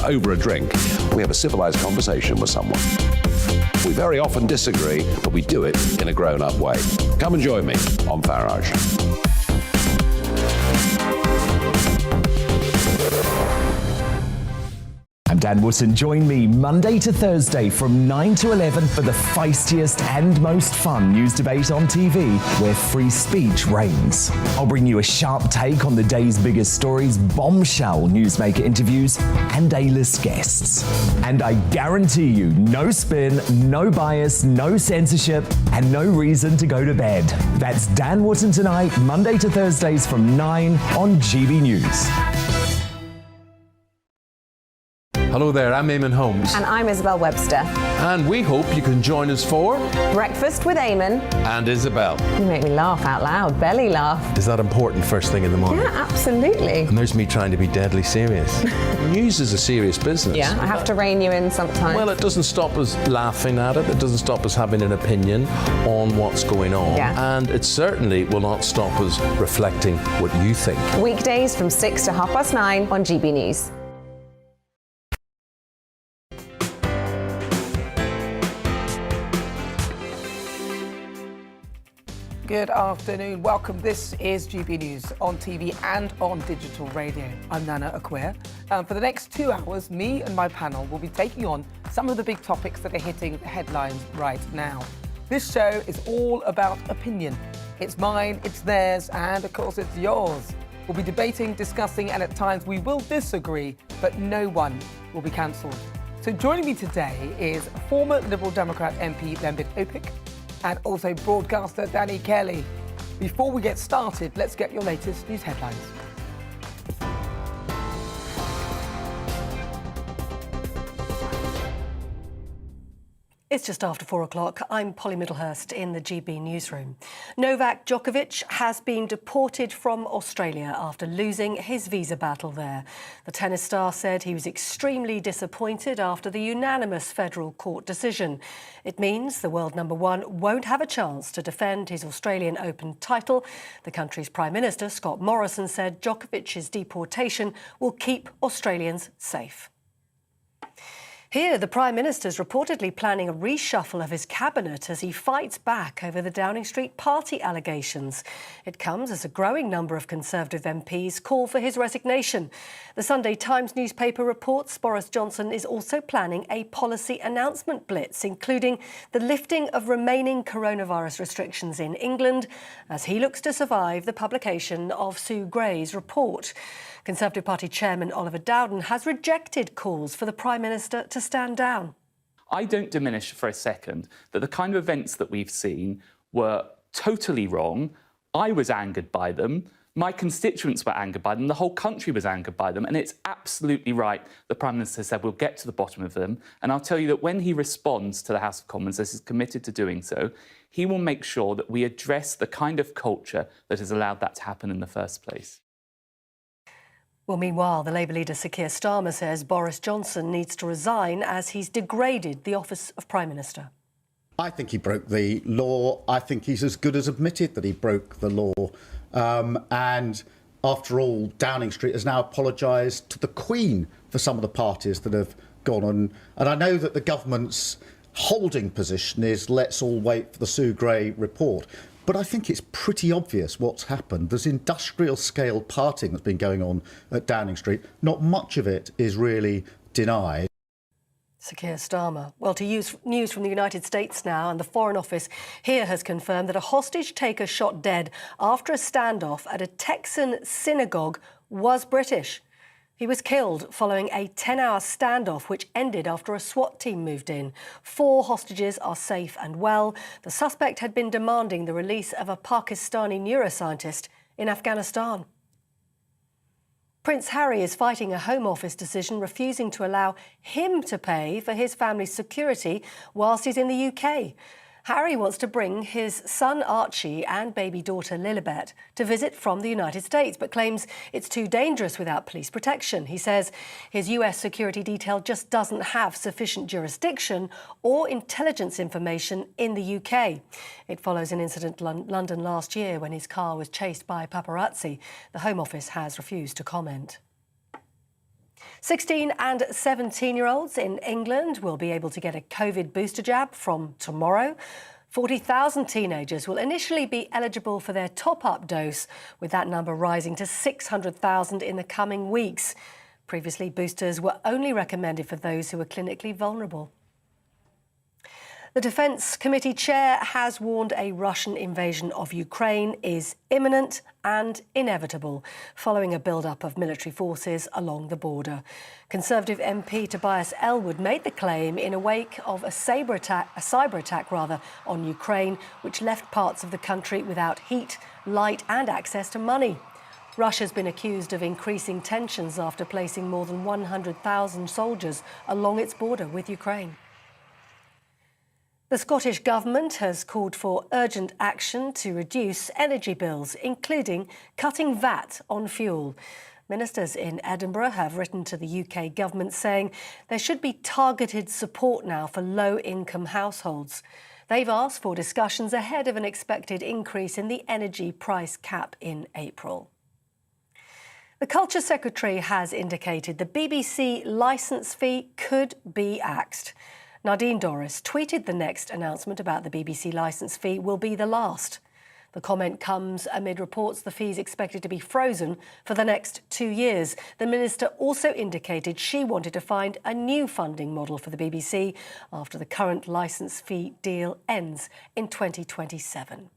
over a drink, we have a civilized conversation with someone. We very often disagree, but we do it in a grown-up way. Come and join me on Farage. I'm Dan Wootton. Join me Monday to Thursday from 9 to 11 for the feistiest and most fun news debate on TV, where free speech reigns. I'll bring you a sharp take on the day's biggest stories, bombshell newsmaker interviews, and A-list guests. And I guarantee you, no spin, no bias, no censorship, and no reason to go to bed. That's Dan Wootton tonight, Monday to Thursdays from 9 on GB News. Hello there, I'm Eamon Holmes. And I'm Isabel Webster. And we hope you can join us for Breakfast with Eamon. And Isabel. You make me laugh out loud, belly laugh. Is that important first thing in the morning? Yeah, absolutely. And there's me trying to be deadly serious. News is a serious business. Yeah, I have to rein you in sometimes. Well, it doesn't stop us laughing at it. It doesn't stop us having an opinion on what's going on. Yeah. And it certainly will not stop us reflecting what you think. Weekdays from 6 to 9:30 on GB News. Good afternoon. Welcome. This is GB News on TV and on digital radio. I'm Nana Akua. For the next 2 hours, me and my panel will be taking on some of the big topics that are hitting the headlines right now. This show is all about opinion. It's mine, it's theirs, and of course it's yours. We'll be debating, discussing, and at times we will disagree, but no one will be cancelled. So joining me today is former Liberal Democrat MP Lembit Opik, and also broadcaster Danny Kelly. Before we get started, let's get your latest news headlines. It's just after 4 o'clock. I'm Polly Middlehurst in the GB newsroom. Novak Djokovic has been deported from Australia after losing his visa battle there. The tennis star said he was extremely disappointed after the unanimous federal court decision. It means the world number one won't have a chance to defend his Australian Open title. The country's Prime Minister, Scott Morrison, said Djokovic's deportation will keep Australians safe. Here, the Prime Minister's reportedly planning a reshuffle of his cabinet as he fights back over the Downing Street party allegations. It comes as a growing number of Conservative MPs call for his resignation. The Sunday Times newspaper reports Boris Johnson is also planning a policy announcement blitz, including the lifting of remaining coronavirus restrictions in England, as he looks to survive the publication of Sue Gray's report. Conservative Party Chairman Oliver Dowden has rejected calls for the Prime Minister to stand down. I don't diminish for a second that the kind of events that we've seen were totally wrong. I was angered by them. My constituents were angered by them. The whole country was angered by them. And it's absolutely right. The Prime Minister said we'll get to the bottom of them. And I'll tell you that when he responds to the House of Commons, as he's committed to doing so, he will make sure that we address the kind of culture that has allowed that to happen in the first place. Well, meanwhile, the Labour leader Sir Keir Starmer says Boris Johnson needs to resign as he's degraded the office of Prime Minister. I think he broke the law. I think he's as good as admitted that he broke the law. And after all, Downing Street has now apologised to the Queen for some of the parties that have gone on. And I know that the government's holding position is let's all wait for the Sue Gray report. But I think it's pretty obvious what's happened. There's industrial-scale partying that's been going on at Downing Street. Not much of it is really denied. Sir Keir Starmer. Well, to use news from the United States now, and the Foreign Office here has confirmed that a hostage taker shot dead after a standoff at a Texan synagogue was British. He was killed following a 10-hour standoff which ended after a SWAT team moved in. 4 hostages are safe and well. The suspect had been demanding the release of a Pakistani neuroscientist in Afghanistan. Prince Harry is fighting a Home Office decision refusing to allow him to pay for his family's security whilst he's in the UK. Harry wants to bring his son Archie and baby daughter Lilibet to visit from the United States, but claims it's too dangerous without police protection. He says his US security detail just doesn't have sufficient jurisdiction or intelligence information in the UK. It follows an incident in London last year when his car was chased by paparazzi. The Home Office has refused to comment. 16 and 17-year-olds in England will be able to get a COVID booster jab from tomorrow. 40,000 teenagers will initially be eligible for their top-up dose, with that number rising to 600,000 in the coming weeks. Previously, boosters were only recommended for those who were clinically vulnerable. The Defence Committee chair has warned a Russian invasion of Ukraine is imminent and inevitable, following a build-up of military forces along the border. Conservative MP Tobias Ellwood made the claim in a wake of a cyber attack on Ukraine, which left parts of the country without heat, light and access to money. Russia's been accused of increasing tensions after placing more than 100,000 soldiers along its border with Ukraine. The Scottish Government has called for urgent action to reduce energy bills, including cutting VAT on fuel. Ministers in Edinburgh have written to the UK Government saying there should be targeted support now for low-income households. They've asked for discussions ahead of an expected increase in the energy price cap in April. The Culture Secretary has indicated the BBC licence fee could be axed. Nadine Dorris tweeted the next announcement about the BBC licence fee will be the last. The comment comes amid reports the fee is expected to be frozen for the next 2 years. The minister also indicated she wanted to find a new funding model for the BBC after the current licence fee deal ends in 2027.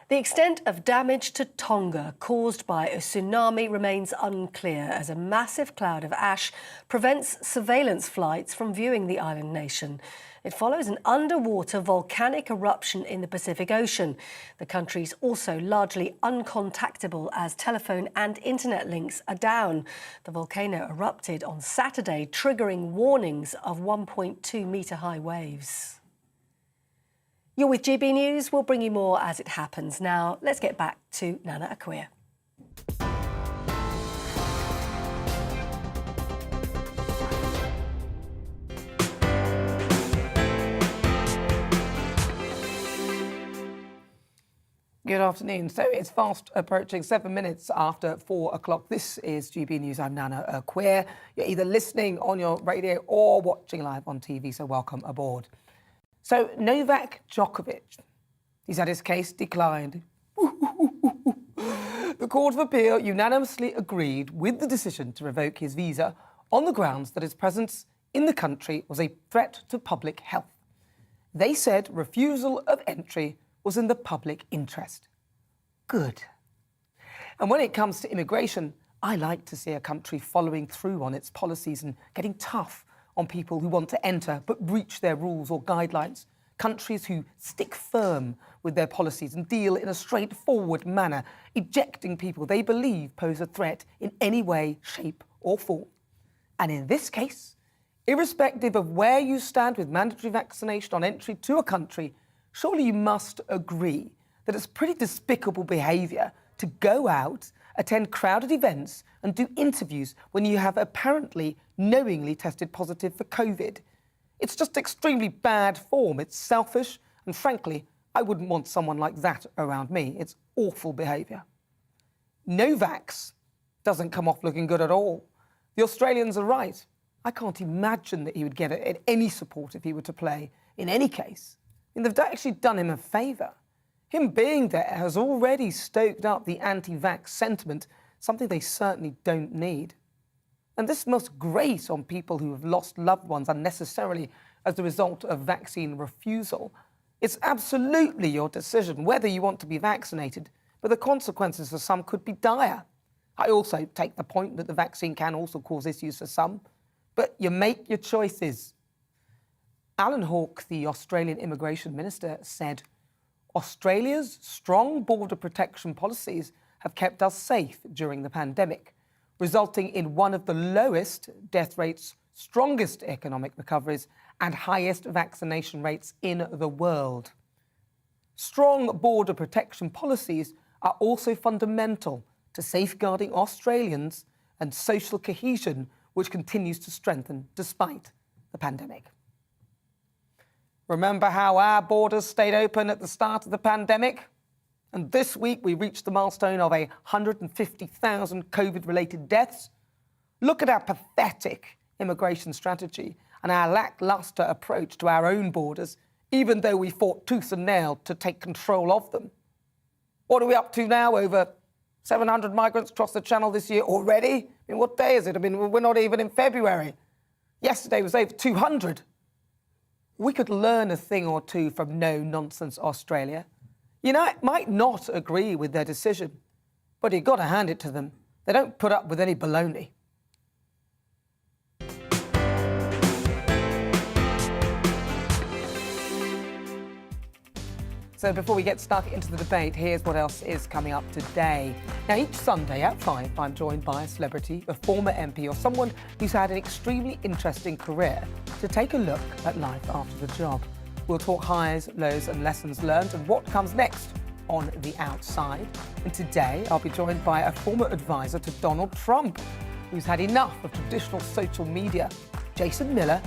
The extent of damage to Tonga caused by a tsunami remains unclear as a massive cloud of ash prevents surveillance flights from viewing the island nation. It follows an underwater volcanic eruption in the Pacific Ocean. The country's also largely uncontactable as telephone and internet links are down. The volcano erupted on Saturday, triggering warnings of 1.2-metre high waves. You're with GB News. We'll bring you more as it happens. Now, let's get back to Nana Akua. Good afternoon. So it's fast approaching 7 minutes after 4 o'clock. This is GB News. I'm Nana Akua. You're either listening on your radio or watching live on TV, so welcome aboard. So Novak Djokovic, he's had his case declined. The Court of Appeal unanimously agreed with the decision to revoke his visa on the grounds that his presence in the country was a threat to public health. They said refusal of entry was in the public interest. Good. And when it comes to immigration, I like to see a country following through on its policies and getting tough on people who want to enter but breach their rules or guidelines. Countries who stick firm with their policies and deal in a straightforward manner, ejecting people they believe pose a threat in any way, shape or form. And in this case, irrespective of where you stand with mandatory vaccination on entry to a country, surely you must agree that it's pretty despicable behaviour to go out, attend crowded events and do interviews when you have apparently knowingly tested positive for COVID. It's just extremely bad form. It's selfish and frankly, I wouldn't want someone like that around me. It's awful behaviour. No vax doesn't come off looking good at all. The Australians are right. I can't imagine that he would get any support if he were to play in any case. I mean, they've actually done him a favour. Him being there has already stoked up the anti-vax sentiment, something they certainly don't need. And this must grate on people who have lost loved ones unnecessarily as a result of vaccine refusal. It's absolutely your decision whether you want to be vaccinated, but the consequences for some could be dire. I also take the point that the vaccine can also cause issues for some, but you make your choices. Alan Hawke, the Australian Immigration Minister, said, Australia's strong border protection policies have kept us safe during the pandemic, resulting in one of the lowest death rates, strongest economic recoveries and highest vaccination rates in the world. Strong border protection policies are also fundamental to safeguarding Australians and social cohesion, which continues to strengthen despite the pandemic. Remember how our borders stayed open at the start of the pandemic? And this week we reached the milestone of 150,000 COVID-related deaths. Look at our pathetic immigration strategy and our lacklustre approach to our own borders, even though we fought tooth and nail to take control of them. What are we up to now? Over 700 migrants crossed the Channel this year already? I mean, what day is it? I mean, we're not even in February. Yesterday was over 200. We could learn a thing or two from no-nonsense Australia. You know, I might not agree with their decision, but you've got to hand it to them. They don't put up with any baloney. So before we get stuck into the debate, here's what else is coming up today. Now, each Sunday at 5, I'm joined by a celebrity, a former MP, or someone who's had an extremely interesting career to take a look at life after the job. We'll talk highs, lows and lessons learned and what comes next on the outside. And today, I'll be joined by a former advisor to Donald Trump, who's had enough of traditional social media. Jason Miller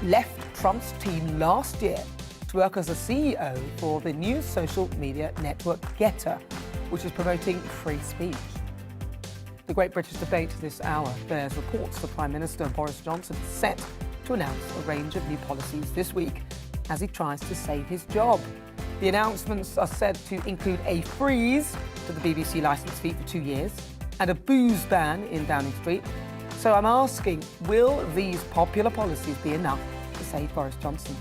left Trump's team last year to work as a CEO for the new social media network Gettr, which is promoting free speech. The Great British Debate this hour bears reports the Prime Minister Boris Johnson is set to announce a range of new policies this week as he tries to save his job. The announcements are said to include a freeze to the BBC licence fee for 2 years and a booze ban in Downing Street. So I'm asking, will these popular policies be enough to save Boris Johnson?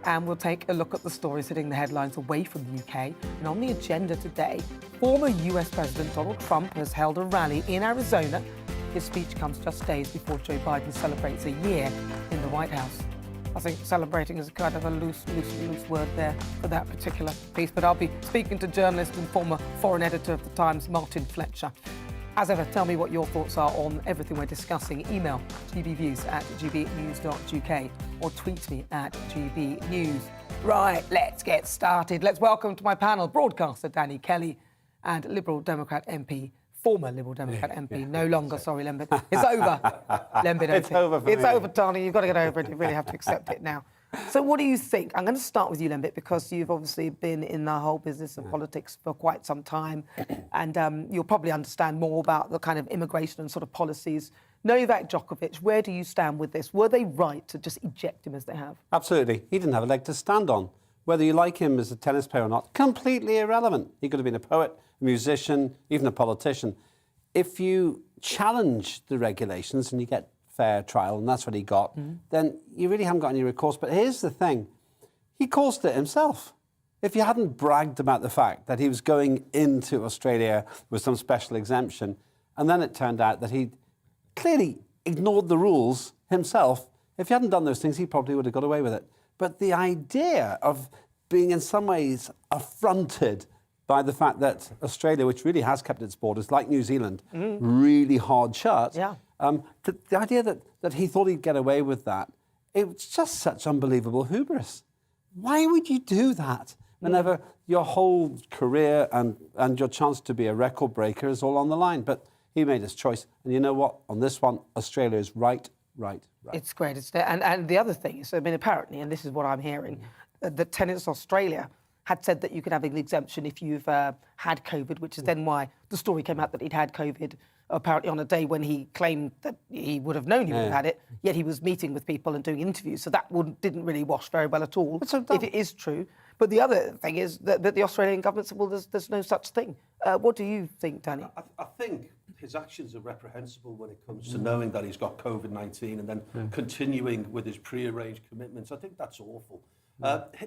And we'll take a look at the stories hitting the headlines away from the UK. And on the agenda today, former US President Donald Trump has held a rally in Arizona. His speech comes just days before Joe Biden celebrates a year in the White House. I think celebrating is kind of a loose word there for that particular piece. But I'll be speaking to journalist and former foreign editor of The Times, Martin Fletcher. As ever, tell me what your thoughts are on everything we're discussing. Email gbviews@gbnews.uk or tweet me at gbnews. Right, let's get started. Let's welcome to my panel broadcaster Danny Kelly and Liberal Democrat MP, former Liberal Democrat MP, no longer, sorry, Lembit. It's over, Lembit. It's over for It's me. over, darling. You've got to get over it. You really have to accept it now. So what do you think? I'm going to start with you, Lembit, because you've obviously been in the whole business of politics for quite some time, and you'll probably understand more about the kind of immigration and sort of policies. Novak Djokovic, where do you stand with this? Were they right to just eject him as they have? Absolutely. He didn't have a leg to stand on. Whether you like him as a tennis player or not, completely irrelevant. He could have been a poet, a musician, even a politician. If you challenge the regulations and you get fair trial, and that's what he got, then you really haven't got any recourse. But here's the thing. He caused it himself. If you hadn't bragged about the fact that he was going into Australia with some special exemption, and then it turned out that he clearly ignored the rules himself, if you hadn't done those things, he probably would have got away with it. But the idea of being in some ways affronted by the fact that Australia, which really has kept its borders, like New Zealand, really hard shut, the idea that he thought he'd get away with that, it was just such unbelievable hubris. Why would you do that whenever your whole career and your chance to be a record breaker is all on the line? But he made his choice. And you know what? On this one, Australia is right. It's great. And the other thing is, I mean, apparently, and this is what I'm hearing, that Tennis Australia had said that you could have an exemption if you've had COVID, which is then why the story came out that he'd had COVID, apparently on a day when he claimed that he would have known he would have had it, yet he was meeting with people and doing interviews. So that didn't really wash very well at all, if it is true. But the other thing is that the Australian government said, well, there's no such thing. What do you think, Danny? I think his actions are reprehensible when it comes to knowing that he's got COVID-19 and then continuing with his pre-arranged commitments. I think that's awful.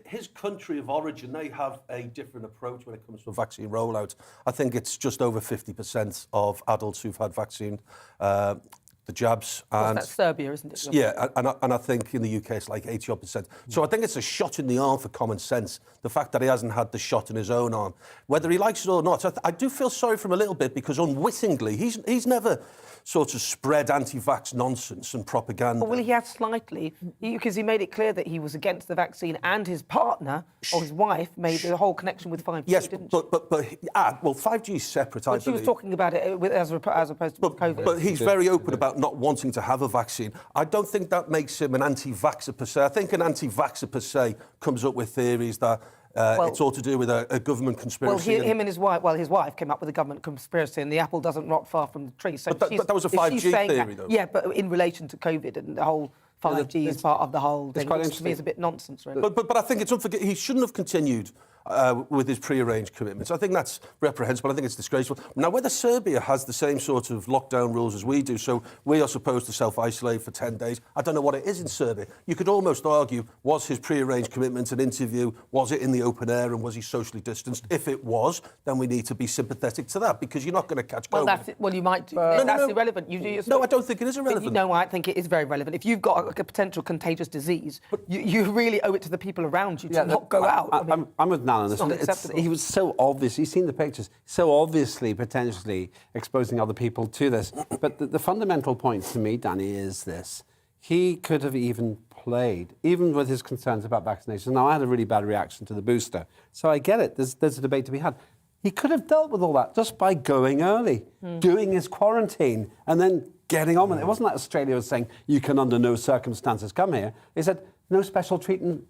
His country of origin, they have a different approach when it comes to vaccine rollout. I think it's just over 50% of adults who've had vaccine, the jabs. And that's Serbia, isn't it? Yeah, and I think in the UK it's like 80-odd%. So I think it's a shot in the arm for common sense, the fact that he hasn't had the shot in his own arm. Whether he likes it or not, I do feel sorry for him a little bit, because unwittingly he's never sort of spread anti-vax nonsense and propaganda. Well, he had slightly, because he made it clear that he was against the vaccine, and his partner, or his wife, made the whole connection with 5G, yes, didn't she? But 5G is separate, I believe. She was talking about it as opposed to COVID. But he's very open about not wanting to have a vaccine. I don't think that makes him an anti-vaxxer per se. I think an anti-vaxxer per se comes up with theories that it's all to do with a government conspiracy. Well, him and his wife came up with a government conspiracy, and the apple doesn't rot far from the tree. So but that was a 5G theory, though. Yeah, but in relation to COVID and the whole 5G is part of the whole thing. Quite Which to me is a bit nonsense, really. But I think it's unforgivable. He shouldn't have continued with his pre-arranged commitments. I think that's reprehensible. I think it's disgraceful. Now, whether Serbia has the same sort of lockdown rules as we do, so we are supposed to self-isolate for 10 days, I don't know what it is in Serbia. You could almost argue, was his pre-arranged commitment an interview? Was it in the open air, and was he socially distanced? If it was, then we need to be sympathetic to that, because you're not going to catch COVID. Well, you might do. That's irrelevant. No, I don't think it is irrelevant. No, I think it is very relevant. If you've got a potential contagious disease, you really owe it to the people around you to not go out. I'm with Nana on this. It's not acceptable. He was so obvious. You've seen the pictures. So obviously, potentially exposing other people to this. But the fundamental point to me, Danny, is this: he could have even played, even with his concerns about vaccination. Now, I had a really bad reaction to the booster, so I get it. There's a debate to be had. He could have dealt with all that just by going early, doing his quarantine, and then getting on with it. It wasn't like Australia was saying, you can under no circumstances come here. They said, no special treatment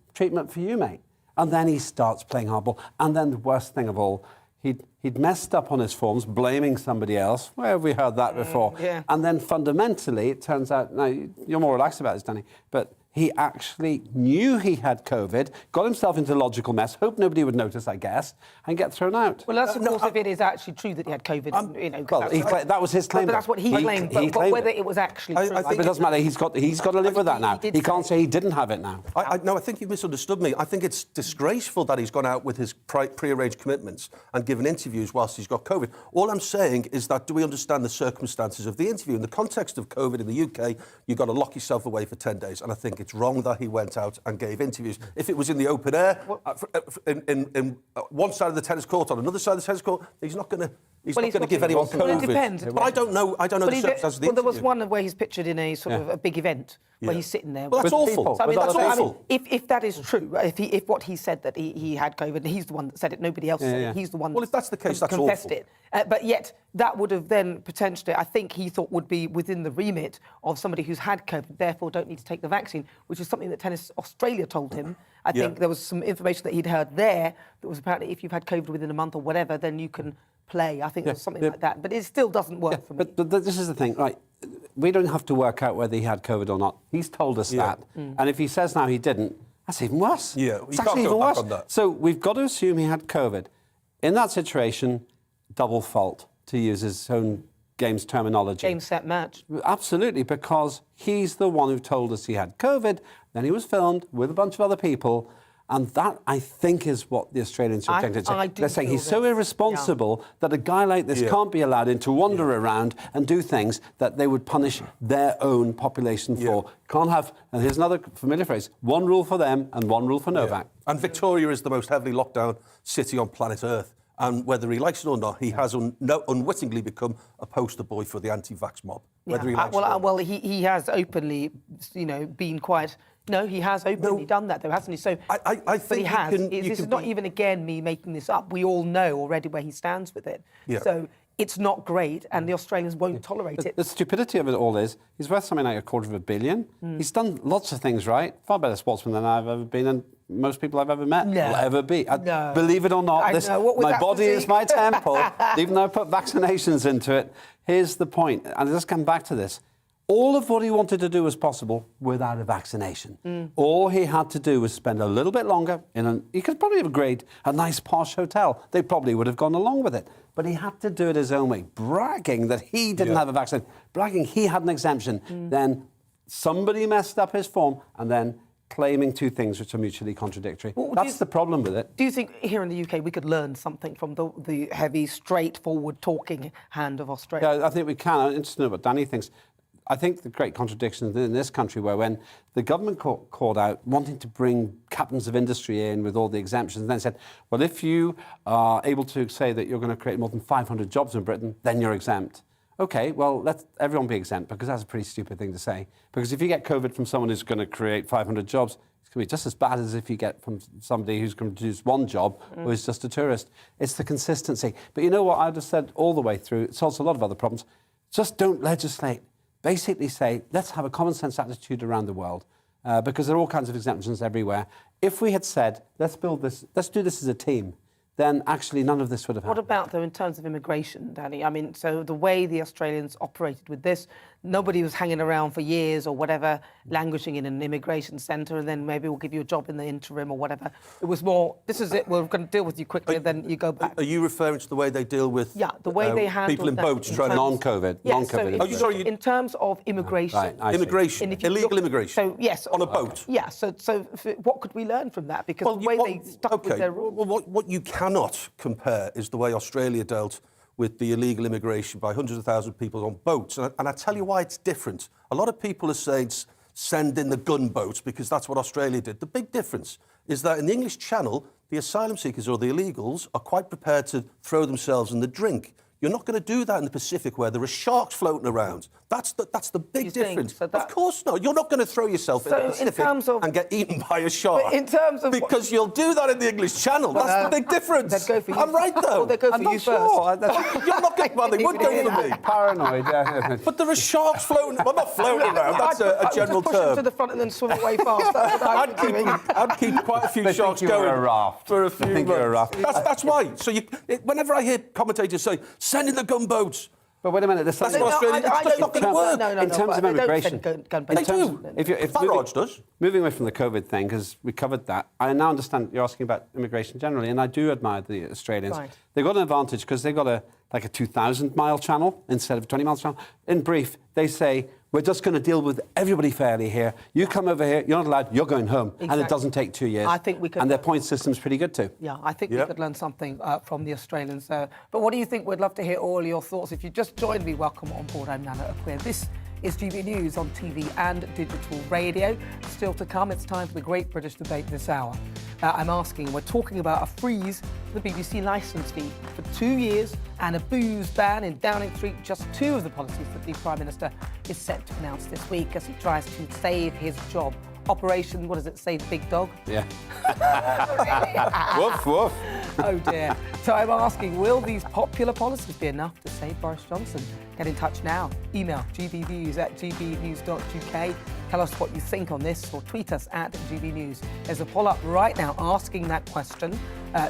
for you, mate. And then he starts playing hardball. And then the worst thing of all, he'd messed up on his forms, blaming somebody else. Where have we heard that before? Yeah. And then fundamentally, it turns out, now you're more relaxed about this, Danny, but he actually knew he had COVID, got himself into a logical mess, hoped nobody would notice, I guess, and get thrown out. Well, that's of course if it is actually true that he had COVID. That was his claim. But that's what he claimed. But whether it was actually true, I think it doesn't matter. He's got to live with that now. He can't say he didn't have it now. No, I think you misunderstood me. I think it's disgraceful that he's gone out with his pre-arranged commitments and given interviews whilst he's got COVID. All I'm saying is that, do we understand the circumstances of the interview? In the context of COVID in the UK, you've got to lock yourself away for 10 days. And I think it's wrong that he went out and gave interviews. If it was in the open air, in one side of the tennis court, on another side of the tennis court, he's not going to give anyone COVID. Well, it depends. But I don't know the circumstances of the interview. There was one where he's pictured in a sort of a big event where he's sitting there. Well, that's awful. So, that's awful. If that is true, if what he said that he had COVID, and he's the one that said it, nobody else said it, he's the one. Well, if that's the case, that's confessed awful. it. But yet that would have then potentially, I think he thought, would be within the remit of somebody who's had COVID, therefore don't need to take the vaccine, which is something that Tennis Australia told him. I think there was some information that he'd heard there that was apparently if you've had COVID within a month or whatever, then you can play. I think it was something like that. But it still doesn't work for me. But this is the thing, right? We don't have to work out whether he had COVID or not. He's told us that. And if he says now he didn't, that's even worse. Yeah, it's actually even worse. So we've got to assume he had COVID. In that situation, double fault, to use his own game's terminology. Game, set, match. Absolutely, because he's the one who told us he had COVID, then he was filmed with a bunch of other people, and that, I think, is what the Australians are objecting to. They're saying he's so irresponsible that a guy like this can't be allowed in to wander around and do things that they would punish their own population for. Can't have, and here's another familiar phrase, one rule for them and one rule for Novak. And Victoria is the most heavily locked down city on planet Earth. And whether he likes it or not, he has unwittingly become a poster boy for the anti-vax mob. Whether he likes it or not. Well, he has openly, been quite. No, he has openly done that, though, hasn't he? So I think he has. This is not even again me making this up. We all know already where he stands with it. Yeah. So it's not great, and the Australians won't tolerate it. The stupidity of it all is he's worth something like $250 million. He's done lots of things right. Far better sportsman than I've ever been, and most people I've ever met will ever be. Believe it or not, my body is my temple. Even though I put vaccinations into it, here's the point, and let's come back to this. All of what he wanted to do was possible without a vaccination. All he had to do was spend a little bit longer he could probably upgrade a nice posh hotel. They probably would have gone along with it. But he had to do it his own way, bragging that he didn't have a vaccine, bragging he had an exemption. Then somebody messed up his form, and then claiming two things which are mutually contradictory. That's the problem with it. Do you think here in the UK we could learn something from the heavy, straightforward talking hand of Australia? Yeah, I think we can. I'm interested to know what Danny thinks. I think the great contradiction in this country where when the government called out wanting to bring captains of industry in with all the exemptions and then said, well, if you are able to say that you're going to create more than 500 jobs in Britain, then you're exempt. OK, well, let everyone be exempt, because that's a pretty stupid thing to say. Because if you get COVID from someone who's going to create 500 jobs, it's going to be just as bad as if you get from somebody who's going to produce one job or is just a tourist. It's the consistency. But you know what I've just said all the way through? It solves a lot of other problems. Just don't legislate. Basically say, let's have a common sense attitude around the world. because there are all kinds of exemptions everywhere. If we had said, let's do this as a team, then actually none of this would have happened. What about, though, in terms of immigration, Danny? I mean, so the way the Australians operated with this, nobody was hanging around for years or whatever, languishing in an immigration centre, and then maybe we'll give you a job in the interim or whatever. It was more, this is it, we're going to deal with you quickly, and then you go back. Are you referring to the way they deal with the way they handle people in boats trying to... Non-COVID. Yes, non-COVID. so in terms of immigration. Right, immigration, illegal immigration. So, yes. On a boat. Yeah, so what could we learn from that? Because the way they stuck with their rules. Well, what you cannot compare is the way Australia dealt with the illegal immigration by hundreds of thousands of people on boats. And I tell you why it's different. A lot of people are saying send in the gunboats because that's what Australia did. The big difference is that in the English Channel, the asylum seekers or the illegals are quite prepared to throw themselves in the drink. You're not going to do that in the Pacific where there are sharks floating around. That's the big difference. So of course not. You're not going to throw yourself in the Pacific and get eaten by a shark. In terms of because you'll do that in the English Channel. That's the big difference. They'd go for you. I'm right, though. Well, they'd go for I'm you not sure. You're not going well, they would go for me. Paranoid, yeah. But there are sharks floating. Well, not floating around. That's a general push term. them to the front and then swim away fast. That's what I'd keep quite a few sharks going a raft. for a few months. That's why. So whenever I hear commentators say, send in the gunboats. But wait a minute, that's what Australia... It's not going to work. In terms of immigration... They do. Farage does. Moving away from the COVID thing, because we covered that, I now understand you're asking about immigration generally, and I do admire the Australians. Right. They've got an advantage because they've got a 2,000-mile channel instead of a 20-mile channel. In brief, they say, we're just going to deal with everybody fairly here. You come over here, you're not allowed, you're going home. Exactly. And it doesn't take 2 years. I think we could... And their point system's pretty good too. Yeah, I think we could learn something from the Australians. But what do you think? We'd love to hear all your thoughts. If you just joined me, welcome on board. I'm Nana Akua. This is GB News on TV and digital radio. Still to come, it's time for the Great British Debate this hour. We're talking about a freeze for the BBC licence fee for 2 years and a booze ban in Downing Street, just two of the policies that the Prime Minister is set to announce this week as he tries to save his job. Operation, what does it say, Big Dog? Yeah. Woof, woof. Oh dear. So I'm asking, will these popular policies be enough to save Boris Johnson? Get in touch now. Email gbnews@gbnews.uk. Tell us what you think on this or tweet us at GBNews. There's a poll up right now asking that question.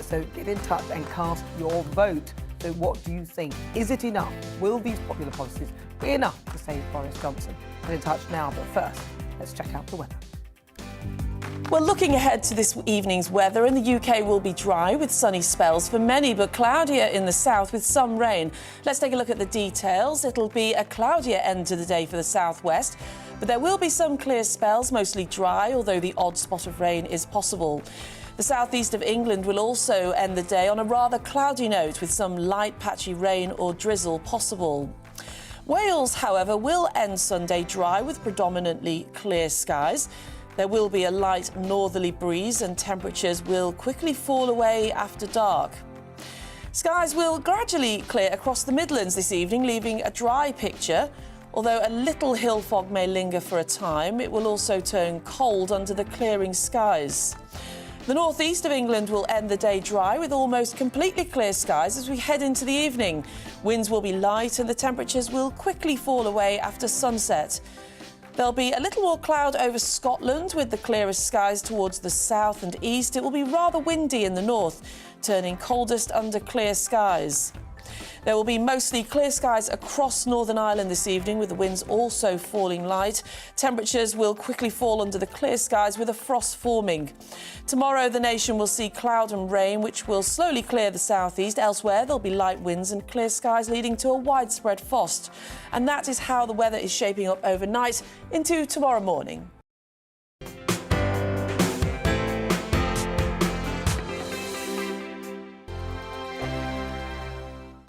So get in touch and cast your vote. So what do you think? Is it enough? Will these popular policies be enough to save Boris Johnson? Get in touch now, but first, let's check out the weather. Well, looking ahead to this evening's weather, in the UK will be dry with sunny spells for many, but cloudier in the south with some rain. Let's take a look at the details. It'll be a cloudier end to the day for the southwest, but there will be some clear spells, mostly dry, although the odd spot of rain is possible. The southeast of England will also end the day on a rather cloudy note with some light patchy rain or drizzle possible. Wales, however, will end Sunday dry with predominantly clear skies. There will be a light northerly breeze and temperatures will quickly fall away after dark. Skies will gradually clear across the Midlands this evening, leaving a dry picture. Although a little hill fog may linger for a time, it will also turn cold under the clearing skies. The northeast of England will end the day dry with almost completely clear skies as we head into the evening. Winds will be light and the temperatures will quickly fall away after sunset. There'll be a little more cloud over Scotland with the clearest skies towards the south and east. It will be rather windy in the north, turning coldest under clear skies. There will be mostly clear skies across Northern Ireland this evening, with the winds also falling light. Temperatures will quickly fall under the clear skies with a frost forming. Tomorrow, the nation will see cloud and rain, which will slowly clear the southeast. Elsewhere, there'll be light winds and clear skies, leading to a widespread frost. And that is how the weather is shaping up overnight into tomorrow morning.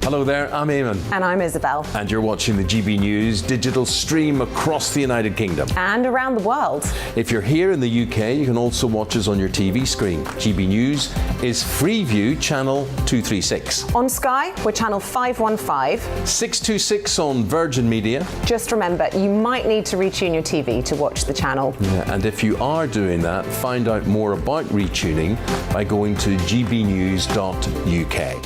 Hello there, I'm Eamon. And I'm Isabel. And you're watching the GB News digital stream across the United Kingdom. And around the world. If you're here in the UK, you can also watch us on your TV screen. GB News is Freeview channel 236. On Sky, we're channel 515. 626 on Virgin Media. Just remember, you might need to retune your TV to watch the channel. Yeah, and if you are doing that, find out more about retuning by going to gbnews.uk.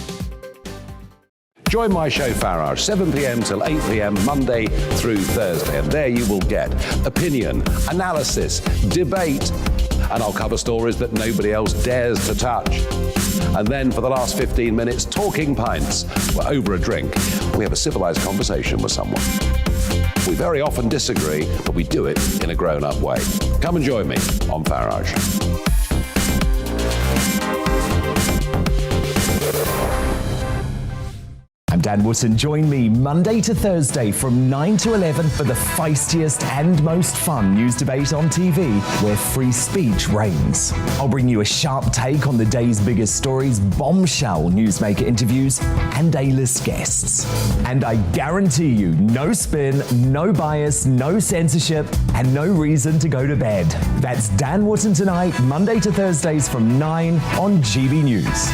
Join my show Farage, 7 p.m. till 8 p.m. Monday through Thursday, and there you will get opinion, analysis, debate, and I'll cover stories that nobody else dares to touch. And then for the last 15 minutes, talking pints. We're over a drink. We have a civilized conversation with someone. We very often disagree, but we do it in a grown-up way. Come and join me on Farage. I'm Dan Wootton. Join me Monday to Thursday from 9 to 11 for the feistiest and most fun news debate on TV, where free speech reigns. I'll bring you a sharp take on the day's biggest stories, bombshell newsmaker interviews, and A-list guests. And I guarantee you, no spin, no bias, no censorship, and no reason to go to bed. That's Dan Wootton tonight, Monday to Thursdays from 9 on GB News.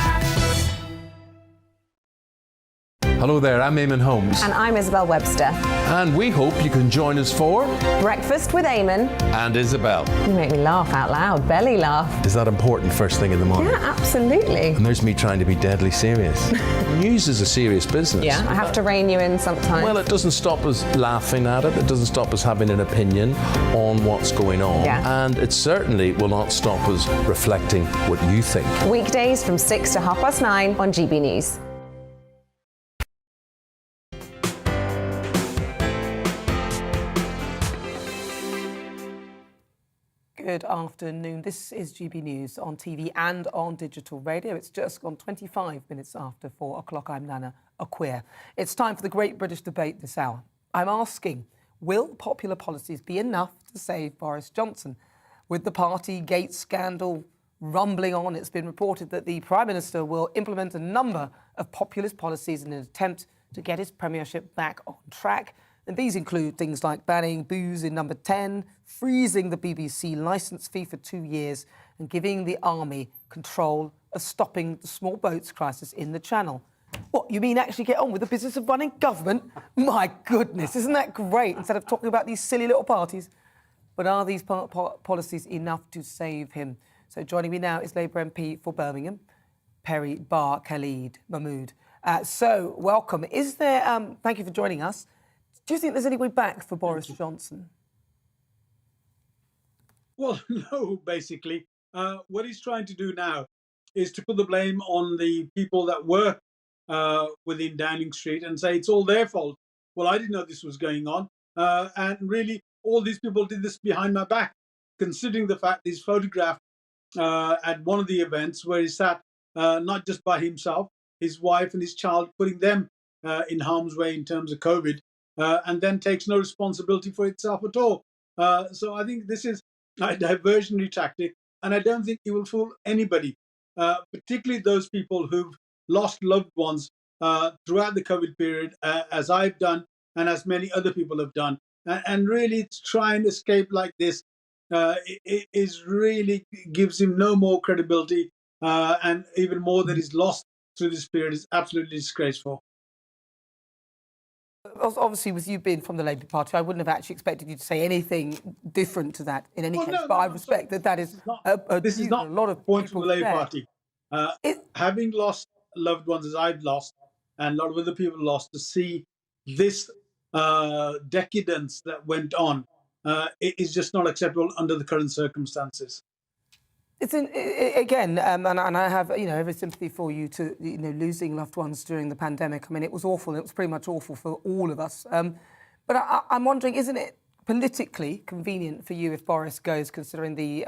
Hello there, I'm Eamon Holmes. And I'm Isabel Webster. And we hope you can join us for Breakfast with Eamon. And Isabel. You make me laugh out loud, belly laugh. Is that important first thing in the morning? Yeah, absolutely. And there's me trying to be deadly serious. News is a serious business. Yeah, I have to rein you in sometimes. Well, it doesn't stop us laughing at it. It doesn't stop us having an opinion on what's going on. Yeah. And it certainly will not stop us reflecting what you think. Weekdays from 6 to 9:30 on GB News. Good afternoon. This is GB News on TV and on digital radio. It's just gone 25 minutes after 4 o'clock. I'm Nana Akua. It's time for the Great British Debate this hour. I'm asking, will popular policies be enough to save Boris Johnson? With the Partygate scandal rumbling on, it's been reported that the Prime Minister will implement a number of populist policies in an attempt to get his premiership back on track. And these include things like banning booze in Number 10, freezing the BBC licence fee for 2 years, and giving the army control of stopping the small boats crisis in the Channel. What, you mean actually get on with the business of running government? My goodness, isn't that great? Instead of talking about these silly little parties. But are these policies enough to save him? So joining me now is Labour MP for Birmingham, Perry Bar Khalid Mahmood. So welcome. Is there? Thank you for joining us. Do you think there's any way back for Boris Johnson? Well, no, basically. What he's trying to do now is to put the blame on the people that work within Downing Street and say it's all their fault. Well, I didn't know this was going on. And really, all these people did this behind my back, considering the fact he's photographed at one of the events where he sat not just by himself, his wife and his child, putting them in harm's way in terms of COVID. And then takes no responsibility for itself at all. So I think this is a diversionary tactic, and I don't think it will fool anybody, particularly those people who've lost loved ones throughout the COVID period, as I've done and as many other people have done. And really, to try and escape like this it is really gives him no more credibility, and even more that he's lost through this period is absolutely disgraceful. Obviously, with you being from the Labour Party, I wouldn't have actually expected you to say anything different to that in any case. But I respect that is this is not a lot of point for the Labour there. Party. Having lost loved ones as I've lost, and a lot of other people lost, to see this decadence that went on, it is just not acceptable under the current circumstances. It's again, and I have every sympathy for you to losing loved ones during the pandemic. I mean, it was awful. It was pretty much awful for all of us. But I'm wondering, isn't it politically convenient for you if Boris goes, considering the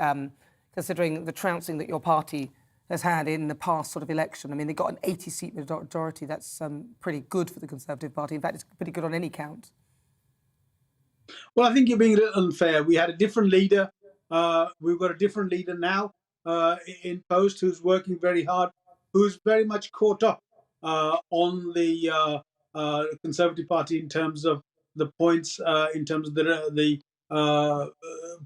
trouncing that your party has had in the past sort of election? I mean, they got an 80-seat majority. That's pretty good for the Conservative Party. In fact, it's pretty good on any count. Well, I think you're being a little unfair. We had a different leader. We've got a different leader now in post who's working very hard, who's very much caught up on the Conservative Party in terms of the points, in terms of the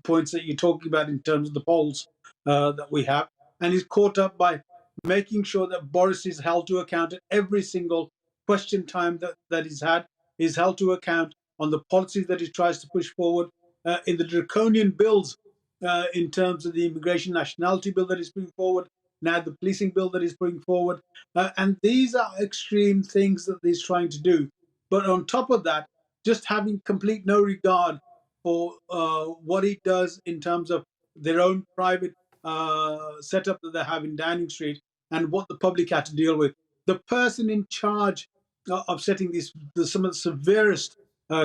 points that you're talking about in terms of the polls that we have. And he's caught up by making sure that Boris is held to account at every single question time that he's had. He's held to account on the policies that he tries to push forward in the draconian bills in terms of the immigration nationality bill that he's putting forward, now the policing bill that he's putting forward. And these are extreme things that he's trying to do. But on top of that, just having complete no regard for what he does in terms of their own private setup that they have in Downing Street and what the public had to deal with. The person in charge of setting some of the severest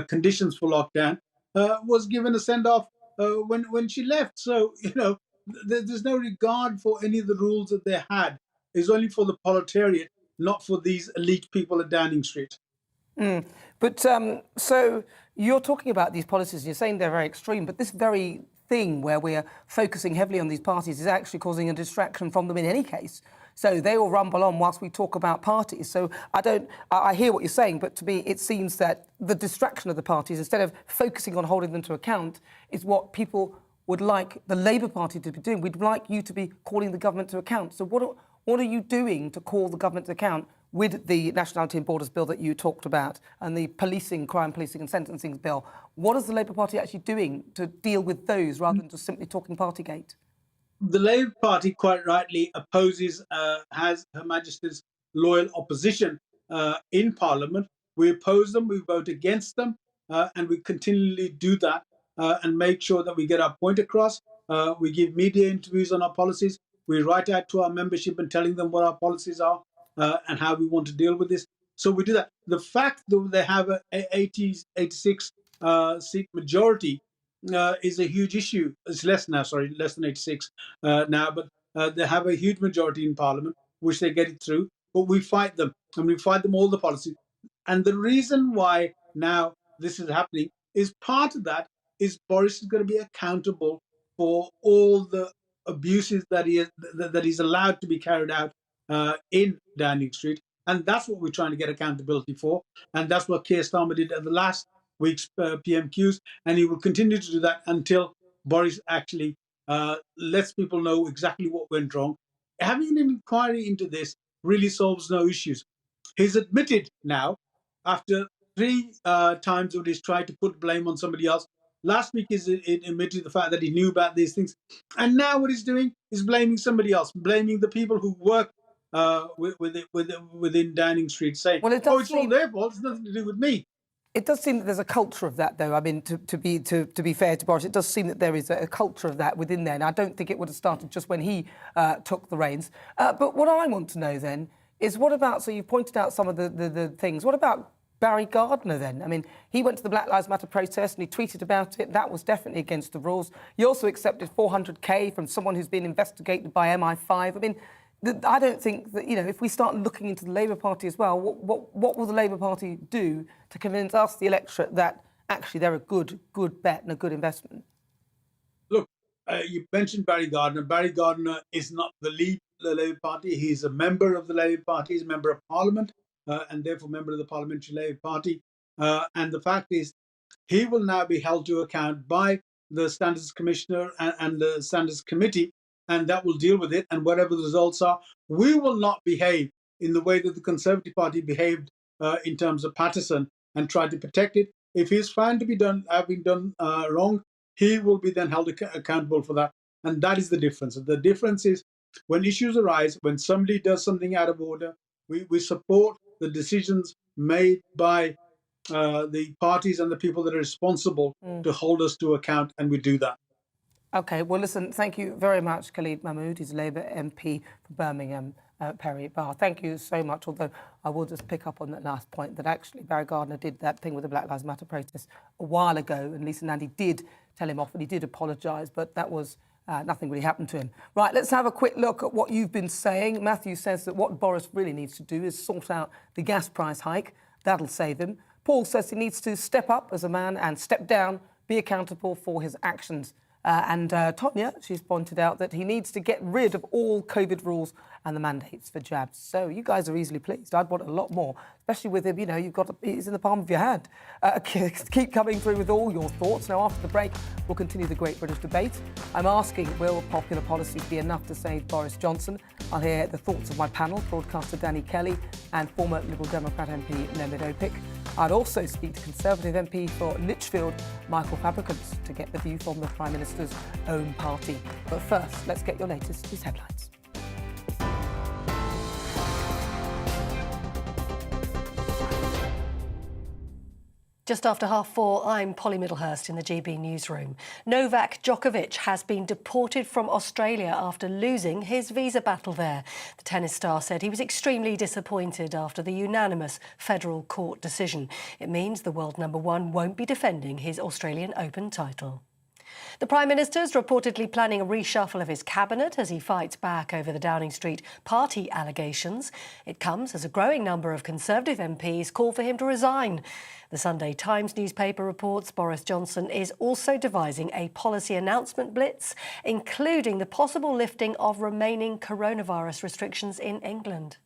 conditions for lockdown was given a send-off when she left. So, there's no regard for any of the rules that they had. It's only for the proletariat, not for these elite people at Downing Street. But so you're talking about these policies, you're saying they're very extreme, but this very thing where we're focusing heavily on these parties is actually causing a distraction from them in any case. So they will rumble on whilst we talk about parties. So I hear what you're saying, but to me it seems that the distraction of the parties, instead of focusing on holding them to account, is what people would like the Labour Party to be doing. We'd like you to be calling the government to account. So what are you doing to call the government to account with the Nationality and Borders Bill that you talked about and the crime policing and sentencing bill? What is the Labour Party actually doing to deal with those rather than just simply talking Partygate? The Labour Party, quite rightly, opposes, has Her Majesty's loyal opposition in Parliament. We oppose them, we vote against them, and we continually do that and make sure that we get our point across. We give media interviews on our policies. We write out to our membership and telling them what our policies are and how we want to deal with this. So we do that. The fact that they have an 86 seat majority is a huge issue. It's less now, less than 86 now, but they have a huge majority in Parliament, which they get it through. But we fight them, and we fight them all the policies. And the reason why now this is happening is part of that is Boris is going to be accountable for all the abuses that he's allowed to be carried out in Downing Street. And that's what we're trying to get accountability for. And that's what Keir Starmer did at the last week's PMQs. And he will continue to do that until Boris actually lets people know exactly what went wrong. Having an inquiry into this really solves no issues. He's admitted now, after 3 times that he's tried to put blame on somebody else. Last week, he admitted the fact that he knew about these things. And now what he's doing is blaming somebody else, blaming the people who work within Downing Street, saying, it's all their fault, it's nothing to do with me. It does seem that there's a culture of that, though. I mean, to be fair to Boris, it does seem that there is a culture of that within there. And I don't think it would have started just when he took the reins. But what I want to know then is what about, so you pointed out some of the things, what about Barry Gardiner then? I mean, he went to the Black Lives Matter protest and he tweeted about it. That was definitely against the rules. He also accepted 400k from someone who's been investigated by MI5. I mean, I don't think that, if we start looking into the Labour Party as well, what will the Labour Party do to convince us, the electorate, that actually they're a good bet and a good investment? Look, you mentioned Barry Gardiner. Barry Gardiner is not the lead of the Labour Party. He's a member of the Labour Party. He's a member of Parliament and therefore member of the Parliamentary Labour Party. And the fact is, he will now be held to account by the Standards Commissioner and the Standards Committee, and that will deal with it. And whatever the results are, we will not behave in the way that the Conservative Party behaved in terms of Patterson and tried to protect it. If he's found to be having done wrong, he will be then held accountable for that. And that is the difference. The difference is when issues arise, when somebody does something out of order, we support the decisions made by the parties and the people that are responsible to hold us to account, and we do that. OK, well, listen, thank you very much, Khalid Mahmood. He's Labour MP for Birmingham, Perry Barr. Thank you so much, although I will just pick up on that last point, that actually Barry Gardiner did that thing with the Black Lives Matter protest a while ago, and Lisa Nandy did tell him off, and he did apologise, but that was nothing really happened to him. Right, let's have a quick look at what you've been saying. Matthew says that what Boris really needs to do is sort out the gas price hike. That'll save him. Paul says he needs to step up as a man and step down, be accountable for his actions. And Tonya, she's pointed out that he needs to get rid of all COVID rules and the mandates for jabs. So you guys are easily pleased. I'd want a lot more, especially with him, he's in the palm of your hand. Keep coming through with all your thoughts. Now, after the break, we'll continue the Great British Debate. I'm asking, will popular policies be enough to save Boris Johnson? I'll hear the thoughts of my panel, broadcaster Danny Kelly and former Liberal Democrat MP Nemid Opik. I'd also speak to Conservative MP for Lichfield, Michael Fabricant, to get the view from the Prime Minister's own party. But first, let's get your latest news headlines. Just after 4:30, I'm Polly Middlehurst in the GB newsroom. Novak Djokovic has been deported from Australia after losing his visa battle there. The tennis star said he was extremely disappointed after the unanimous federal court decision. It means the world number one won't be defending his Australian Open title. The Prime Minister's reportedly planning a reshuffle of his cabinet as he fights back over the Downing Street party allegations. It comes as a growing number of Conservative MPs call for him to resign. The Sunday Times newspaper reports Boris Johnson is also devising a policy announcement blitz, including the possible lifting of remaining coronavirus restrictions in England.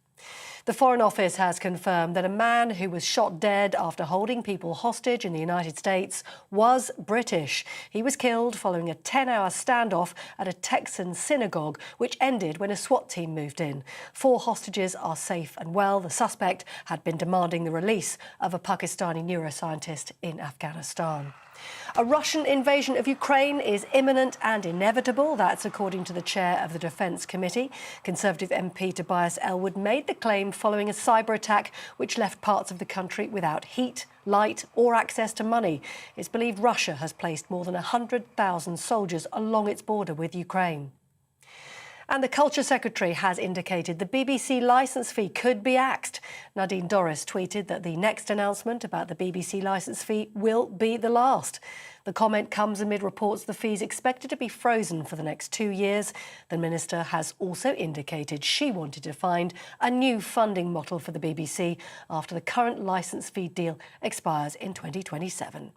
The Foreign Office has confirmed that a man who was shot dead after holding people hostage in the United States was British. He was killed following a 10-hour standoff at a Texan synagogue, which ended when a SWAT team moved in. 4 hostages are safe and well. The suspect had been demanding the release of a Pakistani neuroscientist in Afghanistan. A Russian invasion of Ukraine is imminent and inevitable. That's according to the chair of the Defence Committee. Conservative MP Tobias Ellwood made the claim following a cyber attack which left parts of the country without heat, light or access to money. It's believed Russia has placed more than 100,000 soldiers along its border with Ukraine. And the Culture Secretary has indicated the BBC licence fee could be axed. Nadine Dorris tweeted that the next announcement about the BBC licence fee will be the last. The comment comes amid reports the fee is expected to be frozen for the next 2 years. The Minister has also indicated she wanted to find a new funding model for the BBC after the current licence fee deal expires in 2027.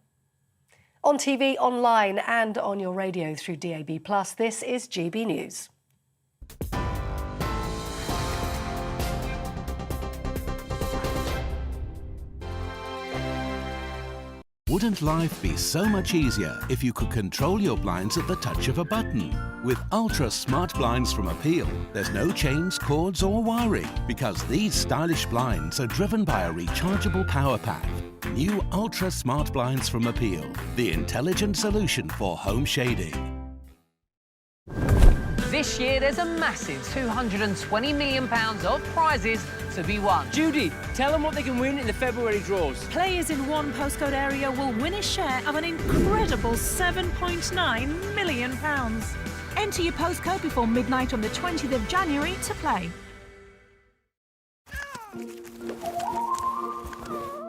On TV, online and on your radio through DAB+, this is GB News. Wouldn't life be so much easier if you could control your blinds at the touch of a button? With Ultra Smart Blinds from Appeal, there's no chains, cords or wiring because these stylish blinds are driven by a rechargeable power pack. New Ultra Smart Blinds from Appeal, the intelligent solution for home shading. This year, there's a massive £220 million of prizes to be won. Judy, tell them what they can win in the February draws. Players in one postcode area will win a share of an incredible £7.9 million. Enter your postcode before midnight on the 20th of January to play.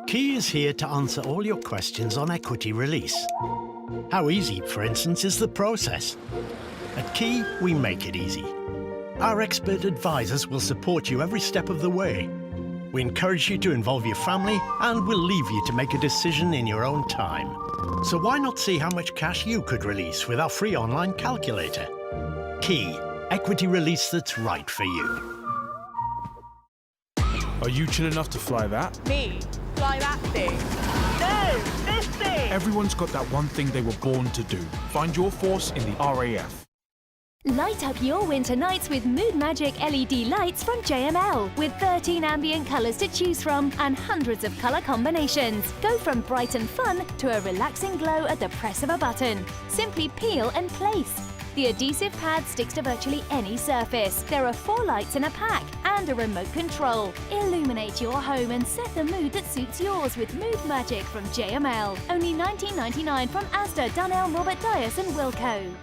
Key is here to answer all your questions on equity release. How easy, for instance, is the process? At Key, we make it easy. Our expert advisors will support you every step of the way. We encourage you to involve your family and we'll leave you to make a decision in your own time. So why not see how much cash you could release with our free online calculator? Key, equity release that's right for you. Are you chill enough to fly that? Me? Fly that thing? No, this thing! Everyone's got that one thing they were born to do. Find your force in the RAF. Light up your winter nights with Mood Magic LED lights from JML, with 13 ambient colours to choose from and hundreds of colour combinations. Go from bright and fun to a relaxing glow at the press of a button. Simply peel and place. The adhesive pad sticks to virtually any surface. There are 4 lights in a pack and a remote control. Illuminate your home and set the mood that suits yours with Mood Magic from JML. Only $19.99 from Asda, Dunelm, Robert Dias and Wilko.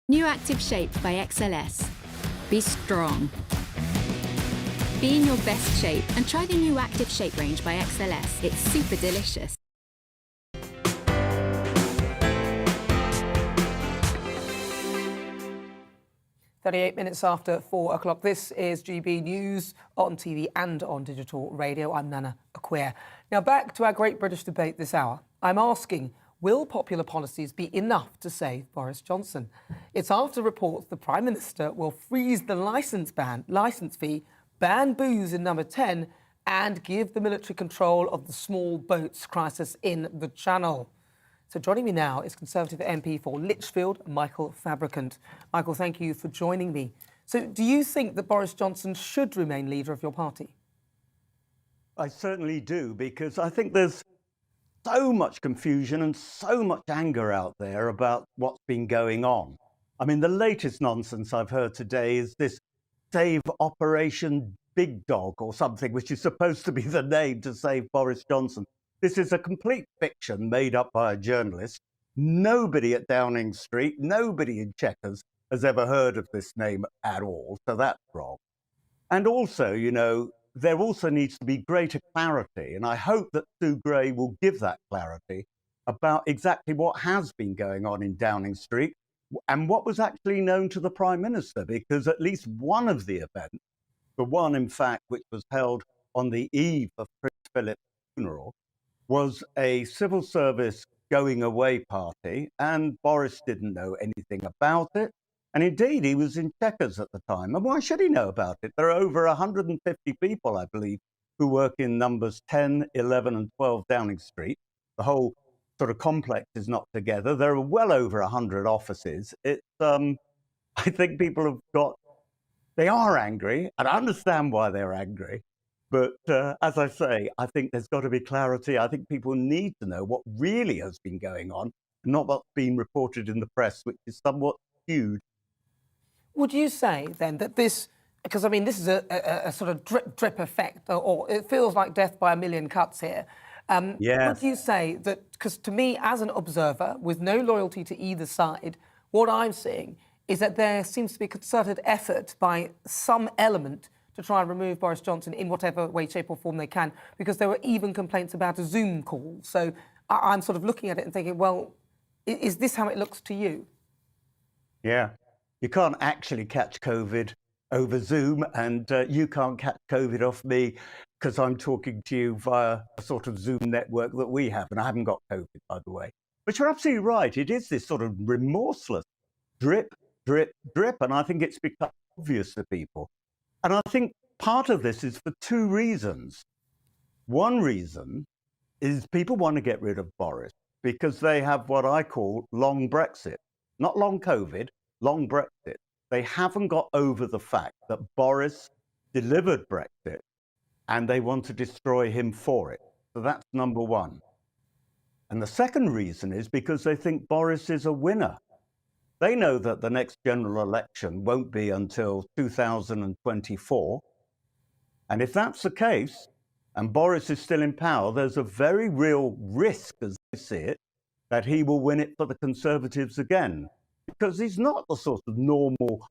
New Active Shape by XLS. Be strong. Be in your best shape and try the new Active Shape range by XLS. It's super delicious. "38 after 4 o'clock. This is GB News on TV and on digital radio. I'm Nana Akua. Now back to our great British debate this hour. I'm asking, will popular policies be enough to save Boris Johnson? It's after reports the Prime Minister will freeze the licence fee, ban booze in number 10 and give the military control of the small boats crisis in the Channel. So joining me now is Conservative MP for Lichfield, Michael Fabricant. Michael, thank you for joining me. So do you think that Boris Johnson should remain leader of your party? I certainly do, because I think there's so much confusion and so much anger out there about what's been going on. I mean, the latest nonsense I've heard today is this Save Operation Big Dog or something, which is supposed to be the name to save Boris Johnson. This is a complete fiction made up by a journalist. Nobody at Downing Street, nobody in Chequers has ever heard of this name at all, so that's wrong. And also, you know, there also needs to be greater clarity, and I hope that Sue Gray will give that clarity about exactly what has been going on in Downing Street and what was actually known to the Prime Minister, because at least one of the events, the one, in fact, which was held on the eve of Prince Philip's funeral, was a civil service going away party, and Boris didn't know anything about it. And indeed, he was in Chequers at the time. And why should he know about it? There are over 150 people, I believe, who work in numbers 10, 11, and 12 Downing Street. The whole sort of complex is not together. There are well over 100 offices. It's, I think people have got, they are angry, and I understand why they're angry. But as I say, I think there's got to be clarity. I think people need to know what really has been going on, not what's been reported in the press, which is somewhat skewed. Would you say then that this, because I mean, this is a sort of drip effect, or it feels like death by a million cuts here. Yes. Would you say that, because to me, as an observer with no loyalty to either side, what I'm seeing is that there seems to be a concerted effort by some element to try and remove Boris Johnson in whatever way, shape or form they can, because there were even complaints about a Zoom call. So I'm sort of looking at it and thinking, well, is this how it looks to you? Yeah. You can't actually catch COVID over Zoom, and you can't catch COVID off me because I'm talking to you via a sort of Zoom network that we have, and I haven't got COVID, by the way. But you're absolutely right. It is this sort of remorseless drip, drip, drip, and I think it's become obvious to people. And I think part of this is for two reasons. One reason is people want to get rid of Boris because they have what I call long Brexit, not long COVID, long Brexit. They haven't got over the fact that Boris delivered Brexit and they want to destroy him for it. So that's number one. And the second reason is because they think Boris is a winner. They know that the next general election won't be until 2024. And if that's the case, and Boris is still in power, there's a very real risk, as they see it, that he will win it for the Conservatives again. Because he's not the sort of normal,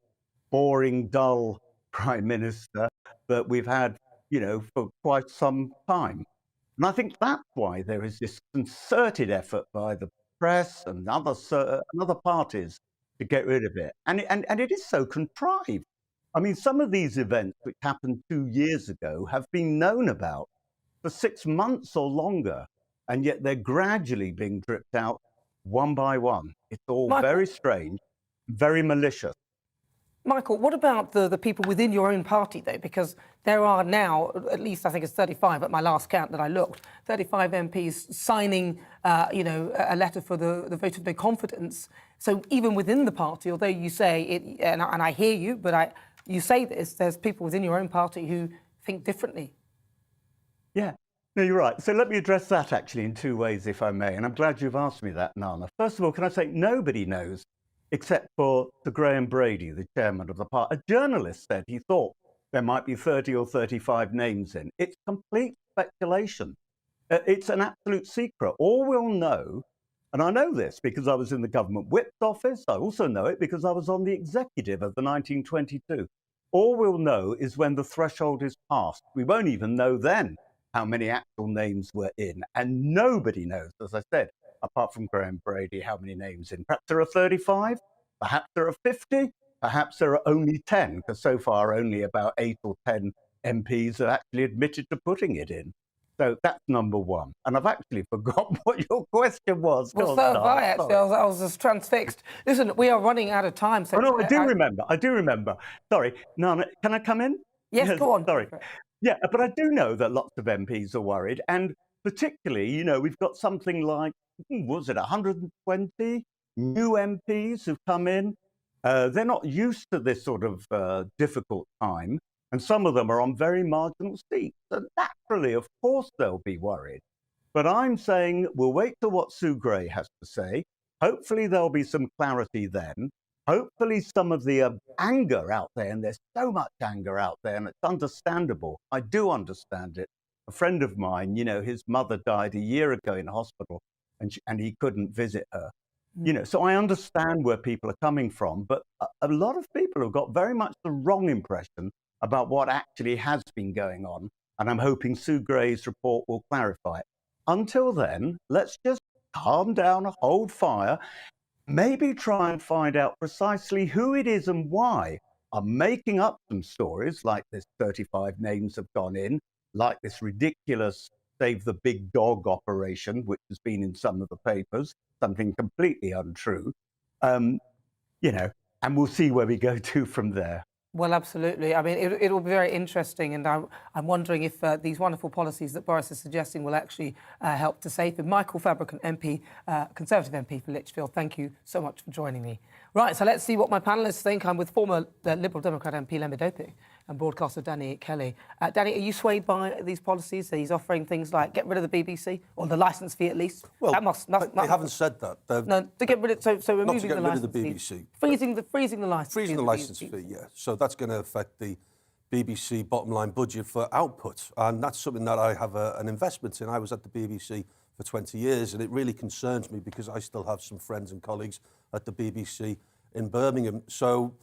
boring, dull prime minister that we've had, you know, for quite some time. And I think that's why there is this concerted effort by the press and other parties to get rid of it. And it is so contrived. I mean, some of these events which happened 2 years ago have been known about for 6 months or longer, and yet they're gradually being dripped out one by one. It's all very strange, very malicious. Michael, what about the people within your own party, though? Because there are now, at least I think it's 35 at my last count that I looked, 35 MPs signing, you know, a letter for the vote of no confidence. So even within the party, although you say it, and I hear you, but you say this, there's people within your own party who think differently. Yeah. No, you're right. So let me address that actually in two ways, if I may. And I'm glad you've asked me that, Nana. First of all, can I say nobody knows except for Sir Graham Brady, the chairman of the party. A journalist said he thought there might be 30 or 35 names in. It's complete speculation. It's an absolute secret. All we'll know, and I know this because I was in the government whip's office. I also know it because I was on the executive of the 1922. All we'll know is when the threshold is passed. We won't even know then how many actual names were in. And nobody knows, as I said, apart from Graham Brady, how many names in. Perhaps there are 35, perhaps there are 50, perhaps there are only 10, because so far only about 8 or 10 MPs have actually admitted to putting it in. So that's number one. And I've actually forgotten what your question was. Well, so have I, actually. I was just transfixed. Listen, we are running out of time. So oh, no, I do remember. Sorry, Nana, can I come in? Yes, go on. Sorry. Yeah, but I do know that lots of MPs are worried. And particularly, you know, we've got something like, was it 120 new MPs who've come in? They're not used to this sort of difficult time. And some of them are on very marginal seats. So naturally, of course, they'll be worried. But I'm saying we'll wait till what Sue Gray has to say. Hopefully, there'll be some clarity then. Hopefully, some of the anger out there, and there's so much anger out there, and it's understandable. I do understand it, A friend of mine, you know, his mother died a year ago in hospital, and he couldn't visit her. You know, so I understand where people are coming from, but a lot of people have got very much the wrong impression about what actually has been going on, and I'm hoping Sue Gray's report will clarify it. Until then, let's just calm down, hold fire, maybe try and find out precisely who it is and why are making up some stories like this 35 names have gone in, like this ridiculous Save the Big Dog operation, which has been in some of the papers, something completely untrue, you know, and we'll see where we go to from there. Well, absolutely. I mean, it'll be very interesting, and I'm wondering if these wonderful policies that Boris is suggesting will actually help to save him. Michael Fabricant, MP, Conservative MP for Lichfield, thank you so much for joining me. Right, so let's see what my panellists think. I'm with former Liberal Democrat MP Lemmy Dope and broadcaster Danny Kelly. Danny, are you swayed by these policies? He's offering things like get rid of the BBC, or the licence fee at least. Well, that must they haven't said that. No, to get rid of so removing not to get the rid of licence the fee. BBC. Freezing the licence. Freezing the licence fee, yeah. So that's going to affect the BBC bottom line budget for output, and that's something that I have an investment in. I was at the BBC for 20 years, and it really concerns me because I still have some friends and colleagues at the BBC in Birmingham. So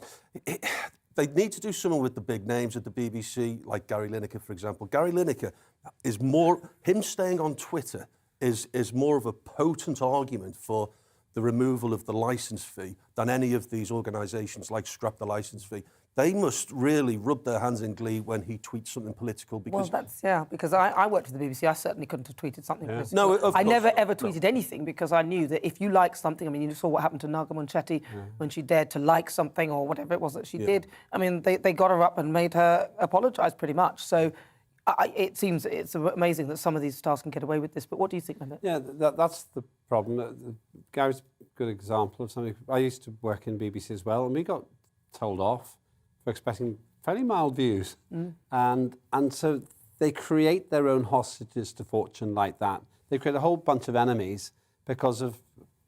they need to do something with the big names at the BBC, like Gary Lineker, for example. Gary Lineker is more, him staying on Twitter is more of a potent argument for the removal of the licence fee than any of these organisations like Scrap the Licence Fee. They must really rub their hands in glee when he tweets something political. Because well, that's, because I worked for the BBC. I certainly couldn't have tweeted something political. No, of I course, never, ever tweeted anything because I knew that if you like something, I mean, you saw what happened to Naga Munchetty when she dared to like something or whatever it was that she did. I mean, they got her up and made her apologise pretty much. So it's amazing that some of these stars can get away with this. But what do you think, Mehmet? Yeah, that's the problem. Gary's a good example of something. I used to work in BBC as well, and we got told off for expressing fairly mild views. And so they create their own hostages to fortune like that. They create a whole bunch of enemies because of,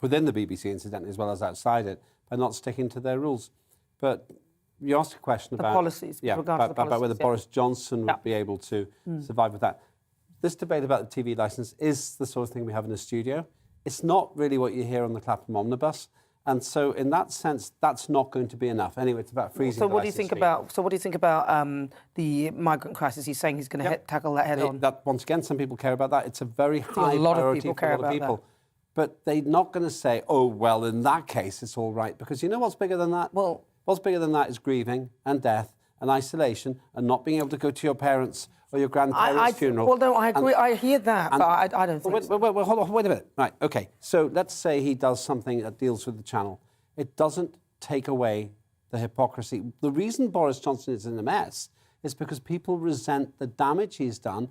within the BBC incidentally, as well as outside it, by not sticking to their rules. But you asked a question about policies, about whether Boris Johnson would be able to survive with that. This debate about the TV licence is the sort of thing we have in the studio. It's not really what you hear on the Clapham Omnibus. And so, in that sense, that's not going to be enough. Anyway, it's about freezing. So, what do you think about? So, what do you think about the migrant crisis? He's saying he's going to tackle that head on. That once again, some people care about that. It's a very high priority for a lot of people. But they're not going to say, "Oh, well, in that case, it's all right," because you know what's bigger than that? Well, what's bigger than that is grieving and death and isolation and not being able to go to your parents or your grandparents' funeral. Well, no, I agree. I hear that, but I don't think. Well, hold on, wait a minute. Right, okay. So let's say he does something that deals with the channel. It doesn't take away the hypocrisy. The reason Boris Johnson is in a mess is because people resent the damage he's done.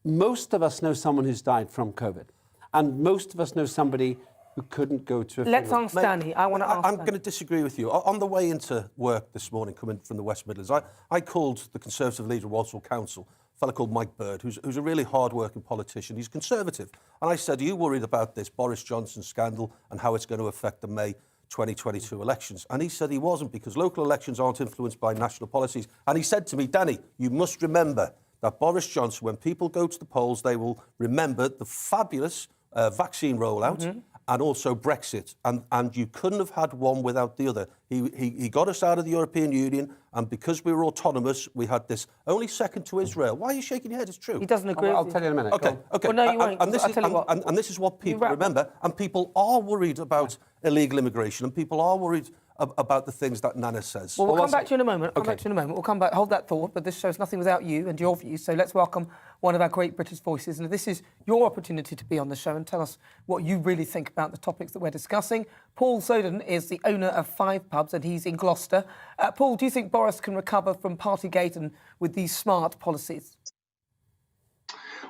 Most of us know someone who's died from COVID, and most of us know somebody who couldn't go to a funeral. Let's ask Danny. I want to ask I'm going to disagree with you. On the way into work this morning, coming from the West Midlands, I called the Conservative leader of Walsall Council, a fellow called Mike Bird, who's a really hard-working politician. He's Conservative. And I said, are you worried about this Boris Johnson scandal and how it's going to affect the May 2022 elections? And he said he wasn't, because local elections aren't influenced by national policies. And he said to me, Danny, you must remember that Boris Johnson, when people go to the polls, they will remember the fabulous vaccine rollout and also Brexit. And you couldn't have had one without the other. He got us out of the European Union, and because we were autonomous, we had this only second to Israel. Why are you shaking your head? It's true. He doesn't agree. I'll tell you in a minute. Okay. Well, no, you won't. And this is what people remember. And people are worried about illegal immigration, and people are worried about the things that Nana says. Well, we'll come back to you in a moment. We'll come back. Hold that thought. But this show's nothing without you and your views. So let's welcome one of our great British voices. And this is your opportunity to be on the show and tell us what you really think about the topics that we're discussing. Paul Soden is the owner of 5 pubs, and he's in Gloucester. Paul, do you think Boris can recover from Partygate and with these smart policies?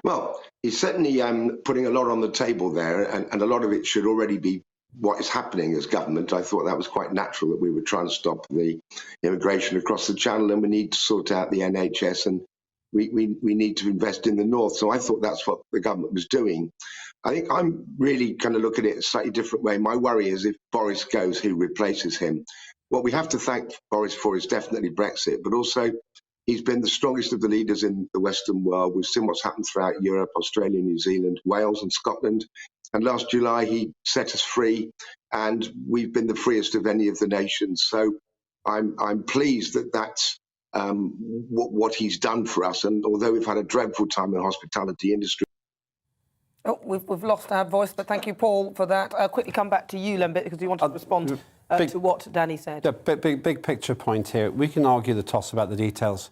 Well, he's certainly putting a lot on the table there, and a lot of it should already be what is happening as government. I thought that was quite natural, that we would try and stop the immigration across the channel, and we need to sort out the NHS, and we need to invest in the north. So I thought that's what the government was doing. I think I'm really going to look at it a slightly different way. My worry is if Boris goes, who replaces him? What we have to thank Boris for is definitely Brexit, but also He's been the strongest of the leaders in the Western world. We've seen what's happened throughout Europe, Australia, New Zealand, Wales and Scotland. And last July, he set us free, and we've been the freest of any of the nations. So I'm pleased that that's what he's done for us. And although we've had a dreadful time in the hospitality industry. Oh, we've lost our voice, but thank you, Paul, for that. Quickly come back to you, Lembit, because you wanted to respond to what Danny said. The big picture point here. We can argue the toss about the details.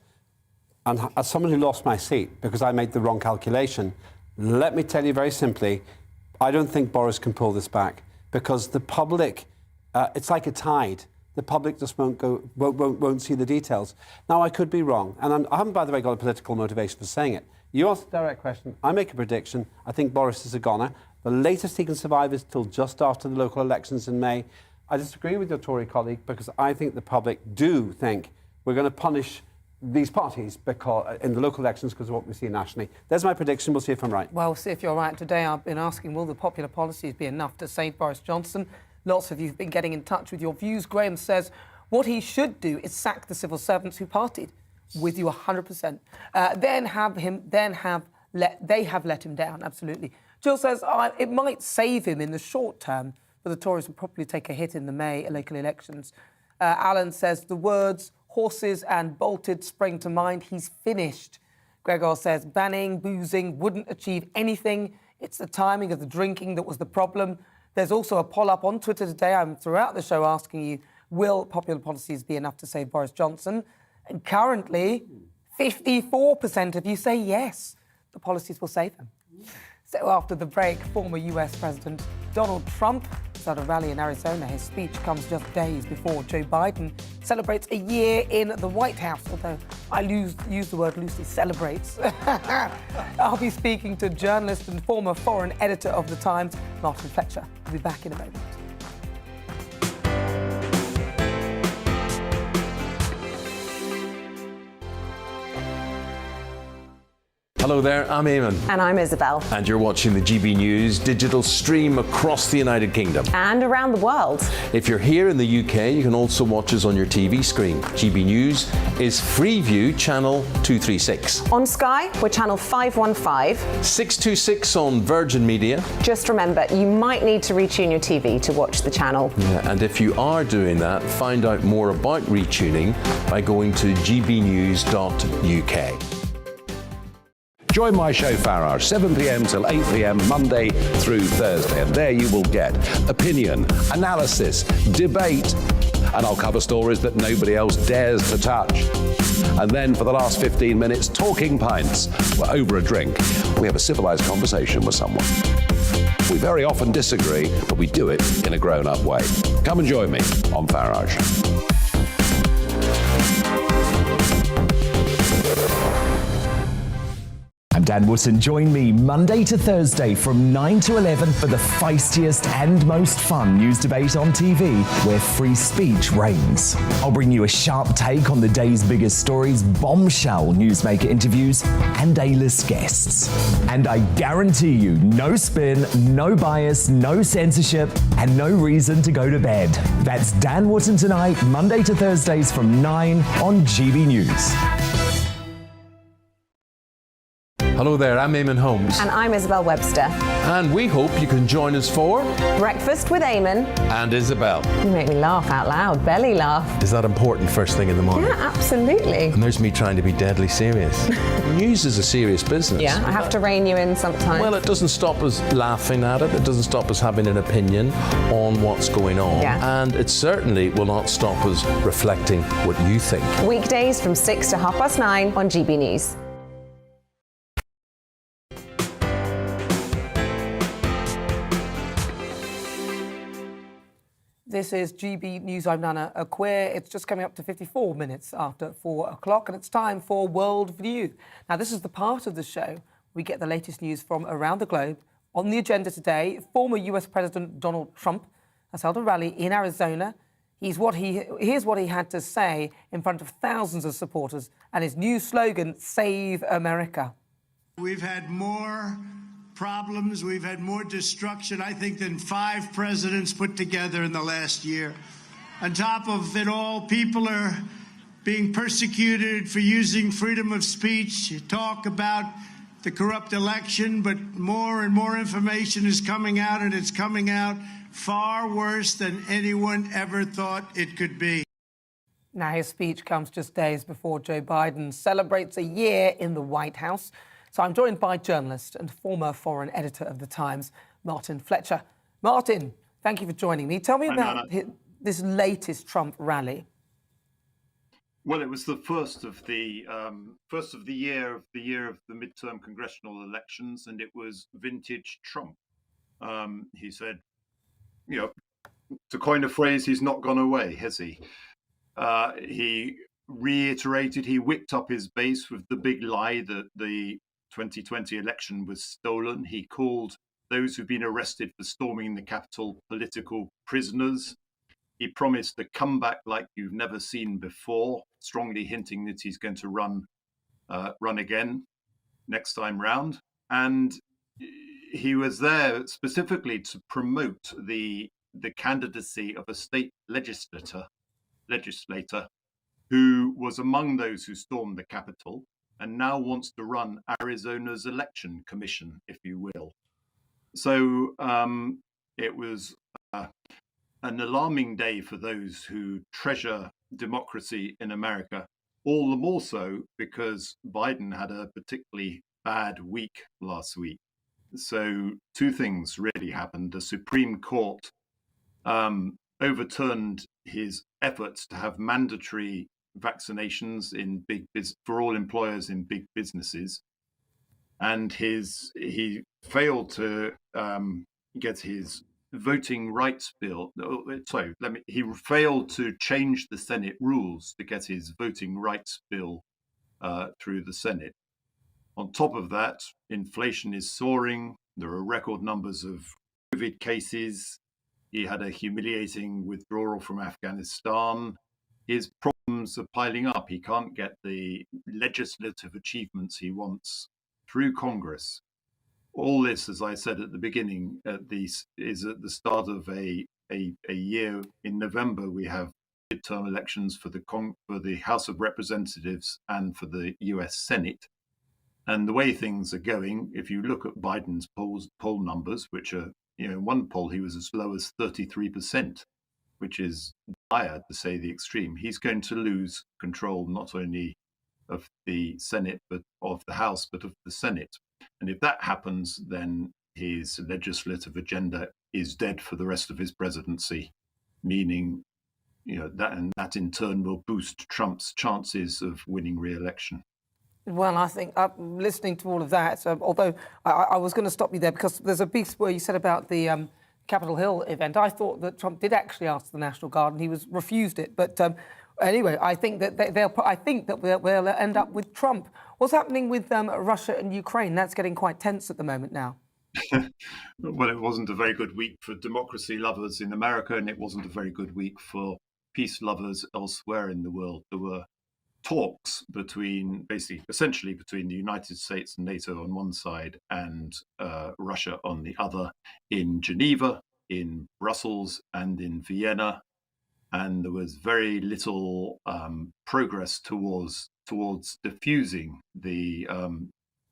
And as someone who lost my seat because I made the wrong calculation, let me tell you very simply, I don't think Boris can pull this back because the public, it's like a tide. The public just won't see the details. Now, I could be wrong, and I haven't, by the way, got a political motivation for saying it. You asked a direct question. I make a prediction. I think Boris is a goner. The latest he can survive is till just after the local elections in May. I disagree with your Tory colleague because I think the public do think we're going to punish these parties because in the local elections because of what we see nationally. There's my prediction. We'll see if I'm right. Well, we'll see if you're right. Today I've been asking, will the popular policies be enough to save Boris Johnson? Lots of you have been getting in touch with your views. Graham says what he should do is sack the civil servants who partied. With you 100%. They have let him down, absolutely. Jill says it might save him in the short term, but the Tories will probably take a hit in the May local elections. Alan says the words horses and bolted spring to mind. He's finished. Gregor says banning boozing wouldn't achieve anything. It's the timing of the drinking that was the problem. There's also a poll up on Twitter today. I'm throughout the show asking you, will popular policies be enough to save Boris Johnson? And currently, 54% of you say yes, the policies will save him. So after the break, former US President Donald Trump is at a rally in Arizona. His speech comes just days before Joe Biden celebrates a year in the White House, although I use the word loosely, celebrates. I'll be speaking to journalist and former foreign editor of The Times, Martin Fletcher. I'll be back in a moment. Hello there, I'm Eamon. And I'm Isabel. And you're watching the GB News digital stream across the United Kingdom. And around the world. If you're here in the UK, you can also watch us on your TV screen. GB News is Freeview channel 236. On Sky, we're channel 515. 626 on Virgin Media. Just remember, you might need to retune your TV to watch the channel. Yeah, and if you are doing that, find out more about retuning by going to gbnews.uk. Join my show Farage, 7 p.m. till 8 p.m. Monday through Thursday. And there you will get opinion, analysis, debate, and I'll cover stories that nobody else dares to touch. And then for the last 15 minutes, talking pints. We're over a drink. We have a civilized conversation with someone. We very often disagree, but we do it in a grown-up way. Come and join me on Farage. I'm Dan Wootton. Join me Monday to Thursday from 9 to 11 for the feistiest and most fun news debate on TV, where free speech reigns. I'll bring you a sharp take on the day's biggest stories, bombshell newsmaker interviews, and A-list guests. And I guarantee you, no spin, no bias, no censorship, and no reason to go to bed. That's Dan Wootton tonight, Monday to Thursdays from 9 on GB News. Hello there, I'm Eamon Holmes. And I'm Isabel Webster. And we hope you can join us for Breakfast with Eamon and Isabel. You make me laugh out loud, belly laugh. Is that important first thing in the morning? Yeah, absolutely. And there's me trying to be deadly serious. News is a serious business. Yeah, I have to rein you in sometimes. Well, it doesn't stop us laughing at it. It doesn't stop us having an opinion on what's going on. Yeah. And it certainly will not stop us reflecting what you think. Weekdays from 6 to 9:30 on GB News. This is GB News. I'm Nana Akua. It's just coming up to 54 minutes after 4 o'clock, and it's time for Worldview. Now, this is the part of the show we get the latest news from around the globe. On the agenda today, former US President Donald Trump has held a rally in Arizona. Here's what he had to say in front of thousands of supporters and his new slogan, Save America. We've had more problems, we've had more destruction, I think, than 5 presidents put together in the last year. On top of it all, people are being persecuted for using freedom of speech. You talk about the corrupt election, but more and more information is coming out, and it's coming out far worse than anyone ever thought it could be. Now, his speech comes just days before Joe Biden celebrates a year in the White House. So I'm joined by journalist and former foreign editor of The Times, Martin Fletcher. Martin, thank you for joining me. Tell me about this latest Trump rally. Well, it was the first of the year of the midterm congressional elections, and it was vintage Trump. He said, you know, to coin a phrase, he's not gone away, has he? He reiterated, he whipped up his base with the big lie that the 2020 election was stolen. He called those who've been arrested for storming the Capitol political prisoners. He promised a comeback like you've never seen before, strongly hinting that he's going to run again next time round. And he was there specifically to promote the candidacy of a state legislator who was among those who stormed the Capitol and now wants to run Arizona's election commission, if you will. So it was an alarming day for those who treasure democracy in America, all the more so because Biden had a particularly bad week last week. So two things really happened. The Supreme Court overturned his efforts to have mandatory vaccinations in for all employers in big businesses, and he failed to get his voting rights bill. He failed to change the Senate rules to get his voting rights bill through the Senate. On top of that, inflation is soaring. There are record numbers of COVID cases. He had a humiliating withdrawal from Afghanistan. His problems are piling up. He can't get the legislative achievements he wants through Congress. All this, as I said at the beginning, is at the start of a year. In November, we have midterm elections for the House of Representatives and for the US Senate. And the way things are going, if you look at Biden's poll numbers, which are, in one poll, he was as low as 33%, which is dire to say the extreme. He's going to lose control not only of the Senate, but of the House, but of the Senate. And if that happens, then his legislative agenda is dead for the rest of his presidency, meaning, that in turn will boost Trump's chances of winning re-election. Well, I think listening to all of that, although I was going to stop you there because there's a piece where you said about the Capitol Hill event. I thought that Trump did actually ask the National Guard and he was refused it. But anyway, I think that we'll end up with Trump. What's happening with Russia and Ukraine? That's getting quite tense at the moment now. Well, it wasn't a very good week for democracy lovers in America, and it wasn't a very good week for peace lovers elsewhere in the world. There were talks essentially between the United States and NATO on one side and Russia on the other, in Geneva, in Brussels, and in Vienna. And there was very little progress towards diffusing the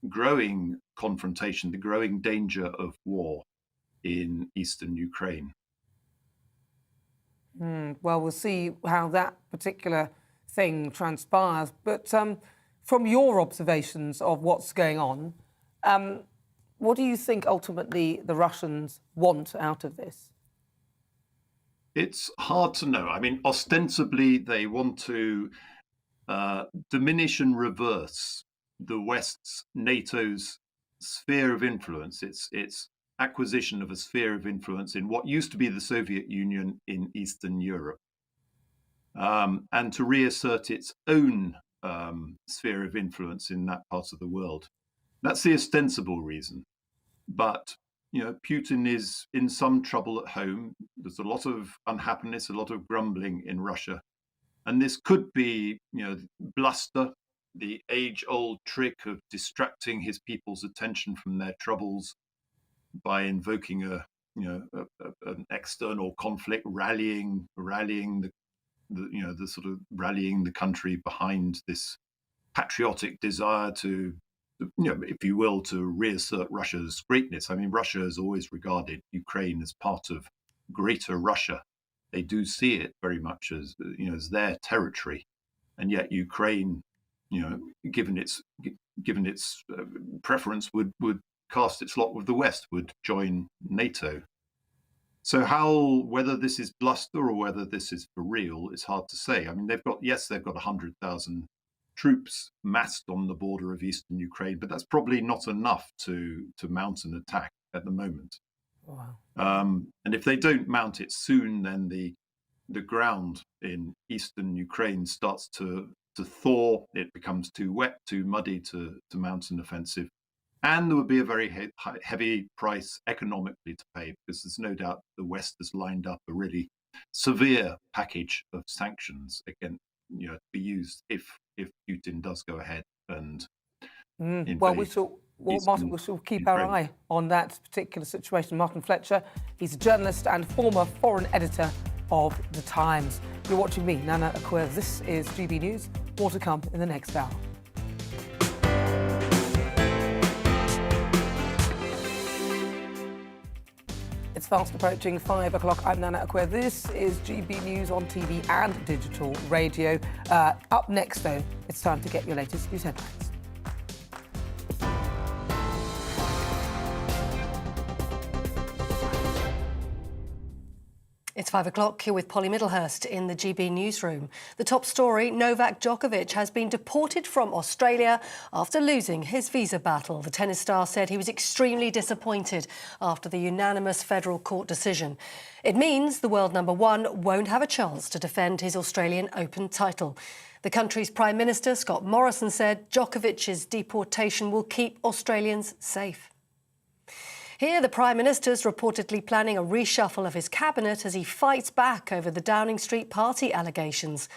growing confrontation, the growing danger of war in eastern Ukraine. Well, we'll see how that particular thing transpires. But from your observations of what's going on, what do you think ultimately the Russians want out of this? It's hard to know. I mean, ostensibly, they want to diminish and reverse the West's, NATO's sphere of influence, its acquisition of a sphere of influence in what used to be the Soviet Union in Eastern Europe. And to reassert its own sphere of influence in that part of the world. That's the ostensible reason. But, Putin is in some trouble at home. There's a lot of unhappiness, a lot of grumbling in Russia. And this could be, bluster, the age-old trick of distracting his people's attention from their troubles by invoking an external conflict, rallying the sort of rallying the country behind this patriotic desire to, if you will, to reassert Russia's greatness. I mean, Russia has always regarded Ukraine as part of greater Russia. They do see it very much as, as their territory, and yet Ukraine, given its preference, would cast its lot with the West, would join NATO. So whether this is bluster or whether this is for real, it's hard to say. I mean, they've got 100,000 troops massed on the border of eastern Ukraine, but that's probably not enough to mount an attack at the moment. Wow. And if they don't mount it soon, then the ground in eastern Ukraine starts to thaw. It becomes too wet, too muddy to mount an offensive. And there would be a very heavy price economically to pay, because there's no doubt the West has lined up a really severe package of sanctions against, to be used if Putin does go ahead and invade. Well, Martin, we shall keep our eye on that particular situation. Martin Fletcher, he's a journalist and former foreign editor of The Times. You're watching me, Nana Akua. This is GB News. More to come in the next hour. It's fast approaching 5 o'clock. I'm Nana Akua. This is GB News on TV and digital radio. Up next, though, it's time to get your latest news headlines. It's 5 o'clock. Here with Polly Middlehurst in the GB newsroom. The top story, Novak Djokovic has been deported from Australia after losing his visa battle. The tennis star said he was extremely disappointed after the unanimous federal court decision. It means the world number one won't have a chance to defend his Australian Open title. The country's Prime Minister, Scott Morrison, said Djokovic's deportation will keep Australians safe. Here, the Prime Minister's reportedly planning a reshuffle of his cabinet as he fights back over the Downing Street party allegations.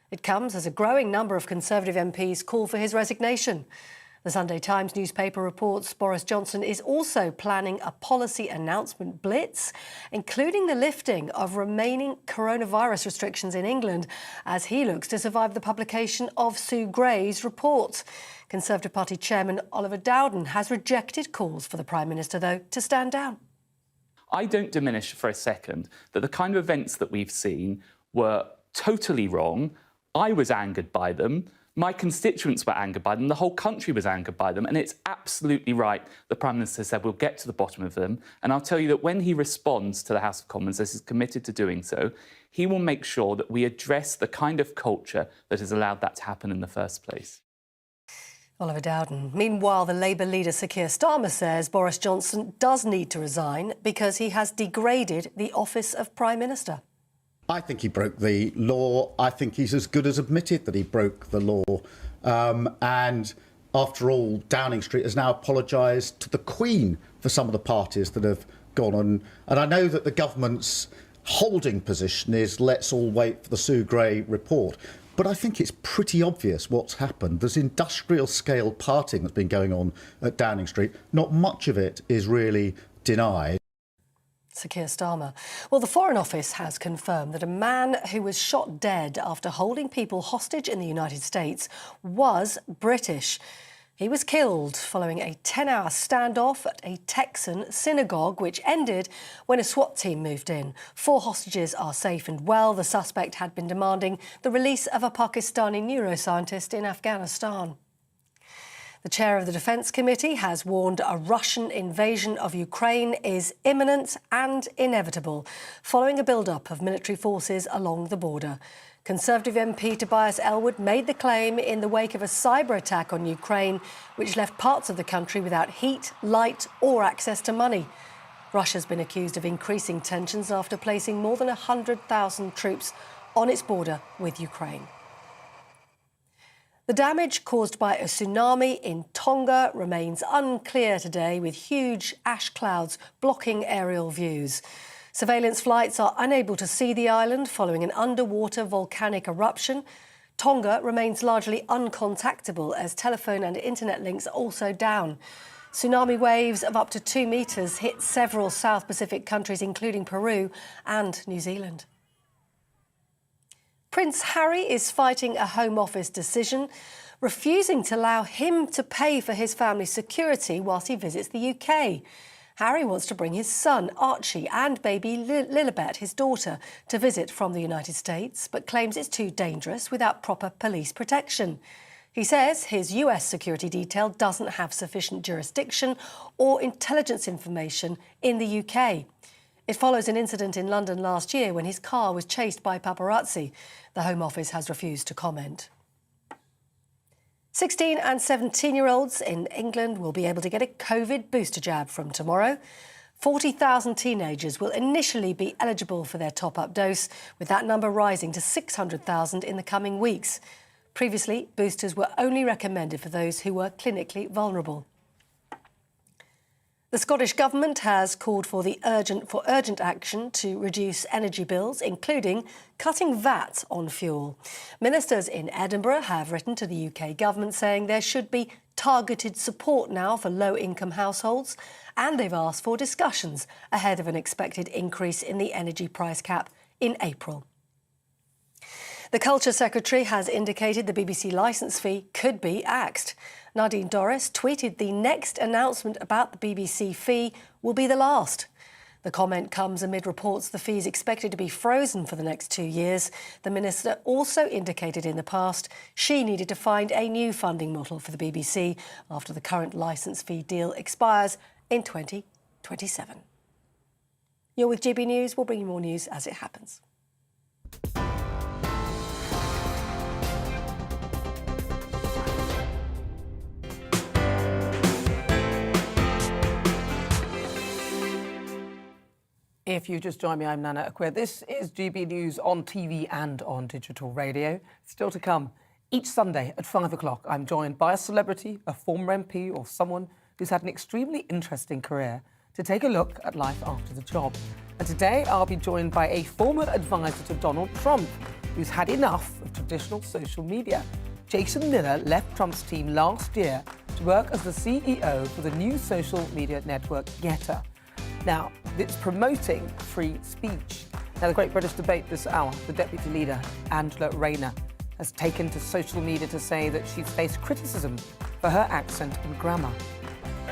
It comes as a growing number of Conservative MPs call for his resignation. The Sunday Times newspaper reports Boris Johnson is also planning a policy announcement blitz, including the lifting of remaining coronavirus restrictions in England, as he looks to survive the publication of Sue Gray's report. Conservative Party Chairman Oliver Dowden has rejected calls for the Prime Minister, though, to stand down. I don't diminish for a second that the kind of events that we've seen were totally wrong. I was angered by them. My constituents were angered by them. The whole country was angered by them. And it's absolutely right. The Prime Minister said we'll get to the bottom of them. And I'll tell you that when he responds to the House of Commons, as he's committed to doing so, he will make sure that we address the kind of culture that has allowed that to happen in the first place. Oliver Dowden. Meanwhile, the Labour leader Sir Keir Starmer says Boris Johnson does need to resign because he has degraded the office of Prime Minister. I think he broke the law. I think he's as good as admitted that he broke the law. And after all, Downing Street has now apologised to the Queen for some of the parties that have gone on. And I know that the government's holding position is let's all wait for the Sue Gray report. But I think it's pretty obvious what's happened. There's industrial-scale partying that's been going on at Downing Street. Not much of it is really denied. Sir Keir Starmer. Well, the Foreign Office has confirmed that a man who was shot dead after holding people hostage in the United States was British. He was killed following a 10-hour standoff at a Texan synagogue, which ended when a SWAT team moved in. 4 hostages are safe and well. The suspect had been demanding the release of a Pakistani neuroscientist in Afghanistan. The chair of the Defence Committee has warned a Russian invasion of Ukraine is imminent and inevitable, following a build-up of military forces along the border. Conservative MP Tobias Ellwood made the claim in the wake of a cyber attack on Ukraine, which left parts of the country without heat, light or access to money. Russia's been accused of increasing tensions after placing more than 100,000 troops on its border with Ukraine. The damage caused by a tsunami in Tonga remains unclear today, with huge ash clouds blocking aerial views. Surveillance flights are unable to see the island following an underwater volcanic eruption. Tonga remains largely uncontactable as telephone and internet links are also down. Tsunami waves of up to 2 metres hit several South Pacific countries, including Peru and New Zealand. Prince Harry is fighting a Home Office decision, refusing to allow him to pay for his family's security whilst he visits the UK. Harry wants to bring his son, Archie, and baby Lilibet, his daughter, to visit from the United States, but claims it's too dangerous without proper police protection. He says his US security detail doesn't have sufficient jurisdiction or intelligence information in the UK. It follows an incident in London last year when his car was chased by paparazzi. The Home Office has refused to comment. 16 and 17-year-olds in England will be able to get a COVID booster jab from tomorrow. 40,000 teenagers will initially be eligible for their top-up dose, with that number rising to 600,000 in the coming weeks. Previously, boosters were only recommended for those who were clinically vulnerable. The Scottish Government has called for urgent action to reduce energy bills, including cutting VAT on fuel. Ministers in Edinburgh have written to the UK Government saying there should be targeted support now for low-income households, and they've asked for discussions ahead of an expected increase in the energy price cap in April. The Culture Secretary has indicated the BBC licence fee could be axed. Nadine Dorris tweeted the next announcement about the BBC fee will be the last. The comment comes amid reports the fee is expected to be frozen for the next 2 years. The Minister also indicated in the past she needed to find a new funding model for the BBC after the current licence fee deal expires in 2027. You're with GB News. We'll bring you more news as it happens. If you just joined me, I'm Nana Akua. This is GB News on TV and on digital radio. Still to come, each Sunday at 5 o'clock, I'm joined by a celebrity, a former MP, or someone who's had an extremely interesting career to take a look at life after the job. And today, I'll be joined by a former advisor to Donald Trump, who's had enough of traditional social media. Jason Miller left Trump's team last year to work as the CEO for the new social media network Gettr. Now, it's promoting free speech. Now, the Great British Debate this hour, the Deputy Leader, Angela Rayner, has taken to social media to say that she's faced criticism for her accent and grammar.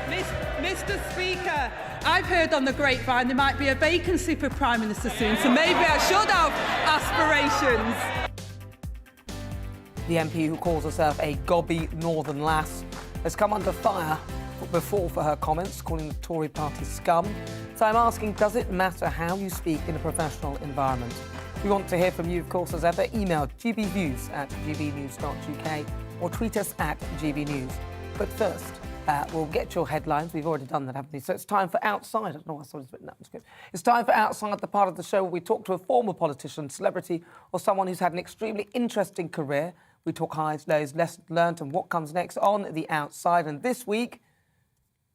Mr. Speaker, I've heard on the grapevine there might be a vacancy for Prime Minister soon, so maybe I should have aspirations. The MP, who calls herself a gobby northern lass, has come under fire before for her comments, calling the Tory party scum. So I'm asking, does it matter how you speak in a professional environment? We want to hear from you, of course, as ever. Email gbnews@gbnews.uk or tweet us at gbnews. But first, we'll get your headlines. We've already done that, haven't we? So it's time for Outside. I don't know why someone's written that. It's time for Outside, the part of the show where we talk to a former politician, celebrity, or someone who's had an extremely interesting career. We talk highs, lows, lessons learned, and what comes next on the Outside. And this week,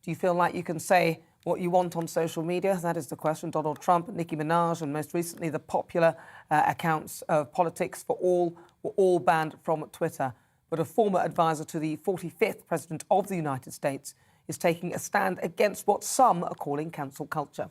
do you feel like you can say what you want on social media? That is the question. Donald Trump, Nicki Minaj, and most recently the popular accounts of politics for all were all banned from Twitter. But a former advisor to the 45th President of the United States is taking a stand against what some are calling cancel culture.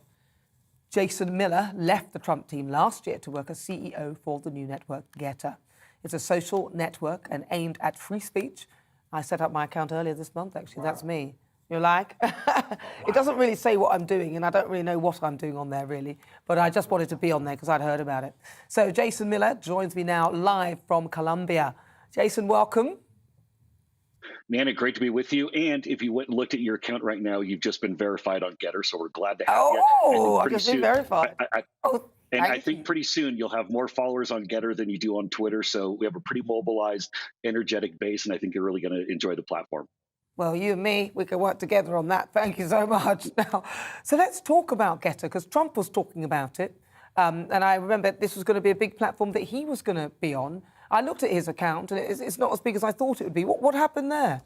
Jason Miller left the Trump team last year to work as CEO for the new network Gettr. It's a social network and aimed at free speech. I set up my account earlier this month, actually. Wow. That's me. You're like? It doesn't really say what I'm doing, and I don't really know what I'm doing on there, really. But I just wanted to be on there because I'd heard about it. So Jason Miller joins me now live from Colombia. Jason, welcome. Nana, great to be with you. And if you went and looked at your account right now, you've just been verified on Gettr, so we're glad to have you. Oh, I've just been verified. I think pretty soon you'll have more followers on Gettr than you do on Twitter. So we have a pretty mobilized, energetic base, and I think you're really going to enjoy the platform. Well, you and me, we can work together on that. Thank you so much. Now, so let's talk about Gettr, because Trump was talking about it. And I remember this was going to be a big platform that he was going to be on. I looked at his account, and it's not as big as I thought it would be. What happened there?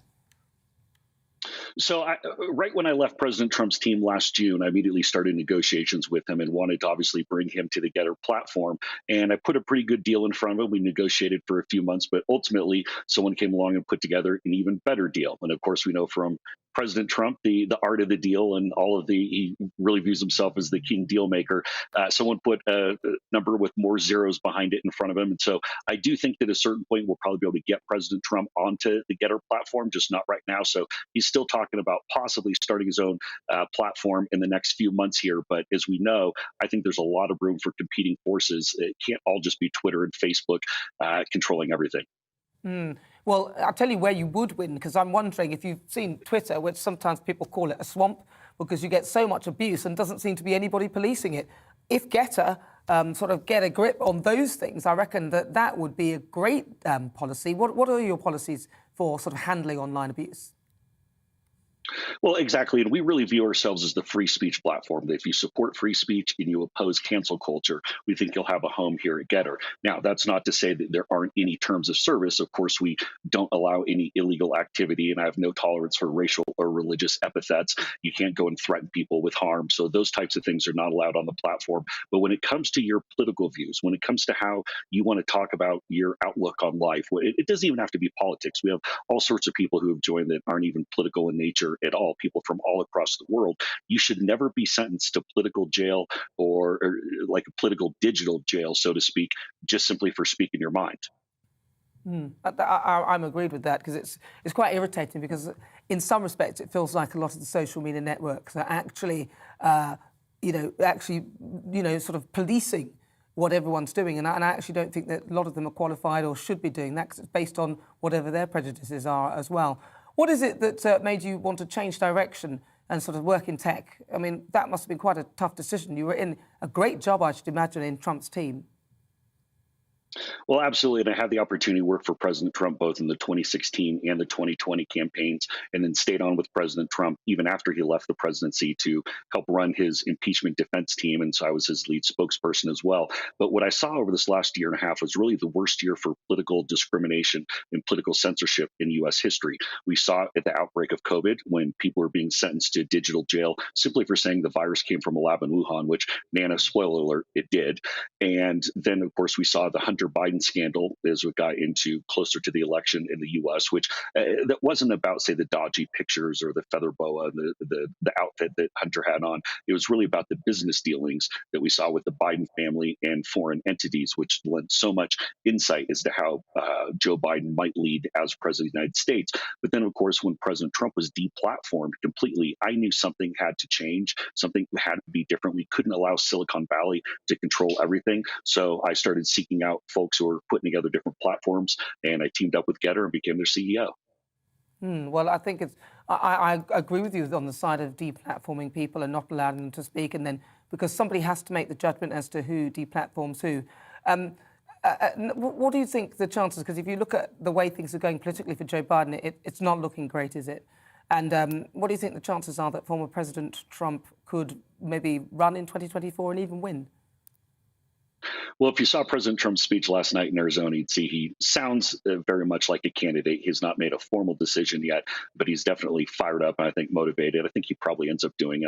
So right when I left President Trump's team last June, I immediately started negotiations with him and wanted to obviously bring him to the Gettr platform. And I put a pretty good deal in front of him. We negotiated for a few months, but ultimately someone came along and put together an even better deal. And of course, we know from President Trump, the art of the deal and all of he really views himself as the king deal maker. Someone put a number with more zeros behind it in front of him. And so I do think that at a certain point, we'll probably be able to get President Trump onto the Gettr platform, just not right now. So he's still talking about possibly starting his own platform in the next few months here. But as we know, I think there's a lot of room for competing forces. It can't all just be Twitter and Facebook controlling everything. Well, I'll tell you where you would win, because I'm wondering if you've seen Twitter, which sometimes people call it a swamp, because you get so much abuse and doesn't seem to be anybody policing it. If Gettr sort of get a grip on those things, I reckon that would be a great policy. What are your policies for sort of handling online abuse? Well, exactly. And we really view ourselves as the free speech platform. If you support free speech and you oppose cancel culture, we think you'll have a home here at Gettr. Now, that's not to say that there aren't any terms of service. Of course, we don't allow any illegal activity, and I have no tolerance for racial or religious epithets. You can't go and threaten people with harm. So those types of things are not allowed on the platform. But when it comes to your political views, when it comes to how you want to talk about your outlook on life, it doesn't even have to be politics. We have all sorts of people who have joined that aren't even political in nature at all, people from all across the world. You should never be sentenced to political jail or like a political digital jail, so to speak, just simply for speaking your mind. I'm agreed with that, because it's quite irritating, because in some respects it feels like a lot of the social media networks are actually, sort of policing what everyone's doing. And I actually don't think that a lot of them are qualified or should be doing that, because it's based on whatever their prejudices are as well. What is it that made you want to change direction and sort of work in tech? I mean, that must have been quite a tough decision. You were in a great job, I should imagine, in Trump's team. Well, absolutely. And I had the opportunity to work for President Trump both in the 2016 and the 2020 campaigns, and then stayed on with President Trump even after he left the presidency to help run his impeachment defense team. And so I was his lead spokesperson as well. But what I saw over this last year and a half was really the worst year for political discrimination and political censorship in U.S. history. We saw at the outbreak of COVID, when people were being sentenced to digital jail simply for saying the virus came from a lab in Wuhan, which, Nana, spoiler alert, it did. And then, of course, we saw the Hunter Biden scandal as we got into closer to the election in the U.S., which that wasn't about, say, the dodgy pictures or the feather boa and the outfit that Hunter had on. It was really about the business dealings that we saw with the Biden family and foreign entities, which lent so much insight as to how Joe Biden might lead as president of the United States. But then, of course, when President Trump was deplatformed completely, I knew something had to change, something had to be different. We couldn't allow Silicon Valley to control everything. So I started seeking out folks who were putting together different platforms, and I teamed up with Gettr and became their CEO. Well, I think I agree with you on the side of deplatforming people and not allowing them to speak, and then because somebody has to make the judgment as to who deplatforms who. What do you think the chances? Because if you look at the way things are going politically for Joe Biden, it's not looking great, is it? And what do you think the chances are that former President Trump could maybe run in 2024 and even win? Well, if you saw President Trump's speech last night in Arizona, you'd see he sounds very much like a candidate. He's not made a formal decision yet, but he's definitely fired up and I think motivated. I think he probably ends up doing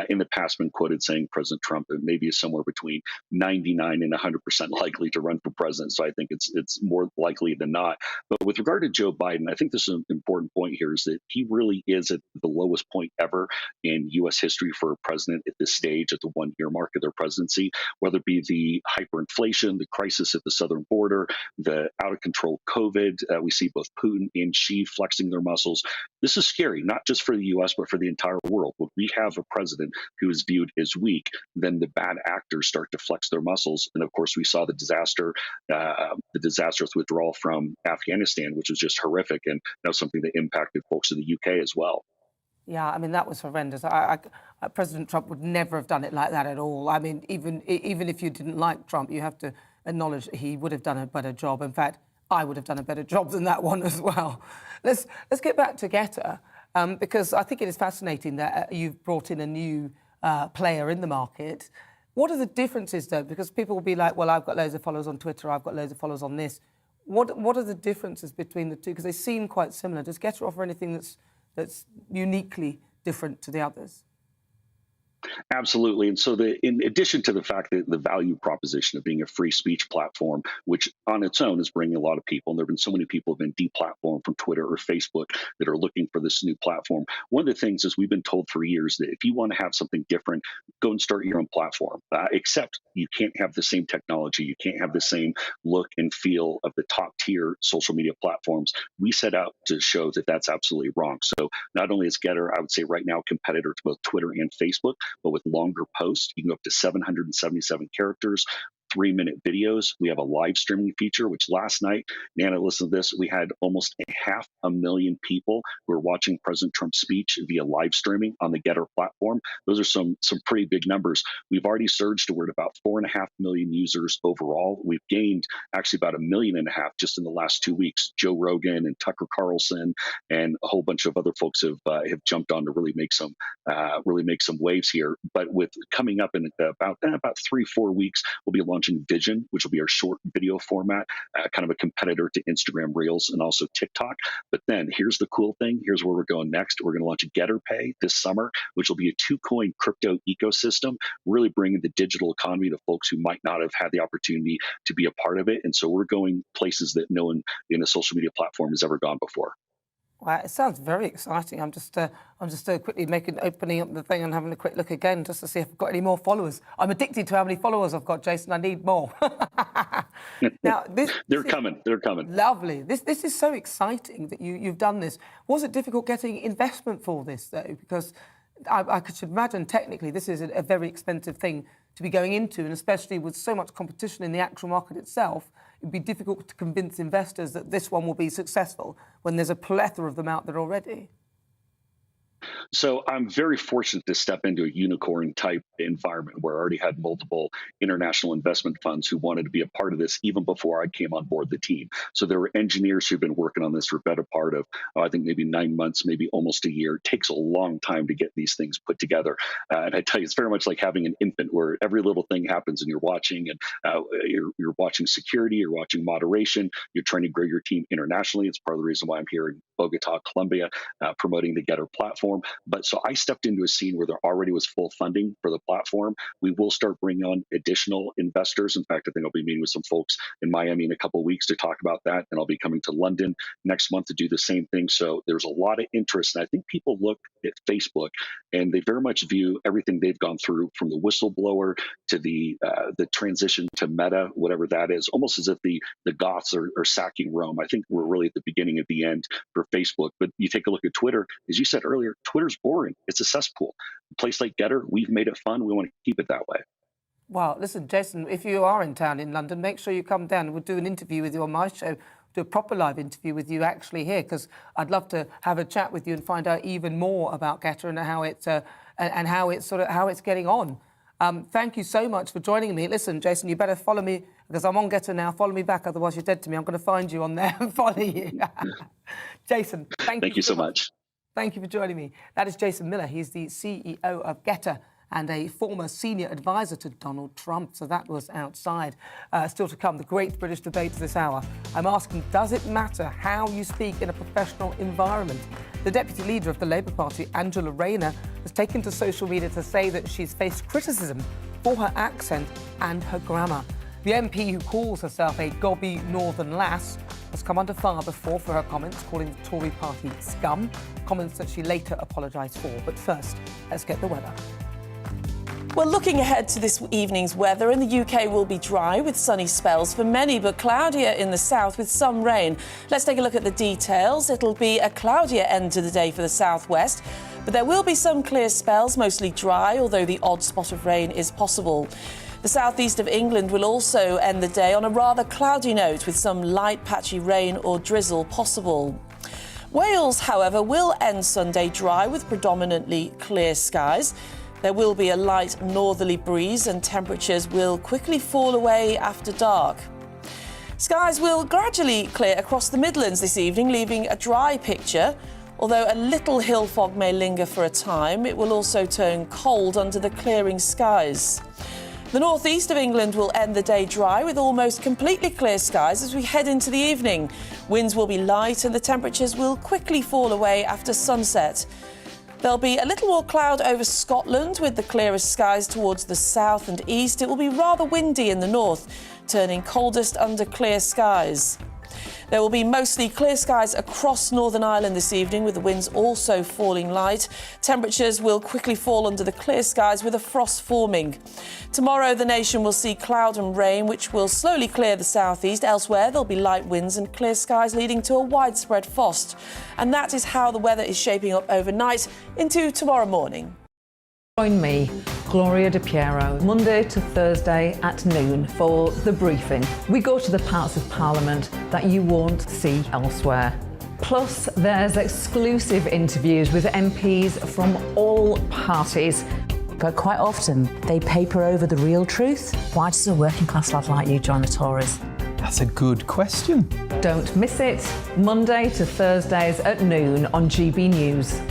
in the past been quoted saying President Trump maybe is somewhere between 99 and 100% likely to run for president. So I think it's more likely than not. But with regard to Joe Biden, I think this is an important point here, is that he really is at the lowest point ever in U.S. history for a president at this stage, at the 1-year mark of their presidency, whether it be the hyperinflation, the crisis at the southern border, the out-of-control COVID. We see both Putin and Xi flexing their muscles. This is scary, not just for the U.S., but for the entire world. When we have a president who is viewed as weak, then the bad actors start to flex their muscles. And of course, we saw the disastrous withdrawal from Afghanistan, which was just horrific, and that was something that impacted folks in the UK as well. Yeah, I mean, that was horrendous. President Trump would never have done it like that at all. I mean, even if you didn't like Trump, you have to acknowledge that he would have done a better job. In fact, I would have done a better job than that one as well. Let's get back to Gettr, because I think it is fascinating that you've brought in a new player in the market. What are the differences, though? Because people will be like, well, I've got loads of followers on Twitter, I've got loads of followers on this. What are the differences between the two? Because they seem quite similar. Does Gettr offer anything that's uniquely different to the others? Absolutely. And so in addition to the fact that the value proposition of being a free speech platform, which on its own is bringing a lot of people, and there have been so many people who have been deplatformed from Twitter or Facebook that are looking for this new platform. One of the things is we've been told for years that if you want to have something different, go and start your own platform, except you can't have the same technology. You can't have the same look and feel of the top tier social media platforms. We set out to show that that's absolutely wrong. So not only is Gettr, I would say right now, a competitor to both Twitter and Facebook, but with longer posts, you can go up to 777 characters, 3-minute videos. We have a live streaming feature, which last night, Nana, listen to this, we had almost 500,000 people who were watching President Trump's speech via live streaming on the Gettr platform. Those are some pretty big numbers. We've already surged to we're at about 4.5 million users overall. We've gained actually about 1.5 million just in the last 2 weeks. Joe Rogan and Tucker Carlson and a whole bunch of other folks have jumped on to really make some waves here. But with coming up in about 3-4 weeks, we'll be launching Vision, which will be our short video format, kind of a competitor to Instagram Reels and also TikTok. But then here's the cool thing. Here's where we're going next. We're going to launch Gettr Pay this summer, which will be a 2-coin crypto ecosystem, really bringing the digital economy to folks who might not have had the opportunity to be a part of it. And so we're going places that no one in a social media platform has ever gone before. Wow, it sounds very exciting. I'm just quickly opening up the thing and having a quick look again just to see if I've got any more followers. I'm addicted to how many followers I've got, Jason. I need more. Now, They're coming. Lovely. This is so exciting that you've done this. Was it difficult getting investment for this, though? Because I should imagine technically this is a very expensive thing to be going into, and especially with so much competition in the actual market itself, it'd be difficult to convince investors that this one will be successful when there's a plethora of them out there already. So I'm very fortunate to step into a unicorn type environment where I already had multiple international investment funds who wanted to be a part of this even before I came on board the team. So there were engineers who've been working on this for a better part of, I think maybe 9 months, maybe almost a year. It takes a long time to get these things put together. And I tell you, it's very much like having an infant where every little thing happens and you're watching, and you're watching security, you're watching moderation, you're trying to grow your team internationally. It's part of the reason why I'm here in Bogota, Colombia, promoting the Gettr platform. But so I stepped into a scene where there already was full funding for the platform. We will start bringing on additional investors. In fact, I think I'll be meeting with some folks in Miami in a couple of weeks to talk about that. And I'll be coming to London next month to do the same thing. So there's a lot of interest. And I think people look at Facebook and they very much view everything they've gone through, from the whistleblower to the transition to Meta, whatever that is, almost as if the Goths are sacking Rome. I think we're really at the beginning of the end for Facebook. But you take a look at Twitter, as you said earlier, Twitter's boring. It's a cesspool. A place like Gettr, we've made it fun. We want to keep it that way. Well, listen, Jason, if you are in town in London, make sure you come down. We'll do an interview with you on my show, do a proper live interview with you actually here, because I'd love to have a chat with you and find out even more about Gettr and how it's getting on. Thank you so much for joining me. Listen, Jason, you better follow me because I'm on Gettr now. Follow me back, otherwise you're dead to me. I'm going to find you on there and follow you. Jason, thank you so much. Thank you for joining me. That is Jason Miller. He's the CEO of Gettr and a former senior advisor to Donald Trump. So that was outside. Still to come, the great British debate this hour. I'm asking, does it matter how you speak in a professional environment? The deputy leader of the Labour Party, Angela Rayner, has taken to social media to say that she's faced criticism for her accent and her grammar. The MP, who calls herself a gobby northern lass, has come under fire before for her comments calling the Tory party scum, comments that she later apologised for. But first, let's get the weather. Well, looking ahead to this evening's weather, in the UK will be dry with sunny spells for many, but cloudier in the south with some rain. Let's take a look at the details. It'll be a cloudier end to the day for the southwest, but there will be some clear spells, mostly dry, although the odd spot of rain is possible. The southeast of England will also end the day on a rather cloudy note with some light patchy rain or drizzle possible. Wales, however, will end Sunday dry with predominantly clear skies. There will be a light northerly breeze and temperatures will quickly fall away after dark. Skies will gradually clear across the Midlands this evening, leaving a dry picture. Although a little hill fog may linger for a time, it will also turn cold under the clearing skies. The northeast of England will end the day dry with almost completely clear skies as we head into the evening. Winds will be light and the temperatures will quickly fall away after sunset. There'll be a little more cloud over Scotland with the clearest skies towards the south and east. It will be rather windy in the north, turning coldest under clear skies. There will be mostly clear skies across Northern Ireland this evening, with the winds also falling light. Temperatures will quickly fall under the clear skies with a frost forming. Tomorrow, the nation will see cloud and rain, which will slowly clear the southeast. Elsewhere, there'll be light winds and clear skies, leading to a widespread frost. And that is how the weather is shaping up overnight into tomorrow morning. Join me, Gloria De Piero, Monday to Thursday at noon for The Briefing. We go to the parts of Parliament that you won't see elsewhere. Plus, there's exclusive interviews with MPs from all parties. But quite often, they paper over the real truth. Why does a working class lad like you join the Tories? That's a good question. Don't miss it, Monday to Thursdays at noon on GB News.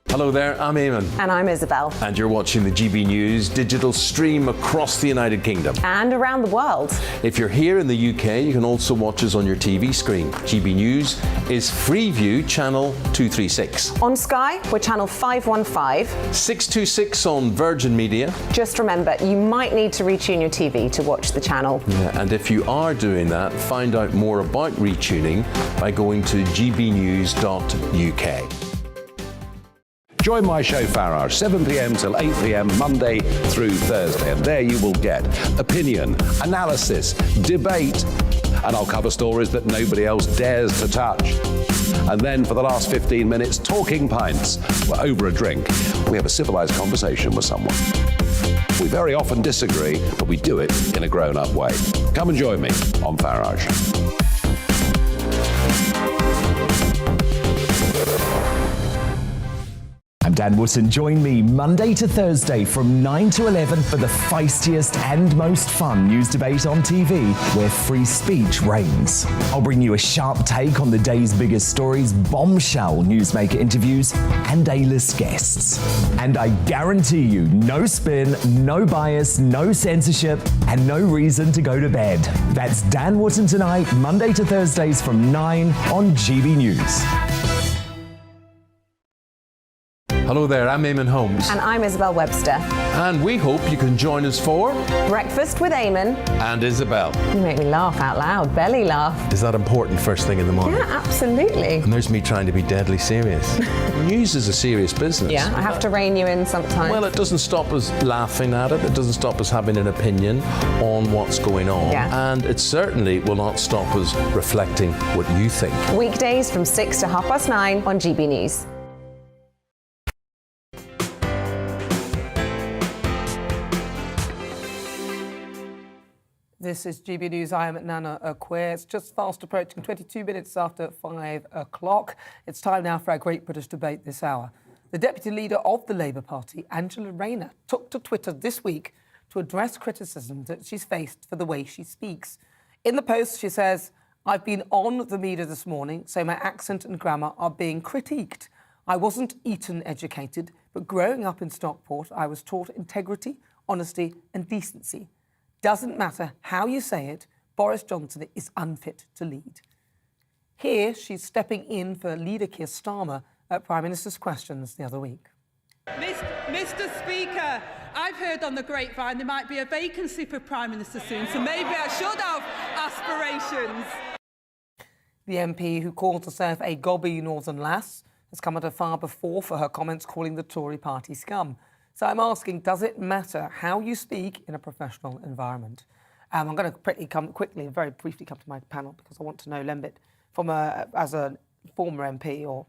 Hello there, I'm Eamon. And I'm Isabel. And you're watching the GB News digital stream across the United Kingdom. And around the world. If you're here in the UK, you can also watch us on your TV screen. GB News is Freeview channel 236. On Sky, we're channel 515. 626 on Virgin Media. Just remember, you might need to retune your TV to watch the channel. Yeah, and if you are doing that, find out more about retuning by going to gbnews.uk. Join my show Farage, 7 p.m. till 8 p.m. Monday through Thursday. And there you will get opinion, analysis, debate, and I'll cover stories that nobody else dares to touch. And then for the last 15 minutes, talking pints. We're over a drink. We have a civilized conversation with someone. We very often disagree, but we do it in a grown-up way. Come and join me on Farage. I'm Dan Wootton. Join me Monday to Thursday from 9 to 11 for the feistiest and most fun news debate on TV, where free speech reigns. I'll bring you a sharp take on the day's biggest stories, bombshell newsmaker interviews, and A-list guests. And I guarantee you, no spin, no bias, no censorship, and no reason to go to bed. That's Dan Wootton tonight, Monday to Thursdays from 9 on GB News. Hello there, I'm Eamon Holmes. And I'm Isabel Webster. And we hope you can join us for Breakfast with Eamon and Isabel. You make me laugh out loud, belly laugh. Is that important first thing in the morning? Yeah, absolutely. And there's me trying to be deadly serious. News is a serious business. Yeah, I have to rein you in sometimes. Well, it doesn't stop us laughing at it. It doesn't stop us having an opinion on what's going on. Yeah. And it certainly will not stop us reflecting what you think. Weekdays from 6 to 9:30 on GB News. This is GB News. I am Nana Akua. It's just fast approaching 22 minutes after 5 o'clock. It's time now for our Great British Debate this hour. The deputy leader of the Labour Party, Angela Rayner, took to Twitter this week to address criticism that she's faced for the way she speaks. In the post, she says, "I've been on the media this morning, so my accent and grammar are being critiqued. I wasn't Eton educated, but growing up in Stockport, I was taught integrity, honesty and decency. Doesn't matter how you say it, Boris Johnson is unfit to lead." Here, she's stepping in for leader Keir Starmer at Prime Minister's Questions the other week. Mr. Speaker, I've heard on the grapevine there might be a vacancy for Prime Minister soon, so maybe I should have aspirations. The MP, who called herself a gobby northern lass, has come under fire before for her comments calling the Tory party scum. So I'm asking, does it matter how you speak in a professional environment? I'm going to very briefly come to my panel because I want to know, Lembit, as a former MP, or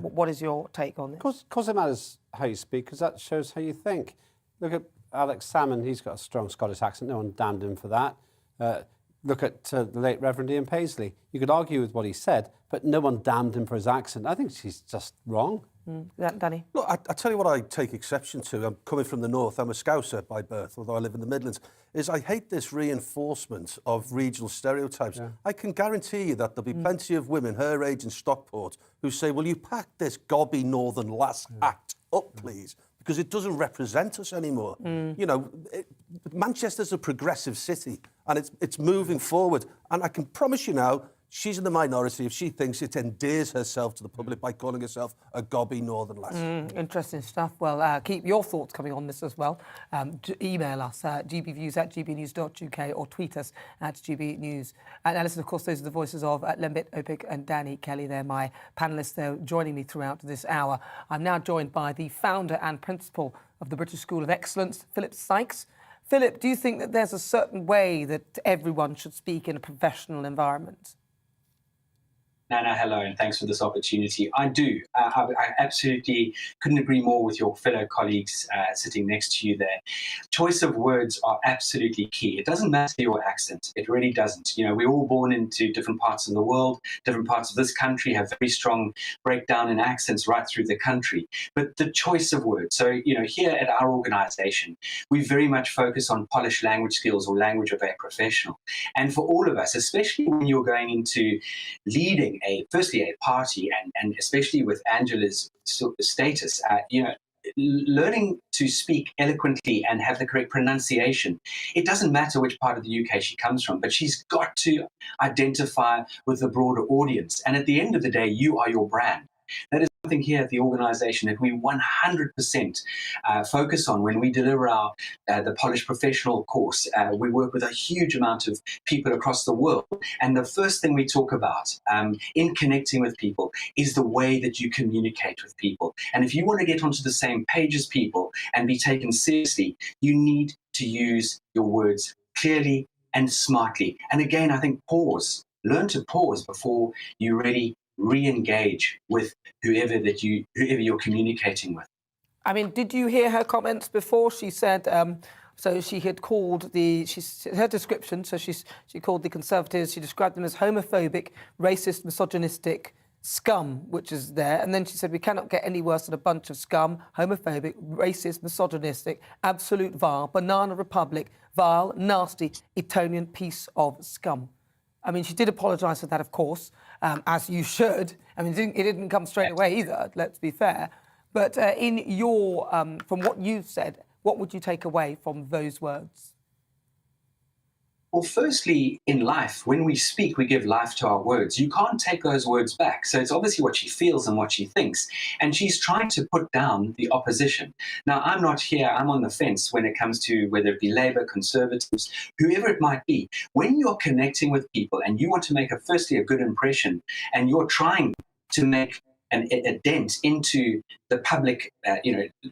what is your take on this? Of course it matters how you speak, because that shows how you think. Look at Alex Salmon, he's got a strong Scottish accent, no one damned him for that. Look at the late Reverend Ian Paisley. You could argue with what he said, but no one damned him for his accent. I think she's just wrong. Danny? Look, I tell you what I take exception to. I'm coming from the north. I'm a Scouser by birth, although I live in the Midlands. Is I hate this reinforcement of regional stereotypes. Yeah. I can guarantee you that there'll be plenty of women her age in Stockport who say, "Will you pack this gobby northern lass act up, please?" because it doesn't represent us anymore. You know, Manchester's a progressive city, and it's moving forward. And I can promise you now, she's in the minority if she thinks it endears herself to the public by calling herself a gobby northern lass. Interesting stuff. Well, keep your thoughts coming on this as well. Email us at gbviews@gbnews.uk or tweet us at gbnews. And listen, of course, those are the voices of Lembit Opik and Danny Kelly. They're my panellists. They're joining me throughout this hour. I'm now joined by the founder and principal of the British School of Excellence, Philip Sykes. Philip, do you think that there's a certain way that everyone should speak in a professional environment? Nana, hello, and thanks for this opportunity. I do. I absolutely couldn't agree more with your fellow colleagues sitting next to you there. Choice of words are absolutely key. It doesn't matter your accent. It really doesn't. You know, we're all born into different parts of the world. Different parts of this country have very strong breakdown in accents right through the country. But the choice of words. So, you know, here at our organization, we very much focus on polished language skills or language of a professional. And for all of us, especially when you're going into leading firstly a party, and especially with Angela's status, you know, learning to speak eloquently and have the correct pronunciation. It doesn't matter which part of the UK she comes from, but she's got to identify with the broader audience. And at the end of the day, you are your brand. That is something here at the organisation that we 100% focus on when we deliver our the Polished Professional course. We work with a huge amount of people across the world, and the first thing we talk about in connecting with people is the way that you communicate with people. And if you want to get onto the same page as people and be taken seriously, you need to use your words clearly and smartly. And again, I think pause. Learn to pause before you really re-engage with whoever you're communicating with. I mean, did you hear her comments before? She said, so she had called her description, so she called the Conservatives, she described them as homophobic, racist, misogynistic scum, which is there. And then she said, we cannot get any worse than a bunch of scum, homophobic, racist, misogynistic, absolute vile, banana republic, vile, nasty, Etonian piece of scum. I mean, she did apologise for that, of course, as you should. I mean, it didn't come straight away either, let's be fair. But in your, from what you've said, what would you take away from those words? Well, firstly, in life, when we speak, we give life to our words. You can't take those words back. So it's obviously what she feels and what she thinks. And she's trying to put down the opposition. Now, I'm not here. I'm on the fence when it comes to whether it be Labour, Conservatives, whoever it might be. When you're connecting with people and you want to make, firstly, a good impression, and you're trying to make a dent into the public,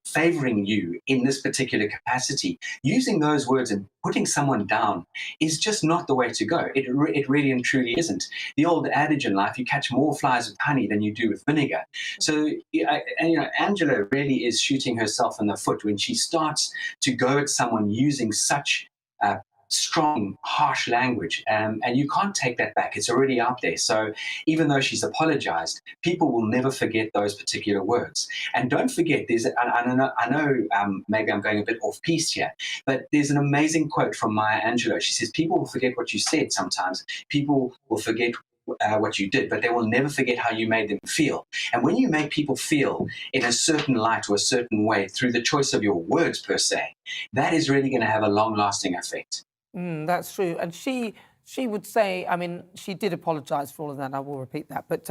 favouring you in this particular capacity, using those words and putting someone down is just not the way to go. It really and truly isn't. The old adage in life, you catch more flies with honey than you do with vinegar. So, Angela really is shooting herself in the foot when she starts to go at someone using such strong, harsh language, and you can't take that back. It's already out there. So even though she's apologized, people will never forget those particular words. And don't forget, I know maybe I'm going a bit off piece here, but there's an amazing quote from Maya Angelou. She says, people will forget what you said sometimes. People will forget what you did, but they will never forget how you made them feel. And when you make people feel in a certain light or a certain way through the choice of your words per se, that is really going to have a long-lasting effect. That's true. And she would say, I mean, she did apologise for all of that, I will repeat that, but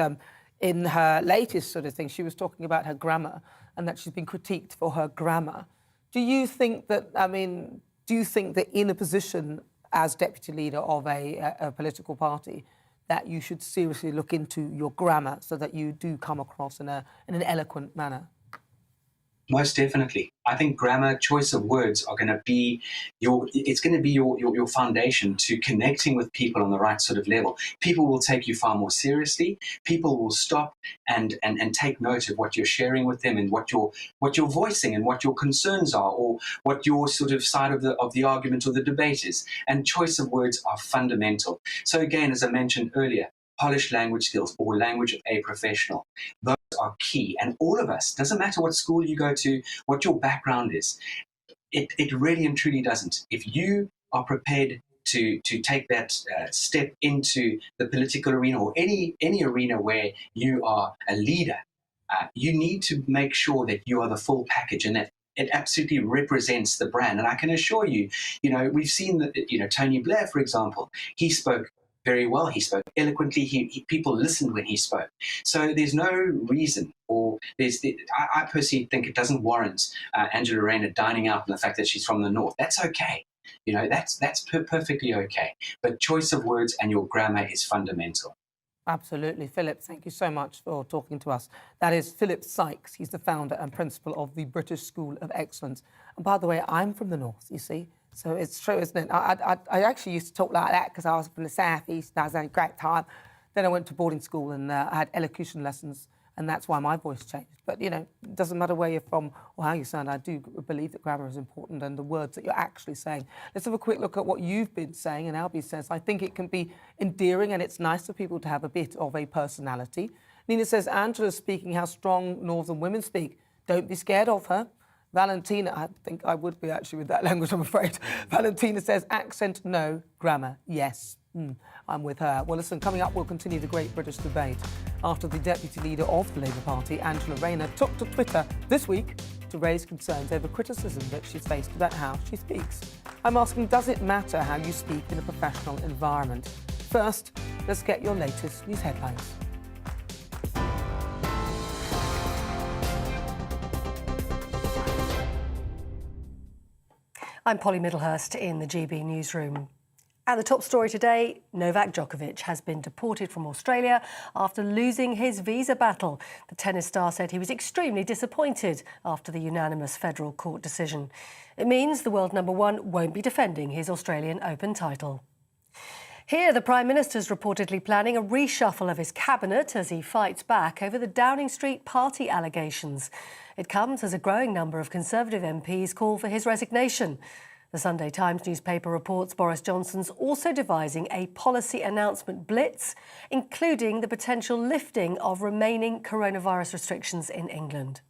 in her latest sort of thing, she was talking about her grammar and that she's been critiqued for her grammar. Do you think that in a position as deputy leader of a political party that you should seriously look into your grammar so that you do come across in an eloquent manner? Most definitely. I think grammar, choice of words are going to be your foundation to connecting with people on the right sort of level. People will take you far more seriously. People will stop and take note of what you're sharing with them and what you're voicing and what your concerns are or what your sort of side of the argument or the debate is. And choice of words are fundamental. So again, as I mentioned earlier, polished language skills or language of a professional. Those are key. And all of us, doesn't matter what school you go to, what your background is, it really and truly doesn't. If you are prepared to take that step into the political arena or any arena where you are a leader, you need to make sure that you are the full package and that it absolutely represents the brand. And I can assure you, we've seen that, Tony Blair, for example, he spoke very well. He spoke eloquently. People listened when he spoke. So there's no reason, I personally think it doesn't warrant Angela Rayner dining out on the fact that she's from the North. That's okay. That's perfectly okay. But choice of words and your grammar is fundamental. Absolutely. Philip, thank you so much for talking to us. That is Philip Sykes. He's the founder and principal of the British School of Excellence. And by the way, I'm from the North, you see. So it's true, isn't it? I actually used to talk like that because I was from the South East and I was having a great time. Then I went to boarding school and I had elocution lessons, and that's why my voice changed. But, it doesn't matter where you're from or how you sound. I do believe that grammar is important and the words that you're actually saying. Let's have a quick look at what you've been saying. And Albie says, I think it can be endearing and it's nice for people to have a bit of a personality. Nina says, Angela's speaking how strong Northern women speak. Don't be scared of her. Valentina, I think I would be actually with that language, I'm afraid. Valentina says, accent, no, grammar, yes. I'm with her. Well, listen, coming up, we'll continue the great British debate after the deputy leader of the Labour Party, Angela Rayner, took to Twitter this week to raise concerns over criticism that she's faced about how she speaks. I'm asking, does it matter how you speak in a professional environment? First, let's get your latest news headlines. I'm Polly Middlehurst in the GB newsroom. At the top story today, Novak Djokovic has been deported from Australia after losing his visa battle. The tennis star said he was extremely disappointed after the unanimous federal court decision. It means the world number one won't be defending his Australian Open title. Here, the Prime Minister's reportedly planning a reshuffle of his cabinet as he fights back over the Downing Street party allegations. It comes as a growing number of Conservative MPs call for his resignation. The Sunday Times newspaper reports Boris Johnson's also devising a policy announcement blitz, including the potential lifting of remaining coronavirus restrictions in England.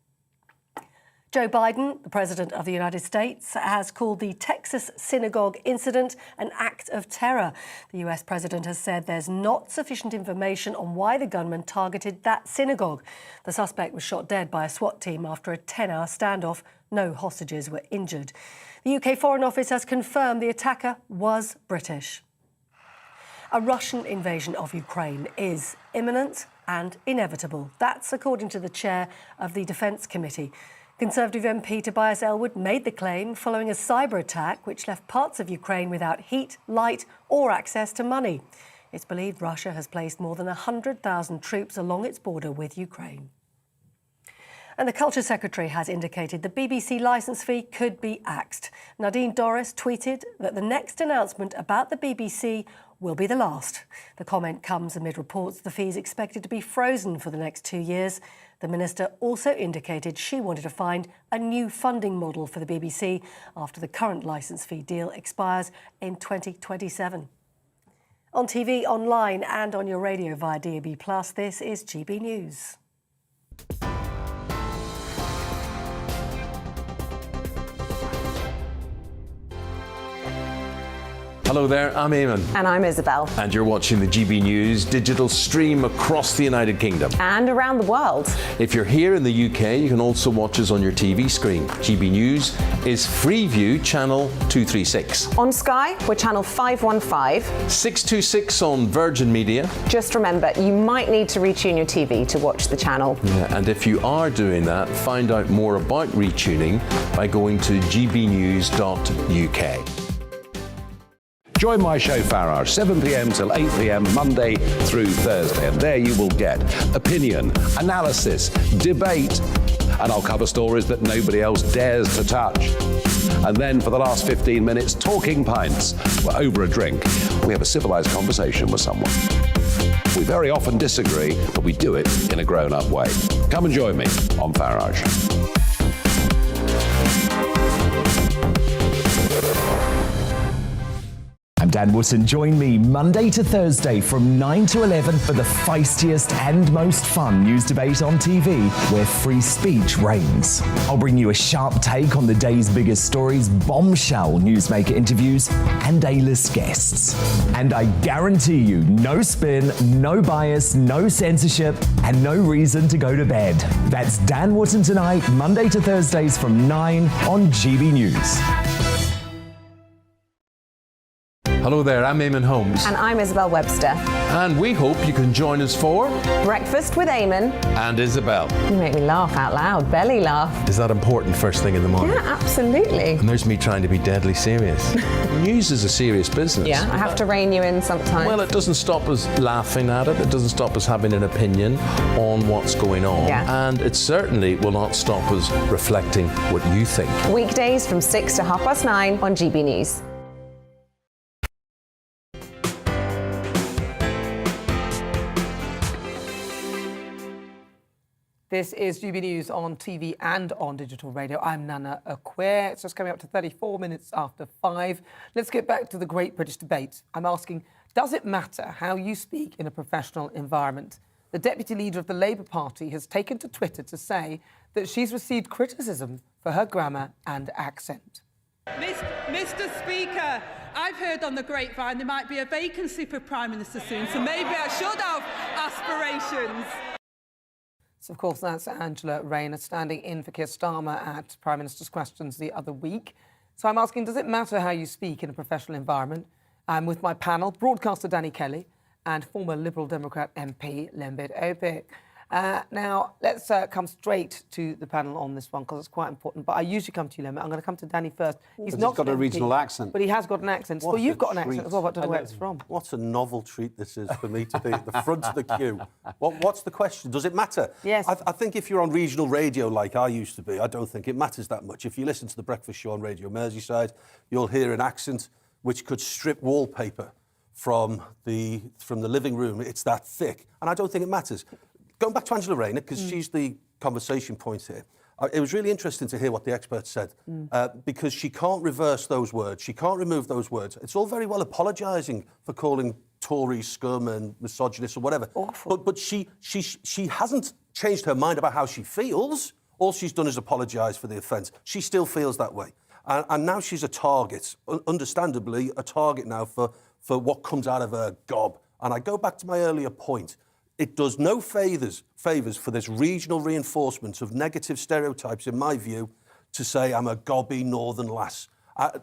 Joe Biden, the President of the United States, has called the Texas synagogue incident an act of terror. The US President has said there's not sufficient information on why the gunman targeted that synagogue. The suspect was shot dead by a SWAT team after a 10-hour standoff. No hostages were injured. The UK Foreign Office has confirmed the attacker was British. A Russian invasion of Ukraine is imminent and inevitable. That's according to the chair of the Defence Committee. Conservative MP Tobias Ellwood made the claim following a cyber attack which left parts of Ukraine without heat, light or access to money. It's believed Russia has placed more than 100,000 troops along its border with Ukraine. And the Culture Secretary has indicated the BBC licence fee could be axed. Nadine Dorris tweeted that the next announcement about the BBC will be the last. The comment comes amid reports the fee is expected to be frozen for the next 2 years. The Minister also indicated she wanted to find a new funding model for the BBC after the current licence fee deal expires in 2027. On TV, online and on your radio via DAB+, this is GB News. Hello there, I'm Eamon. And I'm Isabel. And you're watching the GB News digital stream across the United Kingdom. And around the world. If you're here in the UK, you can also watch us on your TV screen. GB News is Freeview channel 236. On Sky, we're channel 515. 626 on Virgin Media. Just remember, you might need to retune your TV to watch the channel. Yeah, and if you are doing that, find out more about retuning by going to gbnews.uk. Join my show Farage, 7 p.m. till 8 p.m. Monday through Thursday. And there you will get opinion, analysis, debate, and I'll cover stories that nobody else dares to touch. And then for the last 15 minutes, talking pints. We're over a drink. We have a civilized conversation with someone. We very often disagree, but we do it in a grown-up way. Come and join me on Farage. I'm Dan Wootton. Join me Monday to Thursday from 9 to 11 for the feistiest and most fun news debate on TV, where free speech reigns. I'll bring you a sharp take on the day's biggest stories, bombshell newsmaker interviews, and A-list guests. And I guarantee you, no spin, no bias, no censorship, and no reason to go to bed. That's Dan Wootton tonight, Monday to Thursdays from 9 on GB News. Hello there, I'm Eamon Holmes. And I'm Isabel Webster. And we hope you can join us for Breakfast with Eamon and Isabel. You make me laugh out loud, belly laugh. Is that important first thing in the morning? Yeah, absolutely. And there's me trying to be deadly serious. News is a serious business. Yeah, I have to rein you in sometimes. Well, it doesn't stop us laughing at it. It doesn't stop us having an opinion on what's going on. Yeah. And it certainly will not stop us reflecting what you think. Weekdays from 6 to 9:30 on GB News. This is GB News on TV and on digital radio. I'm Nana Akua. It's just coming up to 34 minutes after 5. Let's get back to the Great British Debate. I'm asking, does it matter how you speak in a professional environment? The deputy leader of the Labour Party has taken to Twitter to say that she's received criticism for her grammar and accent. Mr. Speaker, I've heard on the grapevine there might be a vacancy for Prime Minister soon, so maybe I should have aspirations. So, of course, that's Angela Rayner standing in for Keir Starmer at Prime Minister's Questions the other week. So I'm asking, does it matter how you speak in a professional environment? I'm with my panel, broadcaster Danny Kelly and former Liberal Democrat MP Lembit Opik. Now, let's come straight to the panel on this one because it's quite important. But I usually come to you, Lembit. I'm going to come to Danny first. He's not got a regional accent. But he has got an accent. Well, you've got an accent as well, but I don't know where it's from. What a novel treat this is for me to be at the front of the queue. What's the question? Does it matter? Yes. I think if you're on regional radio like I used to be, I don't think it matters that much. If you listen to the breakfast show on Radio Merseyside, you'll hear an accent which could strip wallpaper from the living room. It's that thick. And I don't think it matters. Going back to Angela Rayner, because she's the conversation point here, it was really interesting to hear what the experts said, because she can't reverse those words. She can't remove those words. It's all very well apologising for calling Tories scum and misogynist or whatever. Awful. But she hasn't changed her mind about how she feels. All she's done is apologise for the offence. She still feels that way. And now she's a target, understandably a target now for what comes out of her gob. And I go back to my earlier point. It does no favours for this regional reinforcement of negative stereotypes, in my view, to say I'm a gobby northern lass.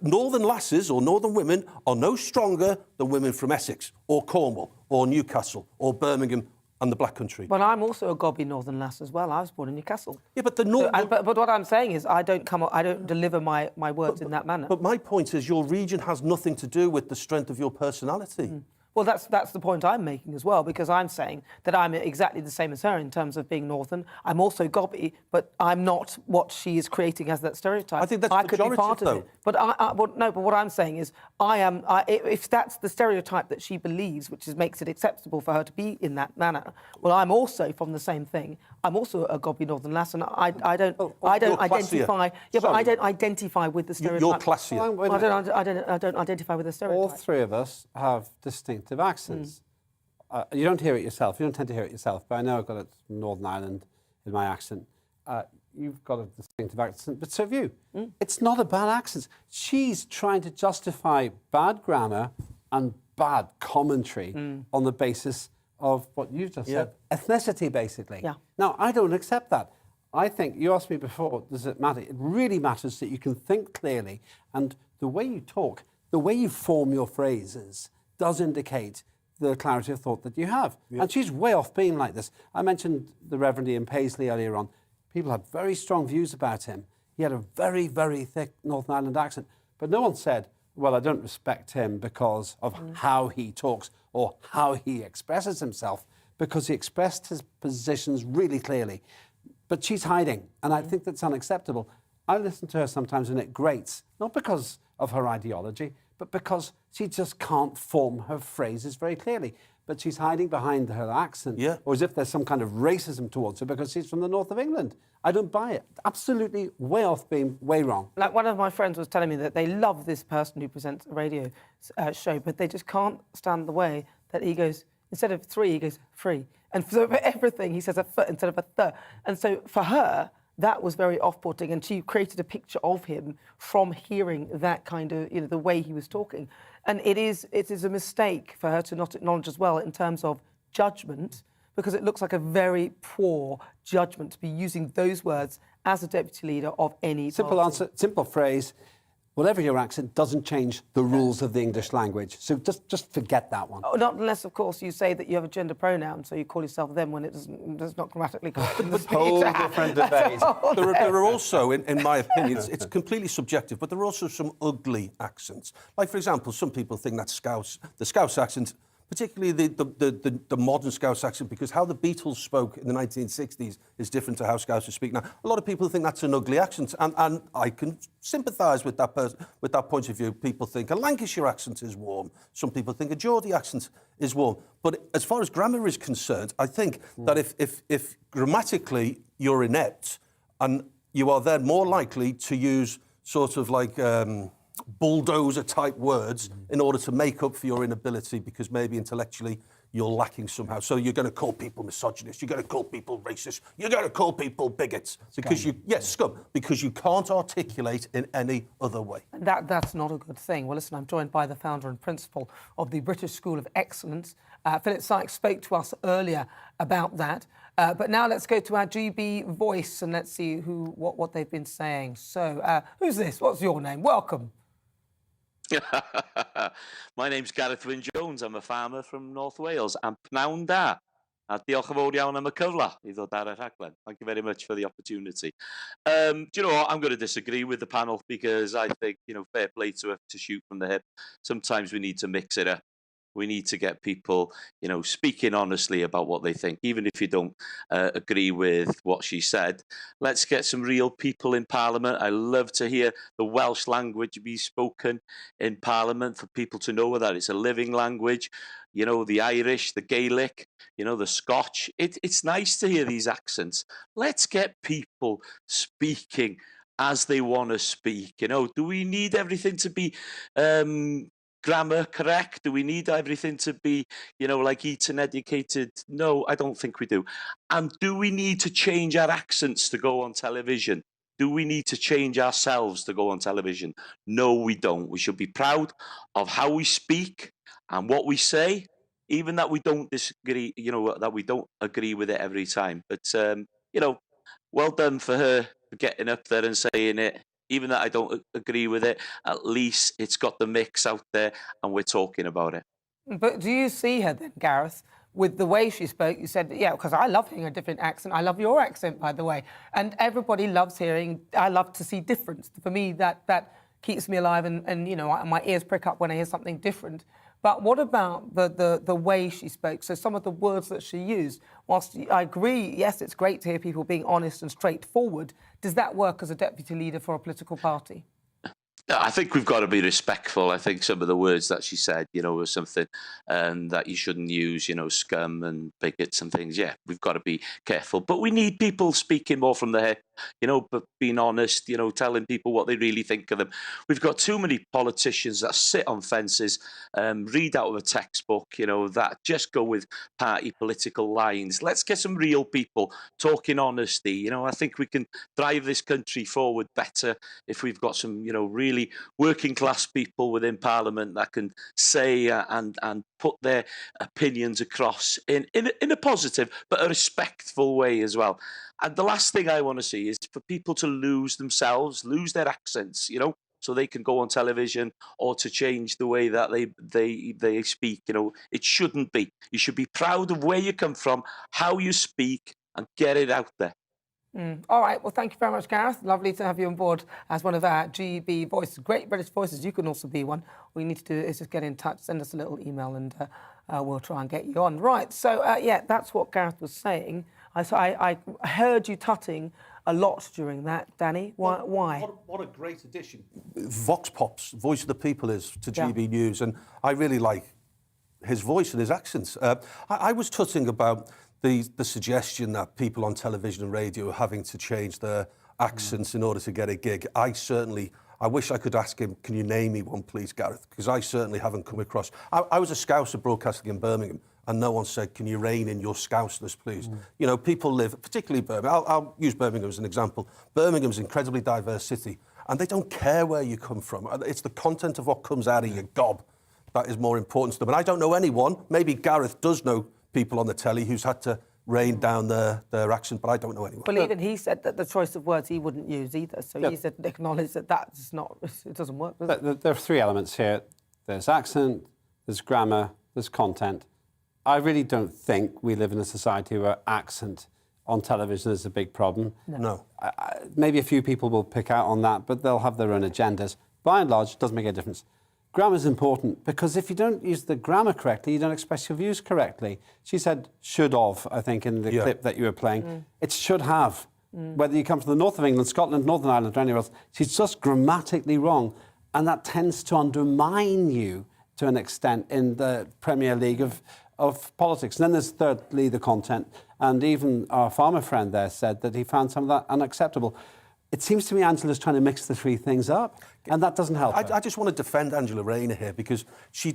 Northern lasses or northern women are no stronger than women from Essex or Cornwall or Newcastle or Birmingham and the Black Country. But I'm also a gobby northern lass as well. I was born in Newcastle. Yeah, but the north. But what I'm saying is, I don't deliver my words in that manner. But my point is, your region has nothing to do with the strength of your personality. Well, that's the point I'm making as well, because I'm saying that I'm exactly the same as her in terms of being northern. I'm also gobby, but I'm not what she is creating as that stereotype. I think that's could be part though. of it. But but what I'm saying is, if that's the stereotype that she believes, which makes it acceptable for her to be in that manner, well, I'm also from the same thing. I'm also a gobby northern lass, and I don't identify. Yeah, but I don't identify with the stereotype. You're classier. I don't identify with the stereotype. All three of us have distinctive accents. You don't hear it yourself. You don't tend to hear it yourself, but I know I've got a Northern Ireland in my accent. You've got a distinctive accent, but so have you. It's not a bad accent. She's trying to justify bad grammar and bad commentary on the basis of what you've just said, ethnicity, basically. Yeah. Now, I don't accept that. I think, you asked me before, does it matter? It really matters that you can think clearly, and the way you talk, the way you form your phrases does indicate the clarity of thought that you have. Yeah. And she's way off being like this. I mentioned the Reverend Ian Paisley earlier on. People had very strong views about him. He had a very, very thick Northern Ireland accent. But no one said, well, I don't respect him because of how he talks or how he expresses himself, because he expressed his positions really clearly. But she's hiding, and I think that's unacceptable. I listen to her sometimes and it grates, not because of her ideology, but because she just can't form her phrases very clearly. But she's hiding behind her accent, or as if there's some kind of racism towards her because she's from the north of England. I don't buy it. Absolutely way off being way wrong. Like one of my friends was telling me that they love this person who presents a radio show, but they just can't stand the way that he goes, instead of 3, he goes 3. And for everything, he says a foot instead of a th. And so for her, that was very off-putting, and she created a picture of him from hearing that kind of, you know, the way he was talking. And it is a mistake for her to not acknowledge as well in terms of judgment, because it looks like a very poor judgment to be using those words as a deputy leader of any Simple party. answer, simple phrase. Whatever your accent doesn't change the rules of the English language. So just forget that one. Oh, not unless, of course, you say that you have a gender pronoun, so you call yourself them when it does not grammatically correct in the speech. Whole different debate. There are also, in my opinion, it's completely subjective, but there are also some ugly accents. Like, for example, some people think that the Scouse accent, particularly the modern Scouse accent, because how the Beatles spoke in the 1960s is different to how Scousers speak now. A lot of people think that's an ugly accent, and I can sympathise with that point of view. People think a Lancashire accent is warm. Some people think a Geordie accent is warm. But as far as grammar is concerned, I think that if grammatically you're inept, and you are then more likely to use sort of like bulldozer type words in order to make up for your inability, because maybe intellectually you're lacking somehow. So you're going to call people misogynists, you're going to call people racist, you're going to call people bigots because scum, because you can't articulate in any other way. That's not a good thing. Well, listen, I'm joined by the founder and principal of the British School of Excellence. Philip Sykes spoke to us earlier about that. But now let's go to our GB voice and let's see what they've been saying. So, who's this? What's your name? Welcome. My name's Gareth Wyn-Jones. I'm a farmer from North Wales. I'm pnawn da. A diolch yn fawr iawn am y cyfle I ddod ar y rhaglen. Thank you very much for the opportunity. Do you know what? I'm going to disagree with the panel because I think, you know, fair play to her to shoot from the hip. Sometimes we need to mix it up. We need to get people, you know, speaking honestly about what they think, even if you don't agree with what she said. Let's get some real people in Parliament. I love to hear the Welsh language be spoken in Parliament, for people to know that it's a living language. You know, the Irish, the Gaelic, you know, the Scotch. It's nice to hear these accents. Let's get people speaking as they want to speak. You know, do we need everything to be grammar correct? Do we need everything to be, you know, like Eton educated? No, I don't think we do. And do we need to change our accents to go on television? Do we need to change ourselves to go on television? No, we don't. We should be proud of how we speak and what we say, even that we don't disagree, you know, that we don't agree with it every time. But, you know, well done for her for getting up there and saying it. Even that I don't agree with it, at least it's got the mix out there and we're talking about it. But do you see her then, Gareth, with the way she spoke? You said, yeah, because I love hearing a different accent. I love your accent, by the way. And everybody loves hearing, I love to see difference. For me, that keeps me alive and you know, my ears prick up when I hear something different. But what about the way she spoke? So some of the words that she used, whilst I agree, yes, it's great to hear people being honest and straightforward, does that work as a deputy leader for a political party? I think we've got to be respectful. I think some of the words that she said, you know, was something that you shouldn't use, you know, scum and bigots and things. Yeah, we've got to be careful. But we need people speaking more from the head, you know, but being honest, you know, telling people what they really think of them. We've got too many politicians that sit on fences, read out of a textbook, you know, that just go with party political lines. Let's get some real people talking honesty. You know, I think we can drive this country forward better if we've got some, you know, really working class people within Parliament that can say and put their opinions across in a positive but a respectful way as well. And the last thing I want to see is for people to lose themselves, lose their accents, you know, so they can go on television, or to change the way that they speak. You know, it shouldn't be. You should be proud of where you come from, how you speak, and get it out there. All right, well, thank you very much, Gareth. Lovely to have you on board as one of our GB voices. Great British voices. You can also be one. All you need to do is just get in touch, send us a little email, and we'll try and get you on. Right, so, yeah, that's what Gareth was saying. I heard you tutting a lot during that, Danny. Why? What a great addition Vox Pop's Voice of the People is to GB News, and I really like his voice and his accents. I was tutting about the suggestion that people on television and radio are having to change their accents in order to get a gig, I wish I could ask him, can you name me one, please, Gareth? Because I certainly haven't come across. I was a Scouser broadcasting in Birmingham, and no one said, can you rein in your Scousness, please? You know, people live, particularly Birmingham. I'll use Birmingham as an example. Birmingham's an incredibly diverse city, and they don't care where you come from. It's the content of what comes out of your gob that is more important to them. And I don't know anyone, maybe Gareth does know people on the telly who's had to rein down their accent, but I don't know anyone. Well, even he said that the choice of words he wouldn't use either. So he said, acknowledge that that's not, it doesn't work, does it? There are three elements here. There's accent, there's grammar, there's content. I really don't think we live in a society where accent on television is a big problem. No. Maybe a few people will pick out on that, but they'll have their own agendas. By and large, it doesn't make a difference. Grammar is important because if you don't use the grammar correctly, you don't express your views correctly. She said should have, I think, in the clip that you were playing. It should have. Whether you come from the north of England, Scotland, Northern Ireland or anywhere else, she's just grammatically wrong. And that tends to undermine you to an extent in the Premier League of politics. And then there's thirdly the content. And even our farmer friend there said that he found some of that unacceptable. It seems to me Angela's trying to mix the three things up, and that doesn't help. I just want to defend Angela Rayner here because she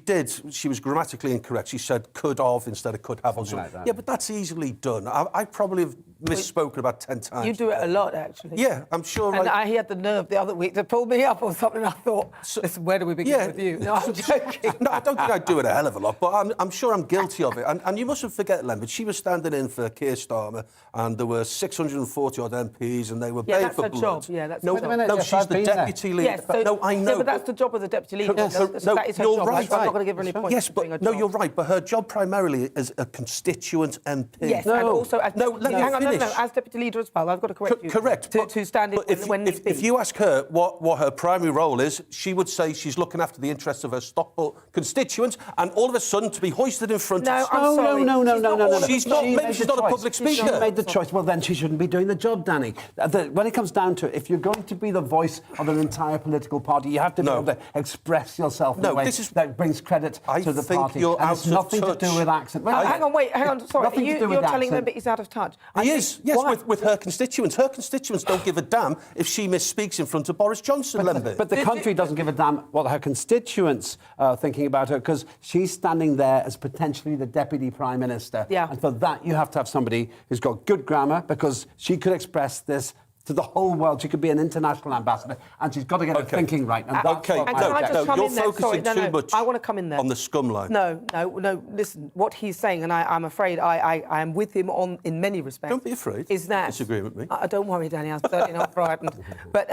was grammatically incorrect. She said could have instead of could have. Something like that. Yeah, but that's easily done. I probably have misspoken about 10 times. You do it a lot, actually. Yeah, I'm sure. And he had the nerve the other week to pull me up on something. I thought, listen, where do we begin with you? No, I'm joking. No, I don't think I'd do it a hell of a lot, but I'm sure I'm guilty of it. And you mustn't forget, Len, but she was standing in for Keir Starmer, and there were 640 odd MPs, and they were paid for blood. Job. Yeah, that's no, her job. No, she's the deputy leader. Yes, so, no, I know. No, but that's the job of the deputy leader. Yes. That is her you're job. Right. I'm not going to give her any points. Yes, but no, you're right. But her job primarily is a constituent MP. Yes, and also as hang on, as deputy leader as well. I've got to correct you. Correct. To stand in when needs be. If you ask her what her primary role is, she would say she's looking after the interests of her Stockport constituents, and all of a sudden to be hoisted in front of... No. She's not a public speaker. She made the choice. Well, then she shouldn't be doing the job, Danny. When it comes down to it, if you're going to be the voice of an entire political party, you have to be able to express yourself in a way that brings credit to the party. You're and it's nothing to do with accent. Hang on. Sorry, you're telling them that he's out of touch. He is, yes, with her constituents. Her constituents don't give a damn if she misspeaks in front of Boris Johnson, But the country doesn't give a damn what her constituents are thinking about her, because she's standing there as potentially the Deputy Prime Minister. Yeah. And for that, you have to have somebody who's got good grammar, because she could express this to the whole world. She could be an international ambassador, and she's got to get her thinking right. And that's and can I just come in there? Focusing too much I want to come in there. On the scum line. No. Listen, what he's saying, and I'm afraid I am with him in many respects. Don't be afraid. Is that disagree with me? Don't worry, Danny. I'm certainly not frightened. But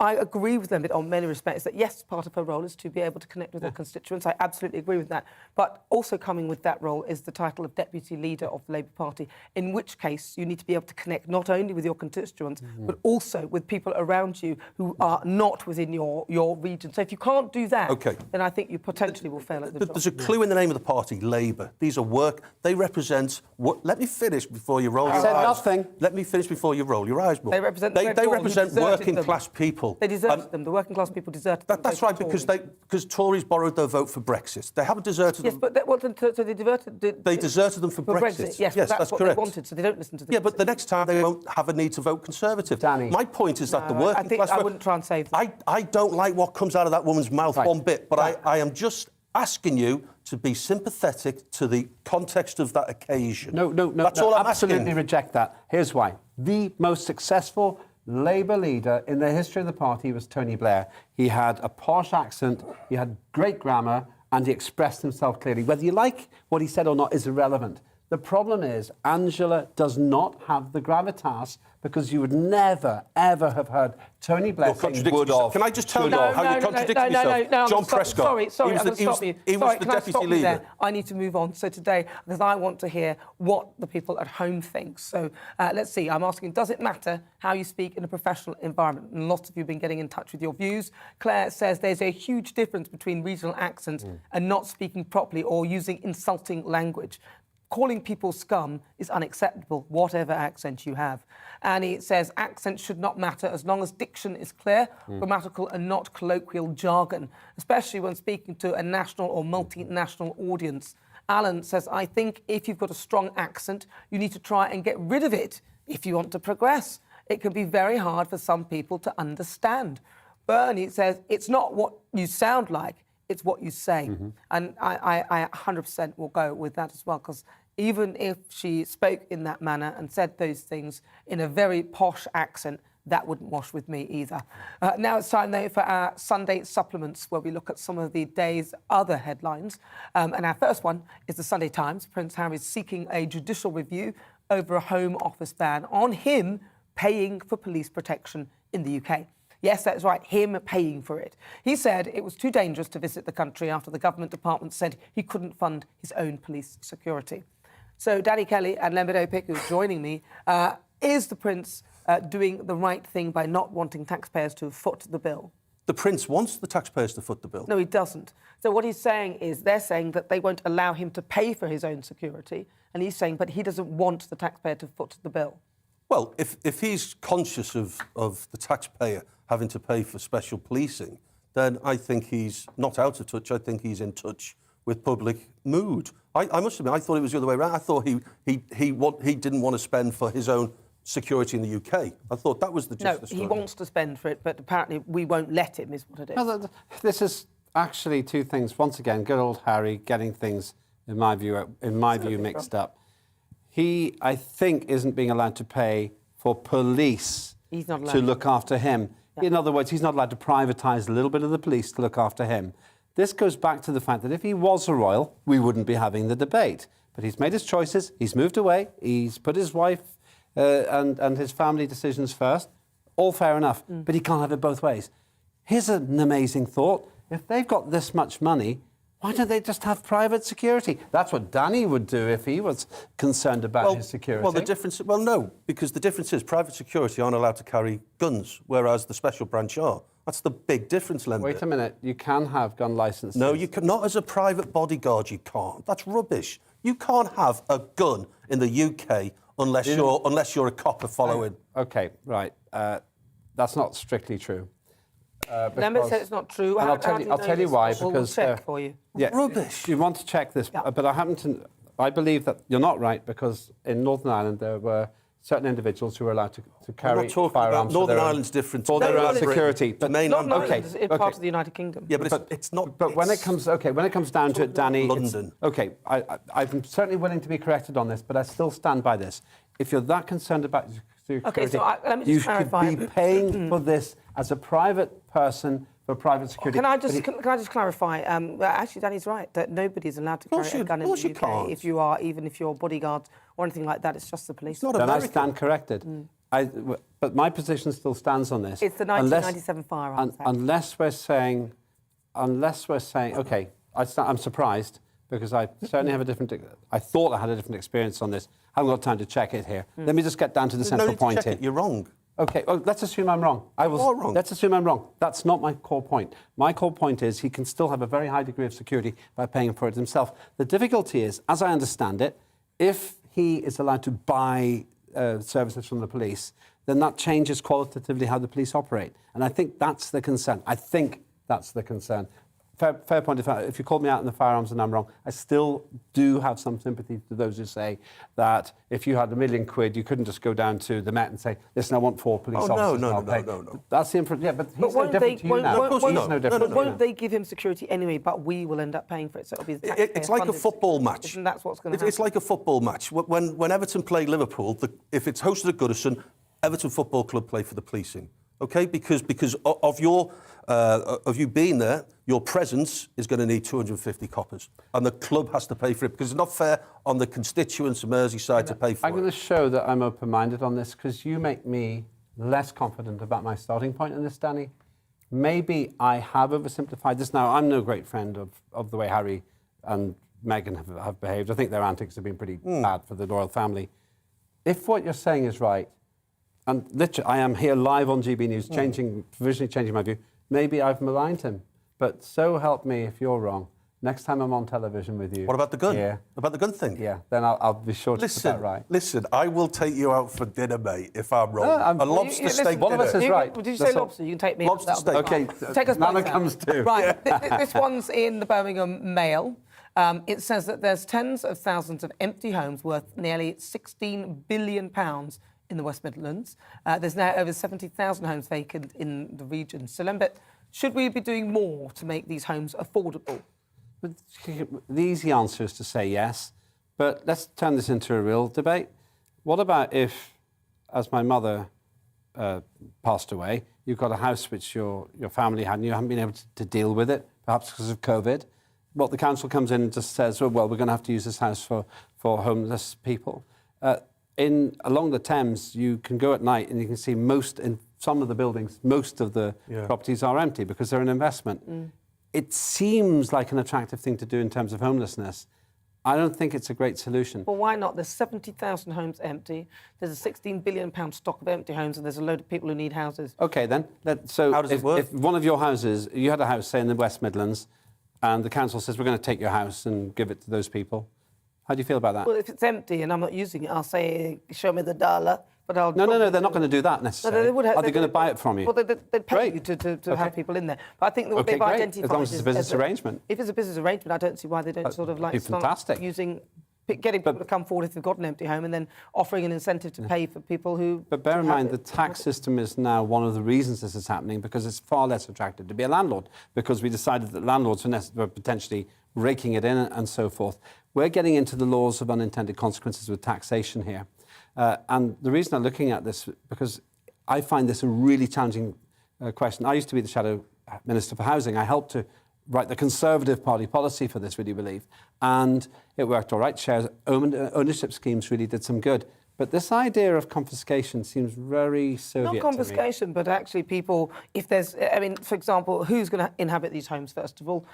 I agree with them on many respects that, yes, part of her role is to be able to connect with her constituents. I absolutely agree with that. But also coming with that role is the title of Deputy Leader of the Labour Party, in which case you need to be able to connect not only with your constituents, but also with people around you who are not within your region. So if you can't do that, then I think you potentially will fail at the job. There's a clue in the name of the party, Labour. These are they represent... Let me finish before you roll your eyes. I said nothing. Let me finish before you roll your eyes, Bob. They represent working-class people. They deserted them. The working class people deserted them. That's right, because Tories borrowed their vote for Brexit. They haven't deserted them. Yes, so they diverted... They deserted them for Brexit. Yes, that's what correct. they wanted, so they don't listen to them. Yeah, but the next time they won't have a need to vote Conservative. Danny. My point is that the working class... I wouldn't try and save them. I don't like what comes out of that woman's mouth one bit, but I am just asking you to be sympathetic to the context of that occasion. No. That's all I'm absolutely asking. Reject that. Here's why. The most successful Labour leader in the history of the party was Tony Blair. He had a posh accent, he had great grammar, and he expressed himself clearly. Whether you like what he said or not is irrelevant. The problem is Angela does not have the gravitas, because you would never, ever have heard Tony Blair saying would have. Can I just tell you how you contradict yourself? No, John Prescott. Sorry, I'm going to stop you. He was the deputy leader. I need to move on. So today, because I want to hear what the people at home think. So let's see. I'm asking, does it matter how you speak in a professional environment? And lots of you have been getting in touch with your views. Claire says there's a huge difference between regional accents and not speaking properly or using insulting language. Calling people scum is unacceptable, whatever accent you have. And it says accent should not matter as long as diction is clear, grammatical and not colloquial jargon, especially when speaking to a national or multinational audience. Alan says, I think if you've got a strong accent, you need to try and get rid of it if you want to progress. It can be very hard for some people to understand. Bernie says, it's not what you sound like, it's what you say. And I 100% will go with that as well, because even if she spoke in that manner and said those things in a very posh accent, that wouldn't wash with me either. Now it's time, though, for our Sunday supplements, where we look at some of the day's other headlines. And our first one is the Sunday Times. Prince Harry is seeking a judicial review over a Home Office ban on him paying for police protection in the UK. Yes, that's right, him paying for it. He said it was too dangerous to visit the country after the government department said he couldn't fund his own police security. So Danny Kelly and Lembit Opik, who's joining me, is the Prince doing the right thing by not wanting taxpayers to foot the bill? The Prince wants the taxpayers to foot the bill. No, he doesn't. So what he's saying is they're saying that they won't allow him to pay for his own security, and he's saying, but he doesn't want the taxpayer to foot the bill. Well, if he's conscious of the taxpayer having to pay for special policing, then I think he's not out of touch. I think he's in touch with public mood. I must admit, I thought it was the other way around. I thought he didn't want to spend for his own security in the UK. I thought that was the gist of the story. No, he wants to spend for it, but apparently we won't let him, is what it is. No, this is actually two things. Once again, good old Harry getting things, in my view, mixed up. He, I think, isn't being allowed to pay for police to look after him. Yeah. In other words, he's not allowed to privatise a little bit of the police to look after him. This goes back to the fact that if he was a royal, we wouldn't be having the debate. But he's made his choices, he's moved away, he's put his wife and his family decisions first. All fair enough, but he can't have it both ways. Here's an amazing thought. If they've got this much money, why don't they just have private security? That's what Danny would do if he was concerned about his security. Well, the difference... Well, no, because the difference is private security aren't allowed to carry guns, whereas the special branch are. That's the big difference, Lembit. Wait a minute. You can have gun licenses. No, you can not as a private bodyguard. You can't. That's rubbish. You can't have a gun in the UK unless you're a copper following. OK, right. That's not strictly true. Lembit said it's not true. And I'll tell you why. Because we'll check for you. Yeah, rubbish. You want to check this, but I believe that you're not right, because in Northern Ireland there were certain individuals who were allowed to carry firearms. Northern Ireland's different for their own security. But it's part of the United Kingdom. Yeah, but it's not. But when it comes down to it, Danny, London. I'm certainly willing to be corrected on this, but I still stand by this. If you're that concerned about security, let me just clarify. You should be paying for this as a private person for private security. Can I just clarify? Actually, Danny's right that nobody's allowed to carry a gun in the UK. Even if you're bodyguards or anything like that, it's just the police. Then I stand corrected. But my position still stands on this. It's the 1997 Firearms Act. Unless we're saying, OK, I'm surprised, because I certainly have a different... I thought I had a different experience on this. I haven't got time to check it here. Let me just get down to the central point here. You're wrong. OK, well, let's assume I'm wrong. Wrong. Let's assume I'm wrong. That's not my core point. My core point is he can still have a very high degree of security by paying for it himself. The difficulty is, as I understand it, if he is allowed to buy services from the police, then that changes qualitatively how the police operate. And I think that's the concern. Fair point. If you called me out in the firearms and I'm wrong, I still do have some sympathy to those who say that if you had £1 million, you couldn't just go down to the Met and say, listen, I want 4 police officers. No. That's the inference. Yeah, but he's no different to you now. Won't they give him security anyway, but we will end up paying for it, so it'll be the taxpayer It's like a football match. And that's what's going to happen. It's like a football match. When Everton play Liverpool, if it's hosted at Goodison, Everton Football Club play for the policing. Okay, because of you being there, your presence is going to need 250 coppers, and the club has to pay for it, because it's not fair on the constituents of Merseyside to pay for it. I'm going to show that I'm open-minded on this, because you make me less confident about my starting point in this, Danny. Maybe I have oversimplified this. Now, I'm no great friend of the way Harry and Meghan have behaved. I think their antics have been pretty bad for the royal family. If what you're saying is right, and literally, I am here live on GBNews, provisionally changing my view. Maybe I've maligned him, but so help me if you're wrong. Next time I'm on television with you. What about the gun? Yeah. About the gun thing? Yeah, then I'll be sure to put that right. Listen, I will take you out for dinner, mate, if I'm wrong. A lobster steak one dinner. of us is right. Did you say lobster? You can take me. Lobster steak. Okay, take us Nana both comes too. Right, this one's in the Birmingham Mail. It says that there's tens of thousands of empty homes worth nearly £16 billion in the West Midlands. There's now over 70,000 homes vacant in the region. So, Lembit, should we be doing more to make these homes affordable? The easy answer is to say yes, but let's turn this into a real debate. What about if, as my mother passed away, you've got a house which your family had and you haven't been able to deal with it, perhaps because of COVID? What the council comes in and just says, well, we're going to have to use this house for homeless people. Along the Thames, you can go at night and you can see in some of the buildings, most of the properties are empty because they're an investment. It seems like an attractive thing to do in terms of homelessness. I don't think it's a great solution. Well, why not? There's 70,000 homes empty. There's a £16 billion stock of empty homes, and there's a load of people who need houses. OK, then. So how does it work? If one of your houses, you had a house, say, in the West Midlands, and the council says, we're going to take your house and give it to those people, how do you feel about that? Well, if it's empty and I'm not using it, I'll say, show me the dollar. But I'll No, they're not going to do that necessarily. No, Are they going to buy it from you? Well, they'd pay you to have people in there. But I think that what they've identified... As long as it's a business arrangement. If it's a business arrangement, I don't see why they don't sort of like start getting people to come forward if they've got an empty home and then offering an incentive to pay for people who... But bear in mind, the tax system is now one of the reasons this is happening, because it's far less attractive to be a landlord, because we decided that landlords were potentially raking it in and so forth. We're getting into the laws of unintended consequences with taxation here. And the reason I'm looking at this, because I find this a really challenging question. I used to be the Shadow Minister for Housing. I helped to write the Conservative Party policy for this, would you believe? And it worked all right. Shared ownership schemes really did some good. But this idea of confiscation seems very Soviet. Not confiscation, but actually people, if there's, I mean, for example, who's going to inhabit these homes, first of all?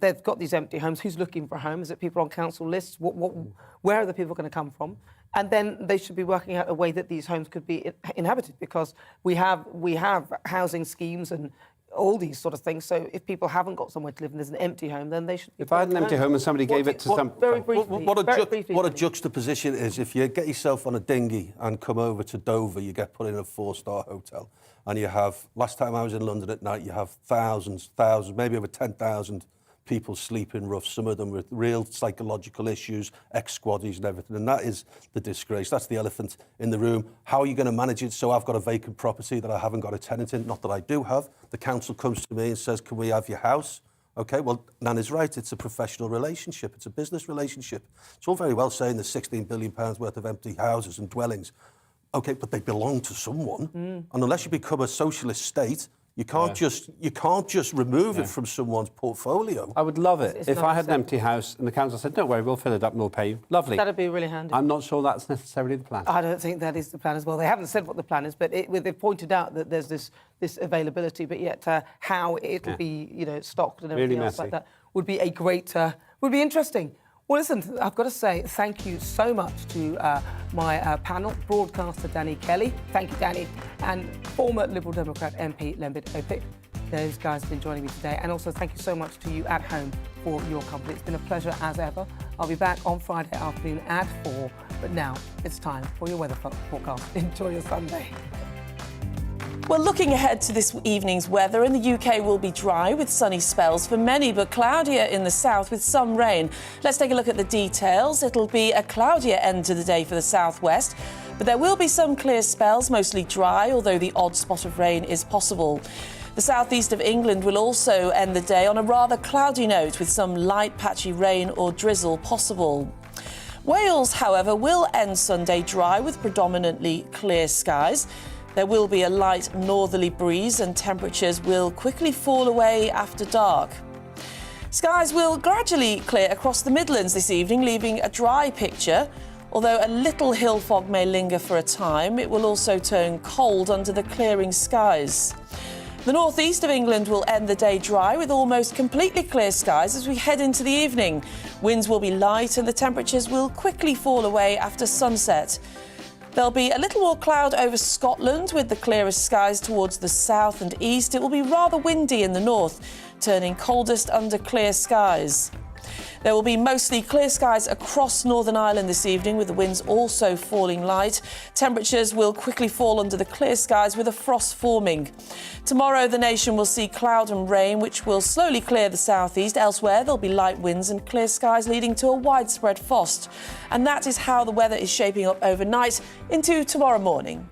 They've got these empty homes. Who's looking for a home? Is it people on council lists? Where are the people going to come from? And then they should be working out a way that these homes could be inhabited, because we have housing schemes and all these sort of things. So if people haven't got somewhere to live and there's an empty home, then they should... If I had an empty home and somebody gave it to some... Very briefly. What a juxtaposition it is. If you get yourself on a dinghy and come over to Dover, you get put in a 4-star hotel. And you have... Last time I was in London at night, you have thousands, maybe over 10,000 people sleeping rough, some of them with real psychological issues, ex-squaddies and everything. And that is the disgrace. That's the elephant in the room. How are you going to manage it? So I've got a vacant property that I haven't got a tenant in. Not that I do have. The council comes to me and says, can we have your house? OK, well, Nana's right. It's a professional relationship. It's a business relationship. It's all very well saying there's £16 billion worth of empty houses and dwellings. OK, but they belong to someone. And unless you become a socialist state, you can't just remove it from someone's portfolio. I would love it if I had an empty house and the council said, don't worry, we'll fill it up and we'll pay you. Lovely. That'd be really handy. I'm not sure that's necessarily the plan. I don't think that is the plan as well. They haven't said what the plan is, but they've pointed out that there's this availability, but yet how it'll be, stocked and everything else like that would be a great, would be interesting. Well, listen, I've got to say thank you so much to my panel, broadcaster Danny Kelly. Thank you, Danny. And former Liberal Democrat MP Lembit Opik. Those guys have been joining me today. And also thank you so much to you at home for your company. It's been a pleasure as ever. I'll be back on Friday afternoon at 4. But now it's time for your weather forecast. Enjoy your Sunday. Well, looking ahead to this evening's weather, in the UK will be dry with sunny spells for many, but cloudier in the south with some rain. Let's take a look at the details. It'll be a cloudier end to the day for the southwest, but there will be some clear spells, mostly dry, although the odd spot of rain is possible. The southeast of England will also end the day on a rather cloudy note with some light patchy rain or drizzle possible. Wales, however, will end Sunday dry with predominantly clear skies. There will be a light northerly breeze and temperatures will quickly fall away after dark. Skies will gradually clear across the Midlands this evening, leaving a dry picture. Although a little hill fog may linger for a time, it will also turn cold under the clearing skies. The northeast of England will end the day dry with almost completely clear skies as we head into the evening. Winds will be light and the temperatures will quickly fall away after sunset. There'll be a little more cloud over Scotland with the clearest skies towards the south and east. It will be rather windy in the north, turning coldest under clear skies. There will be mostly clear skies across Northern Ireland this evening, with the winds also falling light. Temperatures will quickly fall under the clear skies with a frost forming. Tomorrow, the nation will see cloud and rain, which will slowly clear the southeast. Elsewhere, there'll be light winds and clear skies, leading to a widespread frost. And that is how the weather is shaping up overnight into tomorrow morning.